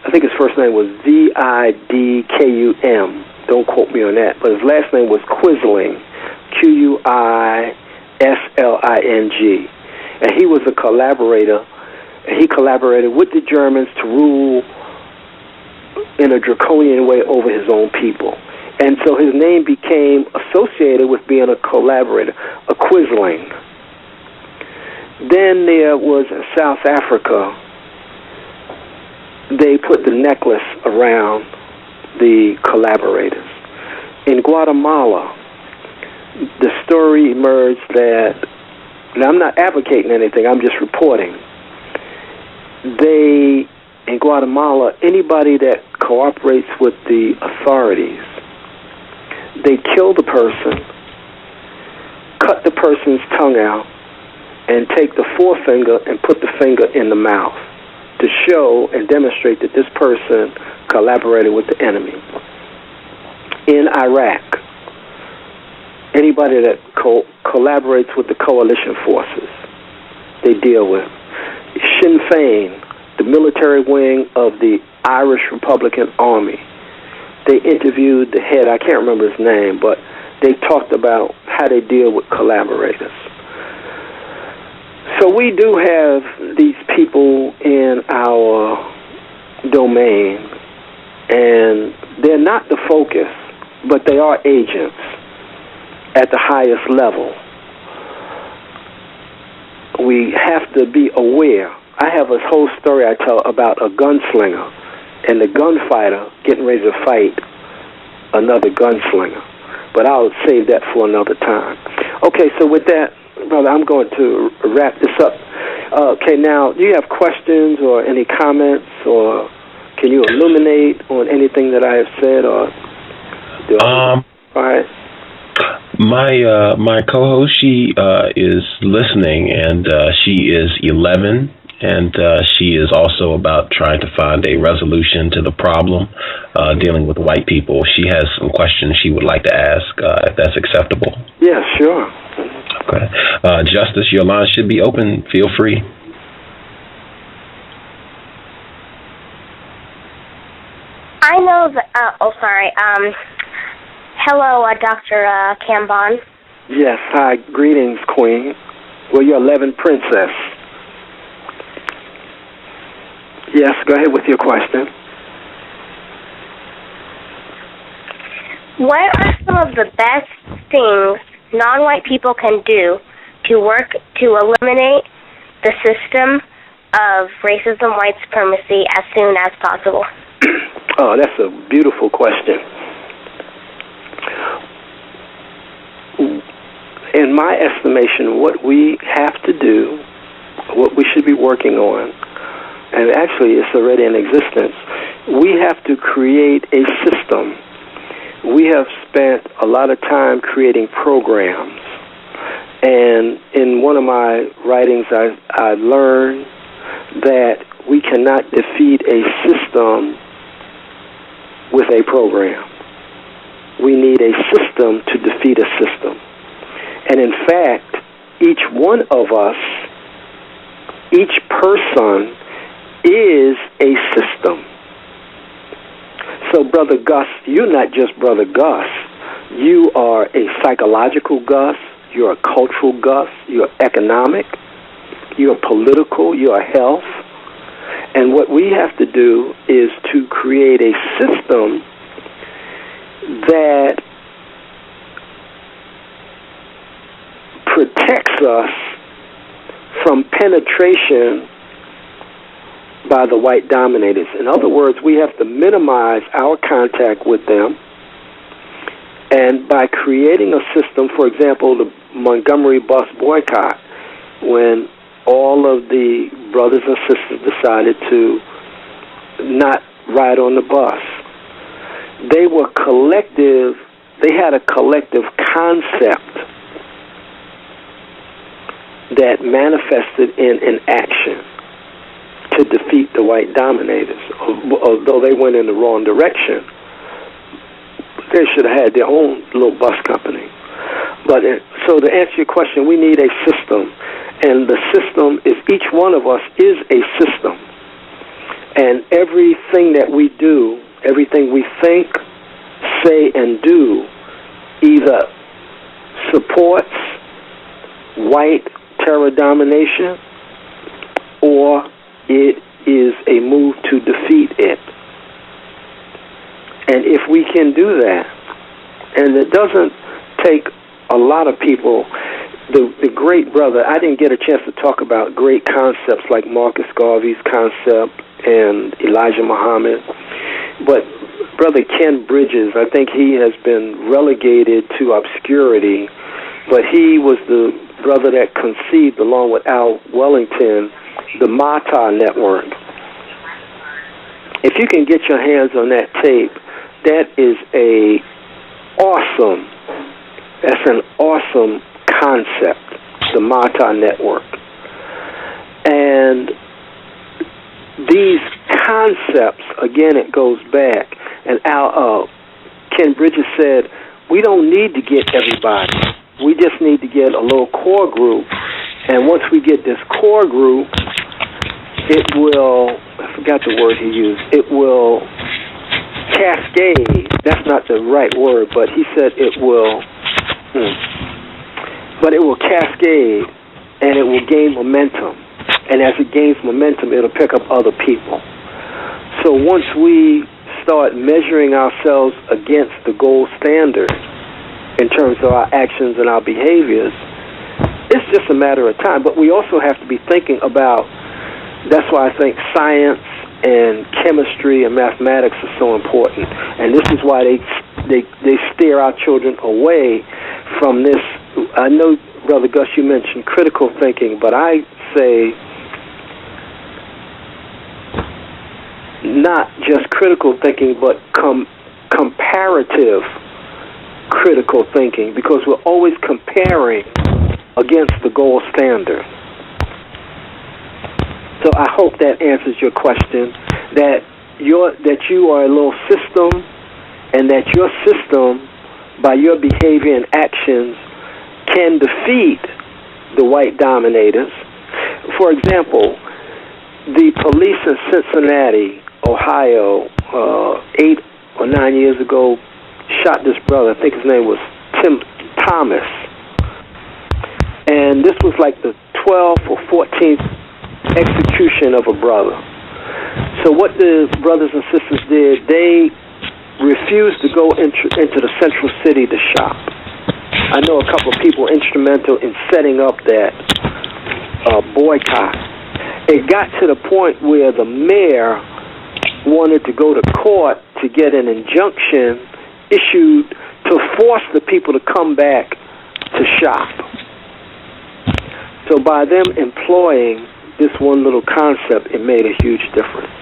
I think his first name was Vidkum. Don't quote me on that, but his last name was Quisling, Quisling, and he was a collaborator. And he collaborated with the Germans to rule in a draconian way over his own people. And so his name became associated with being a collaborator, a Quisling. Then there was in South Africa, they put the necklace around the collaborators. In Guatemala, the story emerged that, now I'm not advocating anything, I'm just reporting. In Guatemala, anybody that cooperates with the authorities, they kill the person, cut the person's tongue out, and take the forefinger and put the finger in the mouth to show and demonstrate that this person collaborated with the enemy. In Iraq, anybody that collaborates with the coalition forces, they deal with. Sinn Féin, the military wing of the Irish Republican Army, they interviewed the head, I can't remember his name, but they talked about how they deal with collaborators. So we do have these people in our domain, and they're not the focus, but they are agents at the highest level. We have to be aware. I have a whole story I tell about a gunslinger and the gunfighter getting ready to fight another gunslinger. But I'll save that for another time. Okay, so with that, brother, I'm going to wrap this up. Okay, now, do you have questions or any comments, or can you illuminate on anything that I have said? Or all right. My co-host, she is listening, and she is 11, and she is also about trying to find a resolution to the problem dealing with white people. She has some questions she would like to ask, if that's acceptable. Yeah, sure. Okay. Justice, your line should be open. Feel free. I know that, hello, Dr. Kambon. Yes, hi, greetings, Queen. Well, you're 11 Princess. Yes, go ahead with your question. What are some of the best things non-white people can do to work to eliminate the system of racism, white supremacy as soon as possible? Oh, that's a beautiful question. In my estimation, what we have to do, what we should be working on, and actually it's already in existence, we have to create a system. We have spent a lot of time creating programs. And in one of my writings, I learned that we cannot defeat a system with a program. We need a system to defeat a system. And in fact, each one of us, each person is a system. So, Brother Gus, you're not just Brother Gus. You are a psychological Gus. You're a cultural Gus. You're economic. You're political. You're health. And what we have to do is to create a system that protects us from penetration by the white dominators. In other words, we have to minimize our contact with them, and by creating a system, for example, the Montgomery bus boycott, when all of the brothers and sisters decided to not ride on the bus, they were collective, they had a collective concept that manifested in an action to defeat the white dominators. Although they went in the wrong direction, they should have had their own little bus company. But so to answer your question, we need a system, and the system is each one of us is a system, and everything that we do, everything we think, say, and do either supports white terror domination or it is a move to defeat it. And if we can do that, and it doesn't take a lot of people, the great brother, I didn't get a chance to talk about great concepts like Marcus Garvey's concept and Elijah Muhammad, but Brother Ken Bridges, I think he has been relegated to obscurity, but he was the brother that conceived, along with Al Wellington, the Mata Network. If you can get your hands on that tape, that's an awesome concept, the Mata Network. And these concepts, again, it goes back, and Ken Bridges said, we don't need to get everybody. We just need to get a little core group. And once we get this core group, it will, I forgot the word he used, it will cascade. That's not the right word, but he said it will, but it will cascade, and it will gain momentum. And as it gains momentum, it'll pick up other people. So once we start measuring ourselves against the gold standard in terms of our actions and our behaviors, it's just a matter of time. But we also have to be thinking about, that's why I think science and chemistry and mathematics are so important. And this is why they steer our children away from this. I know, Brother Gus, you mentioned critical thinking, but I say not just critical thinking, but comparative critical thinking, because we're always comparing against the gold standard. So I hope that answers your question, that you are a little system, and that your system, by your behavior and actions, can defeat the white dominators. For example, the police in Cincinnati, Ohio, 8 or 9 years ago, shot this brother. I think his name was Tim Thomas. And this was like the 12th or 14th execution of a brother. So what the brothers and sisters did, they refused to go into the central city to shop. I know a couple of people instrumental in setting up that boycott. It got to the point where the mayor wanted to go to court to get an injunction issued to force the people to come back to shop. So by them employing this one little concept, it made a huge difference.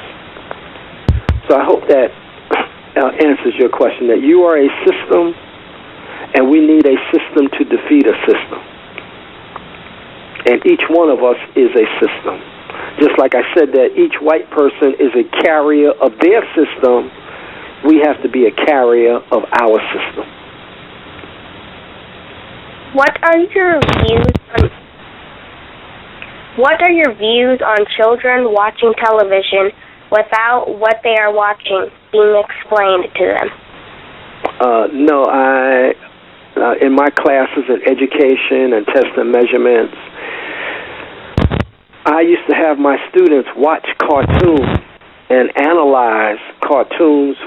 So I hope that answers your question, that you are a system, and we need a system to defeat a system. And each one of us is a system. Just like I said that each white person is a carrier of their system, we have to be a carrier of our system. What are your views on children watching television without what they are watching being explained to them? No, in my classes in education and test and measurements, I used to have my students watch cartoons and analyze cartoons to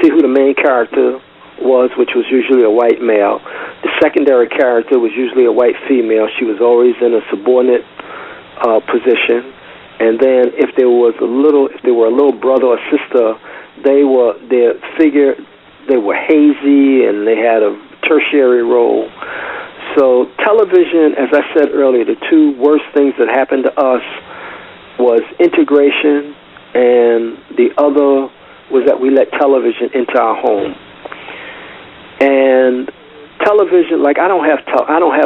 see who the main character was, which was usually a white male. The secondary character was usually a white female. She was always in a subordinate position. And then if they were a little brother or sister, they were hazy and they had a tertiary role. So television, as I said earlier, the two worst things that happened to us was integration, and the other was that we let television into our home. And television, like I don't have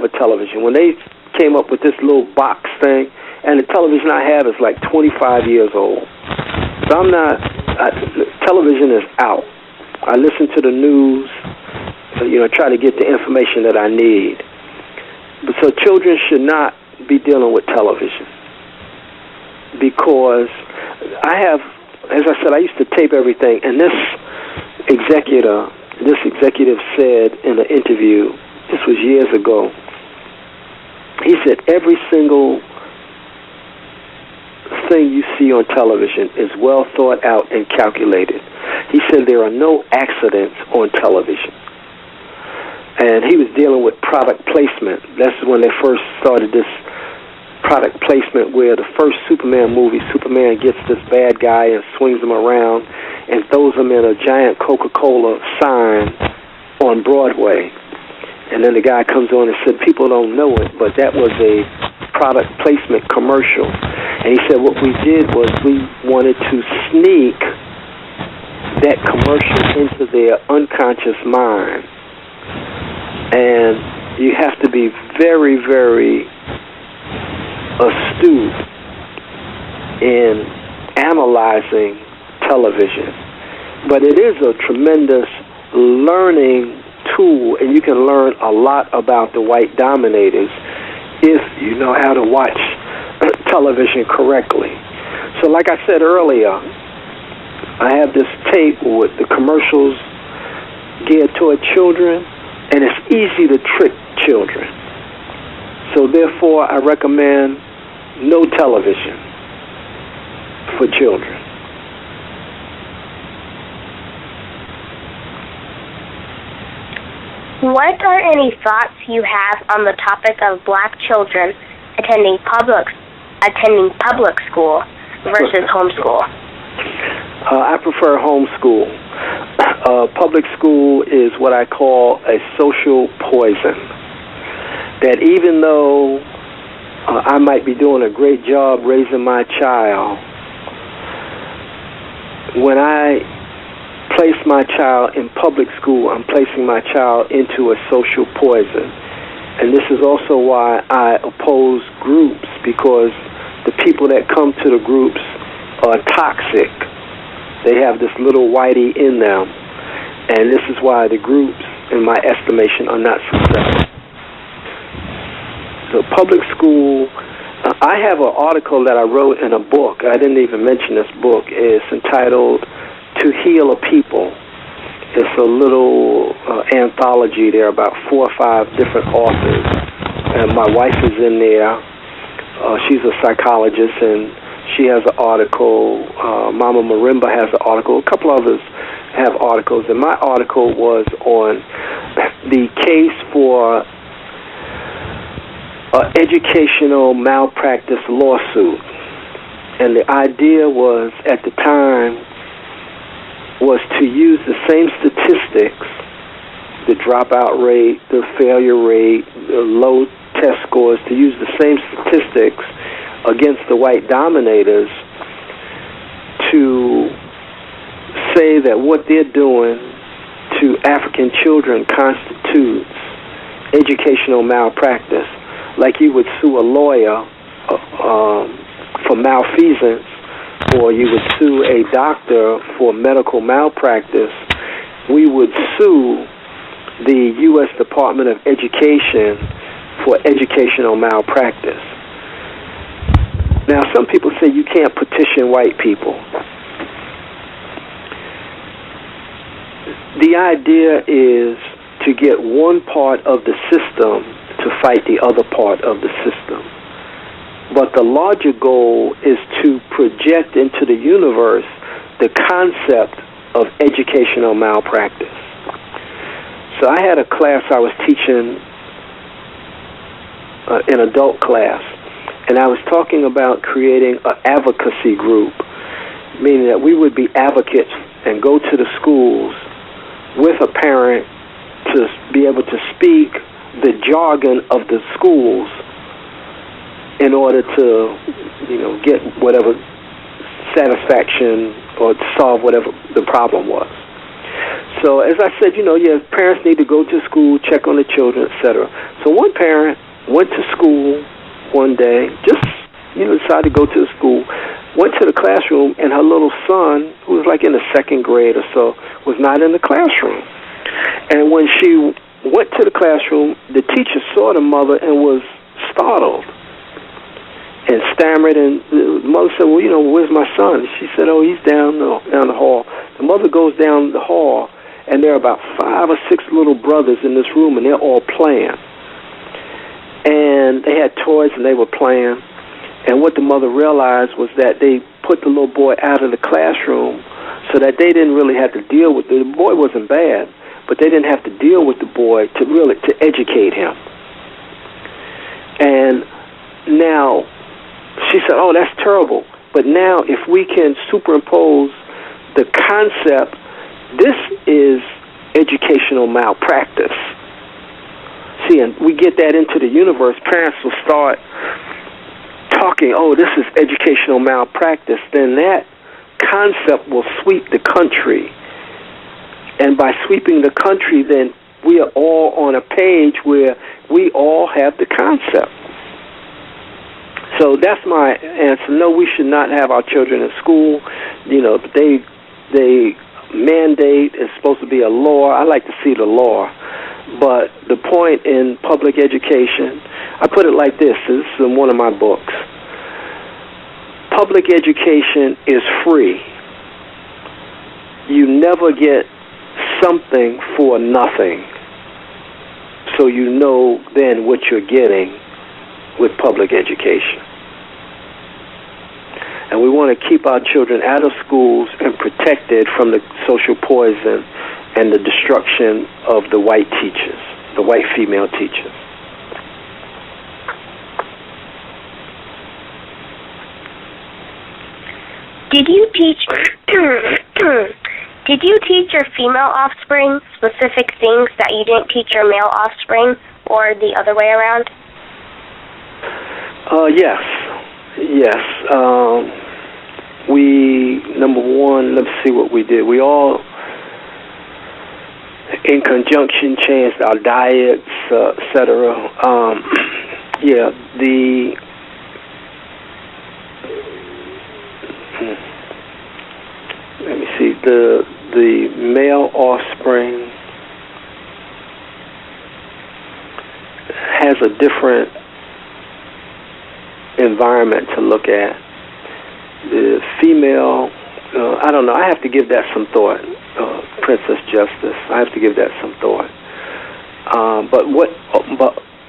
a television. When they came up with this little box thing, and the television I have is like 25 years old. So television is out. I listen to the news, try to get the information that I need. So children should not be dealing with television, because as I said, I used to tape everything, and this executive said in an interview, this was years ago, he said every single thing you see on television is well thought out and calculated. He said there are no accidents on television. And he was dealing with product placement. That's when they first started this product placement, where the first Superman movie, Superman gets this bad guy and swings him around and throws him in a giant Coca-Cola sign on Broadway. And then the guy comes on and said, people don't know it, but that was a product placement commercial. And he said what we did was we wanted to sneak that commercial into their unconscious mind. And you have to be very, very astute in analyzing television. But it is a tremendous learning tool, and you can learn a lot about the white dominators if you know how to watch television correctly. So like I said earlier, I have this tape with the commercials geared toward children, and it's easy to trick children. So therefore, I recommend no television for children. What are any thoughts you have on the topic of black children attending public school versus homeschool? I prefer homeschool. Public school is what I call a social poison. That even though I might be doing a great job raising my child, when I place my child in public school, I'm placing my child into a social poison. And this is also why I oppose groups, because the people that come to the groups are toxic. They have this little whitey in them. And this is why the groups, in my estimation, are not successful. So public school, I have an article that I wrote in a book. I didn't even mention this book. It's entitled To Heal a People. It's a little anthology. There are about 4 or 5 different authors. And my wife is in there. She's a psychologist, and she has an article. Mama Marimba has an article. A couple others have articles. And my article was on the case for educational malpractice lawsuit. And the idea was, at the time, was to use the same statistics, the dropout rate, the failure rate, the low test scores, to use the same statistics against the white dominators to say that what they're doing to African children constitutes educational malpractice. Like you would sue a lawyer for malfeasance or you would sue a doctor for medical malpractice, we would sue the U.S. Department of Education for educational malpractice. Now, some people say you can't petition white people. The idea is to get one part of the system to fight the other part of the system. But the larger goal is to project into the universe the concept of educational malpractice. So I had a class I was teaching, an adult class, and I was talking about creating an advocacy group, meaning that we would be advocates and go to the schools with a parent to be able to speak the jargon of the schools in order to, get whatever satisfaction or to solve whatever the problem was. So as I said, parents need to go to school, check on the children, etc. So one parent went to school one day, just decided to go to the school, went to the classroom, and her little son, who was like in the second grade or so, was not in the classroom. And when she went to the classroom, the teacher saw the mother and was startled and stammered, and the mother said, well, where's my son? She said, oh, he's down the hall. The mother goes down the hall, and there are about 5 or 6 little brothers in this room, and they're all playing. And they had toys, and they were playing. And what the mother realized was that they put the little boy out of the classroom so that they didn't really have to deal with it. The boy wasn't bad, but they didn't have to deal with the boy to educate him. And now she said, oh, that's terrible. But now if we can superimpose the concept, this is educational malpractice. See, and we get that into the universe, parents will start talking, oh, this is educational malpractice, then that concept will sweep the country. And by sweeping the country, then we are all on a page where we all have the concept. So that's my answer. No, we should not have our children in school. They mandate, it's supposed to be a law. I like to see the law. But the point in public education, I put it like this. This is in one of my books. Public education is free. You never get something for nothing. So you know then what you're getting with public education. And we want to keep our children out of schools and protected from the social poison and the destruction of the white teachers, the white female teachers. Did you teach your female offspring specific things that you didn't teach your male offspring, or the other way around? Yes. Number one, let's see what we did. We all, in conjunction, changed our diets, etc. Let me see. The male offspring has a different environment to look at. The female, I don't know. I have to give that some thought. Princess Justice, I have to give that some thought. But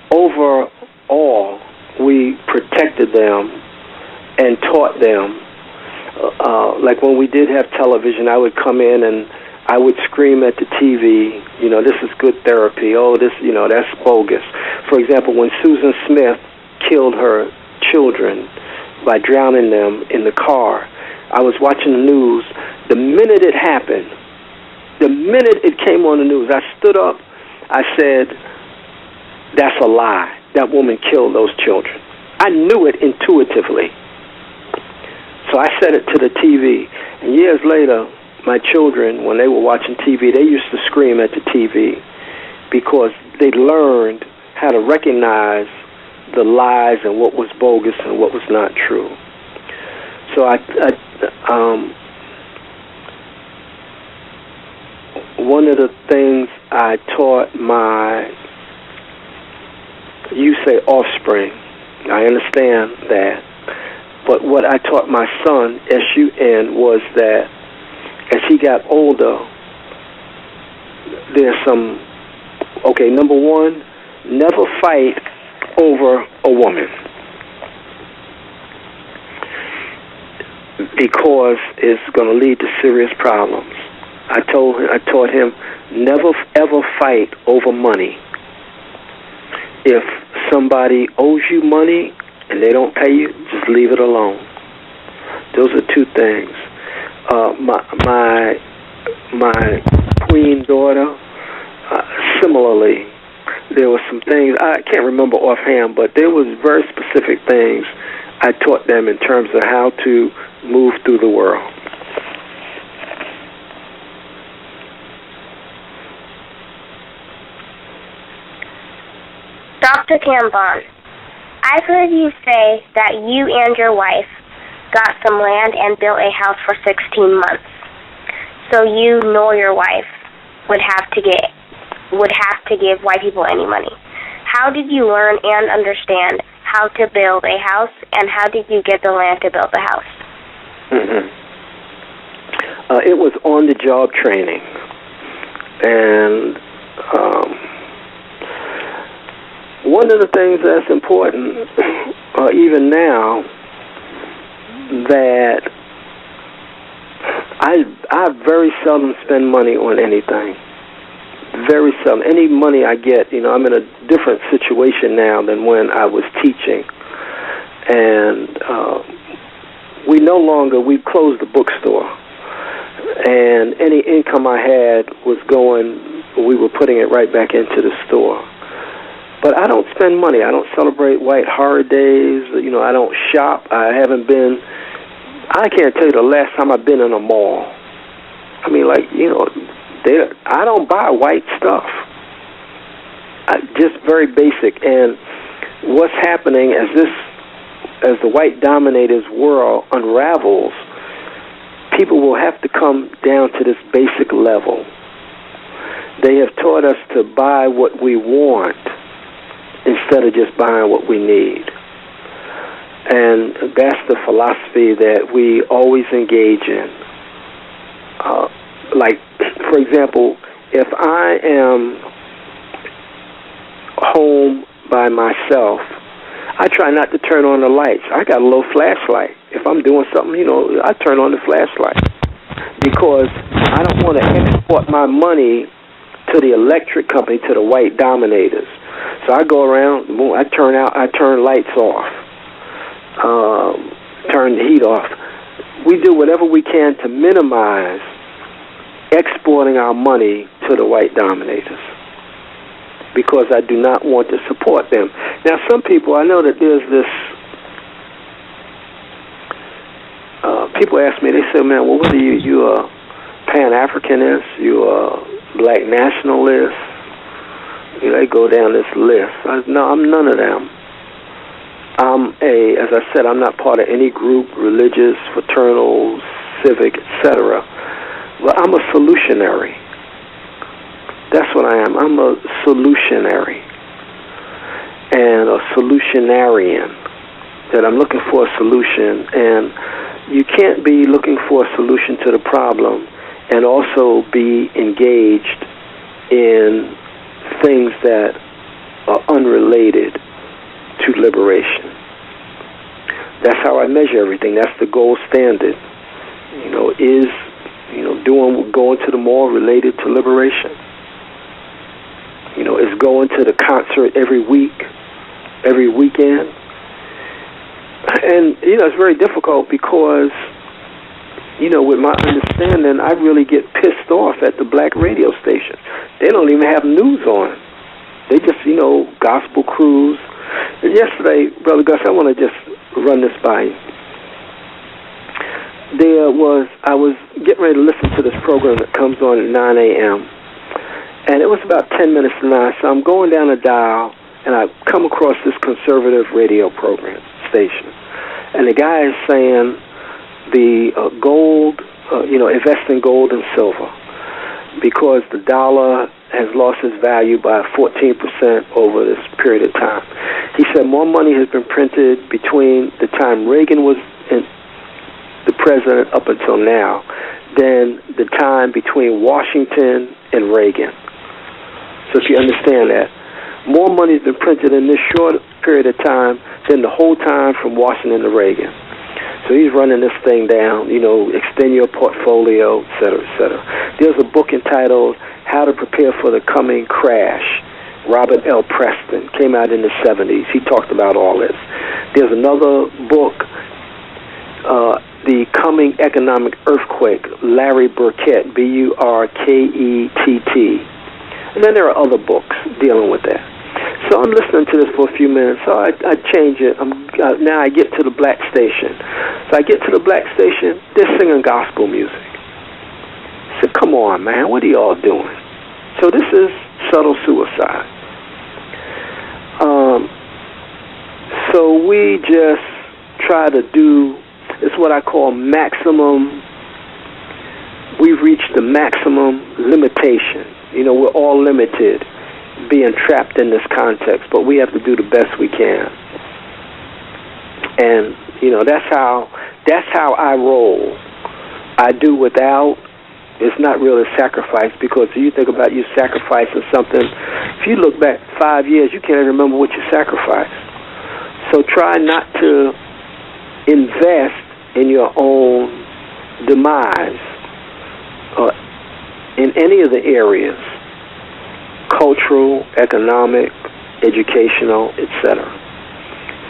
overall, we protected them and taught them. Like when we did have television, I would come in and I would scream at the TV, this is good therapy. Oh, this, that's bogus. For example, when Susan Smith killed her children by drowning them in the car, I was watching the news. The minute it happened, the minute it came on the news, I stood up. I said, that's a lie. That woman killed those children. I knew it intuitively. So I said it to the TV. And years later, my children, when they were watching TV, they used to scream at the TV because they learned how to recognize the lies and what was bogus and what was not true. So one of the things I taught my, you say offspring, I understand that, but what I taught my son, S-U-N, was that as he got older, there's some, okay, number one, never fight over a woman, because it's going to lead to serious problems. I taught him, never ever fight over money. If somebody owes you money and they don't pay you, just leave it alone. Those are two things. My queen daughter, similarly, there were some things, I can't remember offhand, but there was very specific things I taught them in terms of how to move through the world. Dr. Kambon, I've heard you say that you and your wife got some land and built a house for 16 months. So you nor your wife would have to give white people any money. How did you learn and understand how to build a house, and how did you get the land to build the house? Mm-hmm. It was on-the-job training, and one of the things that's important, even now, that I very seldom spend money on anything. Very seldom. Any money I get, I'm in a different situation now than when I was teaching. And we closed the bookstore. And any income I had we were putting it right back into the store. But I don't spend money. I don't celebrate white horror days. I don't shop. I can't tell you the last time I've been in a mall. I mean, I don't buy white stuff. Just very basic. And what's happening as the white dominators world unravels, people will have to come down to this basic level. They have taught us to buy what we want instead of just buying what we need. And that's the philosophy that we always engage in. For example, if I am home by myself, I try not to turn on the lights. I got a little flashlight. If I'm doing something, I turn on the flashlight, because I don't want to export my money to the electric company, to the white dominators. So I go around, I turn lights off, turn the heat off. We do whatever we can to minimize exporting our money to the white dominators, because I do not want to support them. Now, some people, I know that there's this, people ask me, they say, man, well, what are you a Pan-Africanist, you a black nationalist? They go down this list. No, I'm none of them. As I said, I'm not part of any group, religious, fraternal, civic, etc. But I'm a solutionary. That's what I am. I'm a solutionary and a solutionarian, that I'm looking for a solution. And you can't be looking for a solution to the problem and also be engaged in things that are unrelated to liberation. That's how I measure everything. That's the gold standard. Is going to the mall related to liberation? Is going to the concert every week, every weekend? And it's very difficult because with my understanding, I really get pissed off at the black radio stations. They don't even have news on. They just, gospel crews. And yesterday, Brother Gus, I want to just run this by you. I was getting ready to listen to this program that comes on at 9 a.m., and it was about 10 minutes to 9, so I'm going down a dial, and I come across this conservative radio program station. And the guy is saying, the gold, invest in gold and silver, because the dollar has lost its value by 14% over this period of time. He said more money has been printed between the time Reagan was the president up until now than the time between Washington and Reagan. So if you understand that, more money has been printed in this short period of time than the whole time from Washington to Reagan. So he's running this thing down, extend your portfolio, et cetera, et cetera. There's a book entitled How to Prepare for the Coming Crash. Robert L. Preston came out in the 70s. He talked about all this. There's another book, The Coming Economic Earthquake, Larry Burkett, Burkett. And then there are other books dealing with that. So I'm listening to this for a few minutes. So I change it. Now I get to the black station. So I get to the black station. They're singing gospel music. I said, come on, man. What are y'all doing? So this is subtle suicide. So we just try to do, it's what I call maximum. We've reached the maximum limitation. We're all limited, being trapped in this context, but we have to do the best we can. And that's how I roll. I do without. It's not really sacrifice, because you think about you sacrificing something. If you look back 5 years, you can't even remember what you sacrificed. So try not to invest in your own demise in any of the areas, cultural, economic, educational, etc.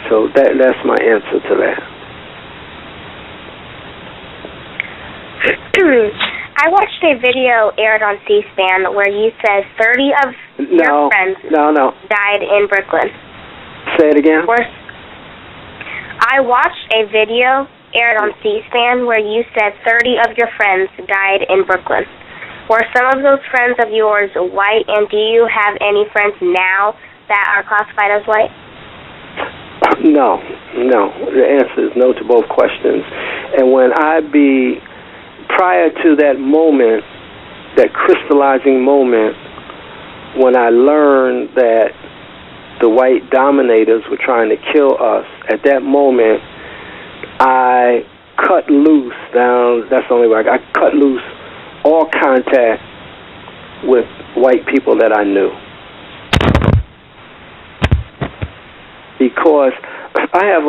So that's my answer to that. I watched a video aired on C-SPAN where you said 30 of your friends died in Brooklyn. Say it again? I watched a video aired on C-SPAN where you said 30 of your friends died in Brooklyn. Were some of those friends of yours white, and do you have any friends now that are classified as white? No. The answer is no to both questions. And prior to that moment, that crystallizing moment, when I learned that the white dominators were trying to kill us, at that moment, I cut loose that's the only way I cut loose all contact with white people that I knew. Because I have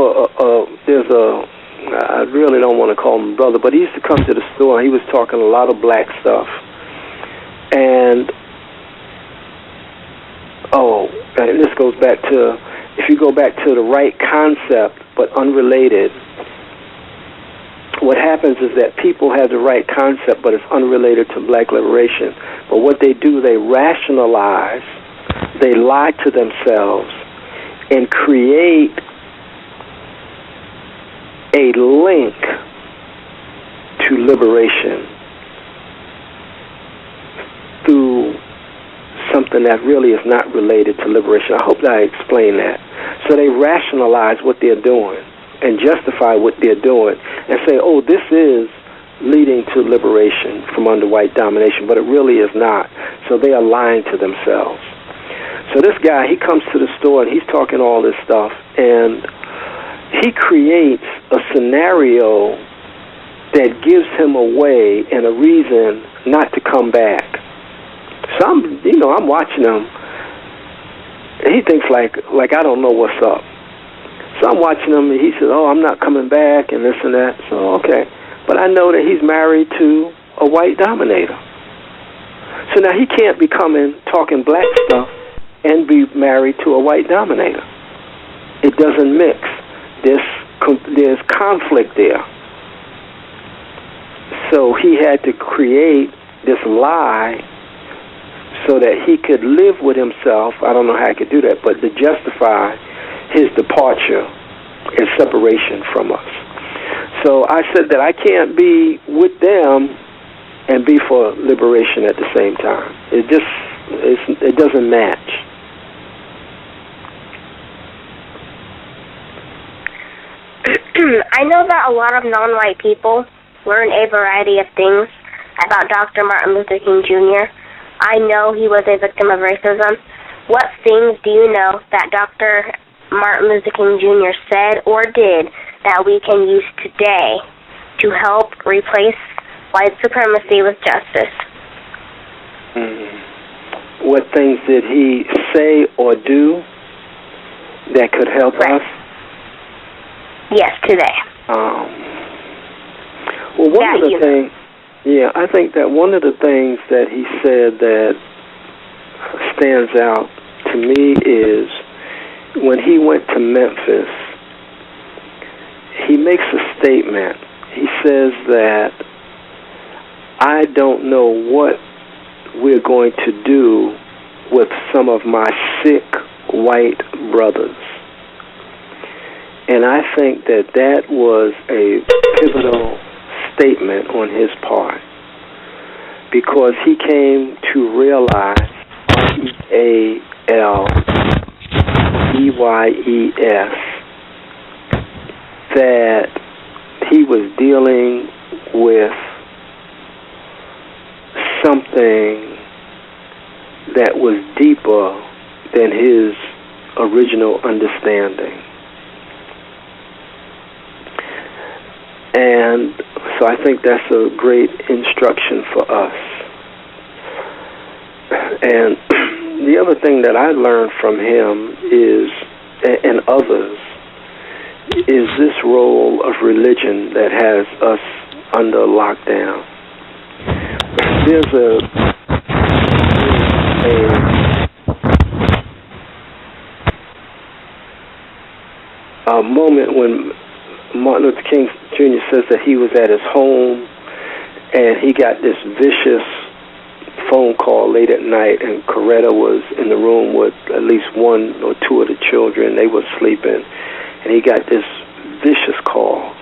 I really don't want to call him brother, but he used to come to the store and he was talking a lot of black stuff. And this goes back to, if you go back to the right concept but unrelated, what happens is that people have the right concept, but it's unrelated to black liberation. But what they do, they rationalize, they lie to themselves, and create a link to liberation through something that really is not related to liberation. I hope that I explained that. So they rationalize what they're doing and justify what they're doing and say, oh, this is leading to liberation from under white domination, but it really is not. So they are lying to themselves. So this guy, he comes to the store and he's talking all this stuff, and he creates a scenario that gives him a way and a reason not to come back. So I'm watching him, and he thinks like I don't know what's up. So I'm watching him, and he says, oh, I'm not coming back, and this and that. So, okay. But I know that he's married to a white dominator. So now he can't be talking black stuff and be married to a white dominator. It doesn't mix. There's conflict there. So he had to create this lie so that he could live with himself. I don't know how he could do that, but to justify his departure and separation from us. So I said that I can't be with them and be for liberation at the same time. It doesn't match. I know that a lot of non-white people learn a variety of things about Dr. Martin Luther King Jr. I know he was a victim of racism. What things do you know that Dr. Martin Luther King Jr. said or did that we can use today to help replace white supremacy with justice? What things did he say or do that could help us? Yes, today. Well, one of the things, I think that one of the things that he said that stands out to me is when he went to Memphis, he makes a statement. He says that I don't know what we're going to do with some of my sick white brothers. And I think that that was a pivotal statement on his part, because he came to realize, REALEYES, that he was dealing with something that was deeper than his original understanding. And so I think that's a great instruction for us. And the other thing that I learned from him is, and others, is this role of religion that has us under lockdown. There's a moment when Martin Luther King Jr. says that he was at his home and he got this vicious phone call late at night, and Coretta was in the room with at least one or two of the children. They were sleeping, and he got this vicious call.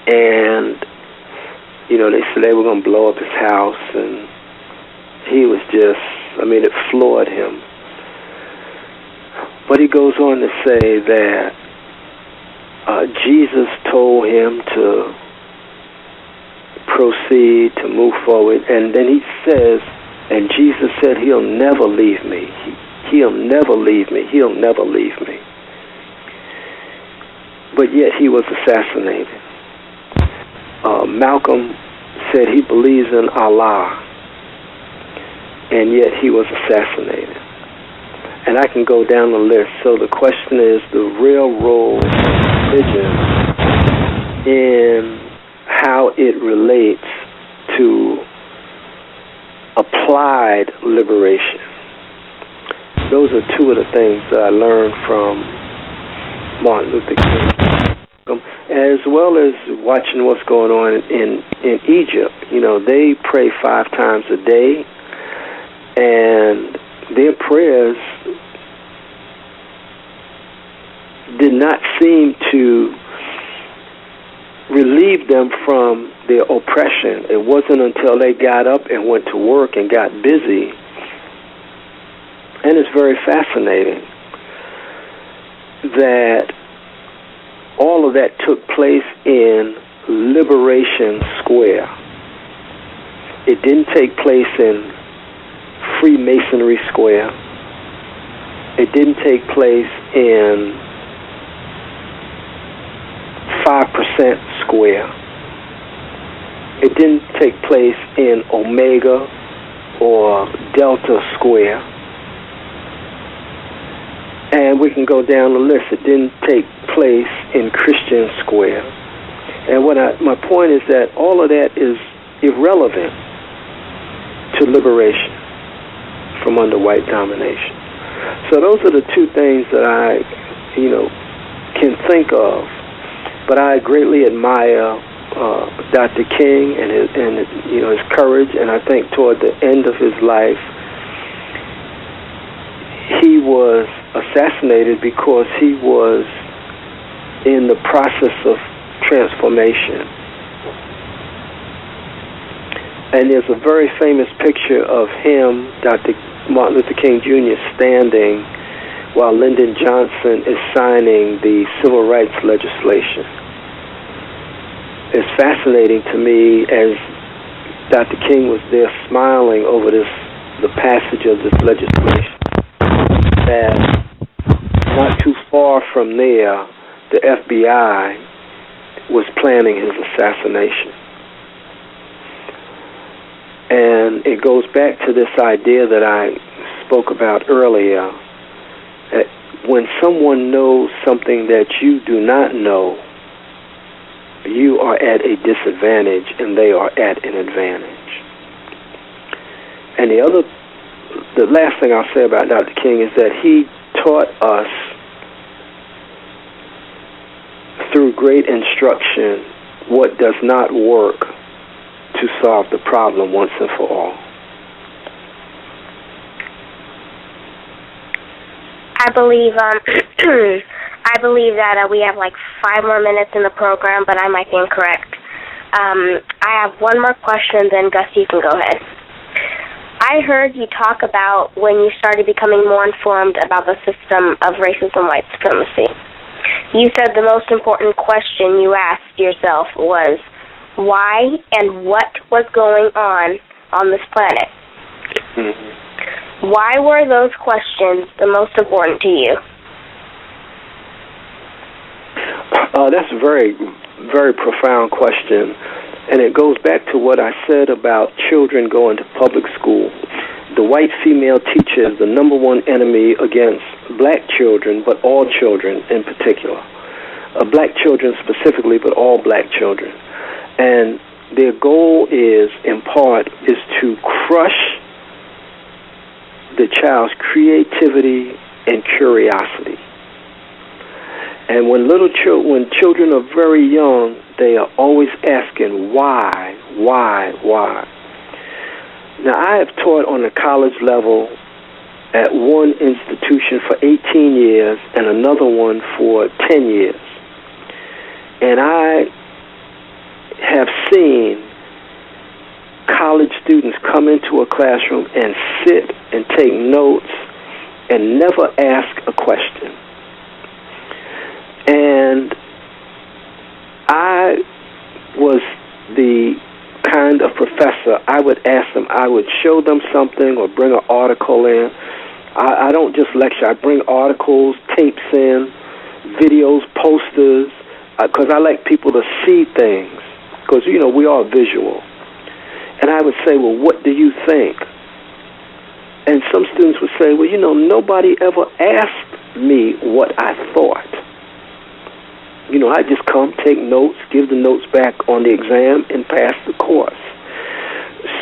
And, they said they were going to blow up his house, and he was just, it floored him. But he goes on to say that Jesus told him to proceed, to move forward, and then he says, and Jesus said, he'll never leave me. He'll never leave me. He'll never leave me. But yet he was assassinated. Malcolm said he believes in Allah, and yet he was assassinated. And I can go down the list. So the question is the real role of religion in how it relates to applied liberation. Those are two of the things that I learned from Martin Luther King, as well as watching what's going on in Egypt. They pray 5 times a day, and their prayers did not seem to relieve them from their oppression. It wasn't until they got up and went to work and got busy. And it's very fascinating that all of that took place in Liberation Square. It didn't take place in Freemasonry Square. It didn't take place in 5% Square. It didn't take place in Omega or Delta Square. And we can go down the list. It didn't take place in Christian Square. And my point is that all of that is irrelevant to liberation from under white domination. So those are the two things that I, can think of. But I greatly admire Dr. King and his courage. And I think toward the end of his life, he was assassinated because he was in the process of transformation. And there's a very famous picture of him, Dr. Martin Luther King Jr., standing while Lyndon Johnson is signing the civil rights legislation. It's fascinating to me as Dr. King was there smiling over the passage of this legislation, that not too far from there, the FBI was planning his assassination. And it goes back to this idea that I spoke about earlier, that when someone knows something that you do not know, you are at a disadvantage and they are at an advantage. And the last thing I'll say about Dr. King is that he taught us through great instruction what does not work to solve the problem once and for all. I believe that we have like 5 more minutes in the program, but I might be incorrect. I have one more question, then Gus, you can go ahead. I heard you talk about when you started becoming more informed about the system of racism, white supremacy. You said the most important question you asked yourself was why and what was going on this planet. Mm-hmm. Why were those questions the most important to you? That's a very, very profound question, and it goes back to what I said about children going to public school. The white female teacher is the number one enemy against black children, but all children in particular. Black children specifically, but all black children. And their goal is, in part, is to crush the child's creativity and curiosity. And when children are very young, they are always asking why. Now, I have taught on the college level at one institution for 18 years and another one for 10 years. And I have seen college students come into a classroom and sit and take notes and never ask a question. And I was the kind of professor, I would ask them, I would show them something or bring an article in. I don't just lecture, I bring articles, tapes in, videos, posters, because I like people to see things, because, we are visual. And I would say, well, what do you think? And some students would say, well, nobody ever asked me what I thought. I just come, take notes, give the notes back on the exam, and pass the course.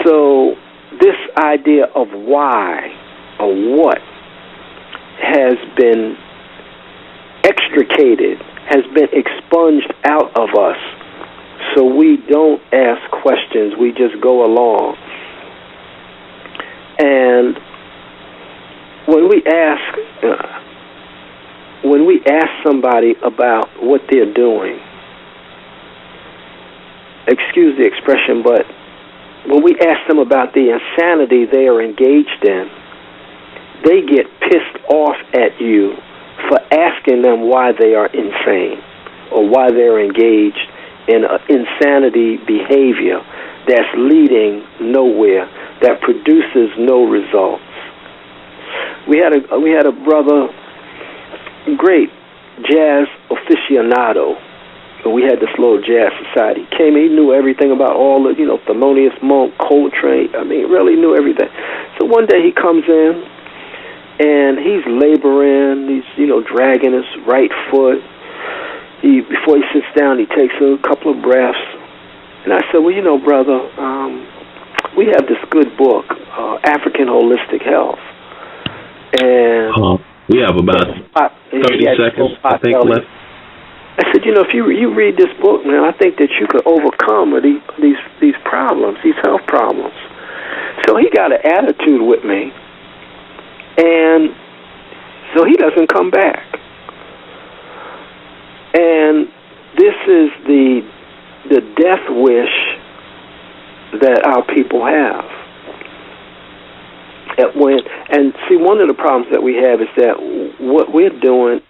So this idea of why or what has been extricated, has been expunged out of us, so we don't ask questions, we just go along. And when we ask somebody about what they're doing, excuse the expression, but when we ask them about the insanity they are engaged in, they get pissed off at you for asking them why they are insane or why they're engaged in insanity behavior that's leading nowhere, that produces no results. We had a brother, great jazz aficionado. We had this little jazz society. He came, he knew everything about all the, Thelonious Monk, Coltrane. Really knew everything. So one day he comes in, and he's laboring, he's, dragging his right foot. Before he sits down, he takes a couple of breaths. And I said, well, brother, we have this good book, African Holistic Health. And we have about 30 seconds, I think, left. I said, if you read this book, man, I think that you could overcome these problems, these health problems. So he got an attitude with me, and so he doesn't come back. And this is the death wish that our people have. And see, one of the problems that we have is that what we're doing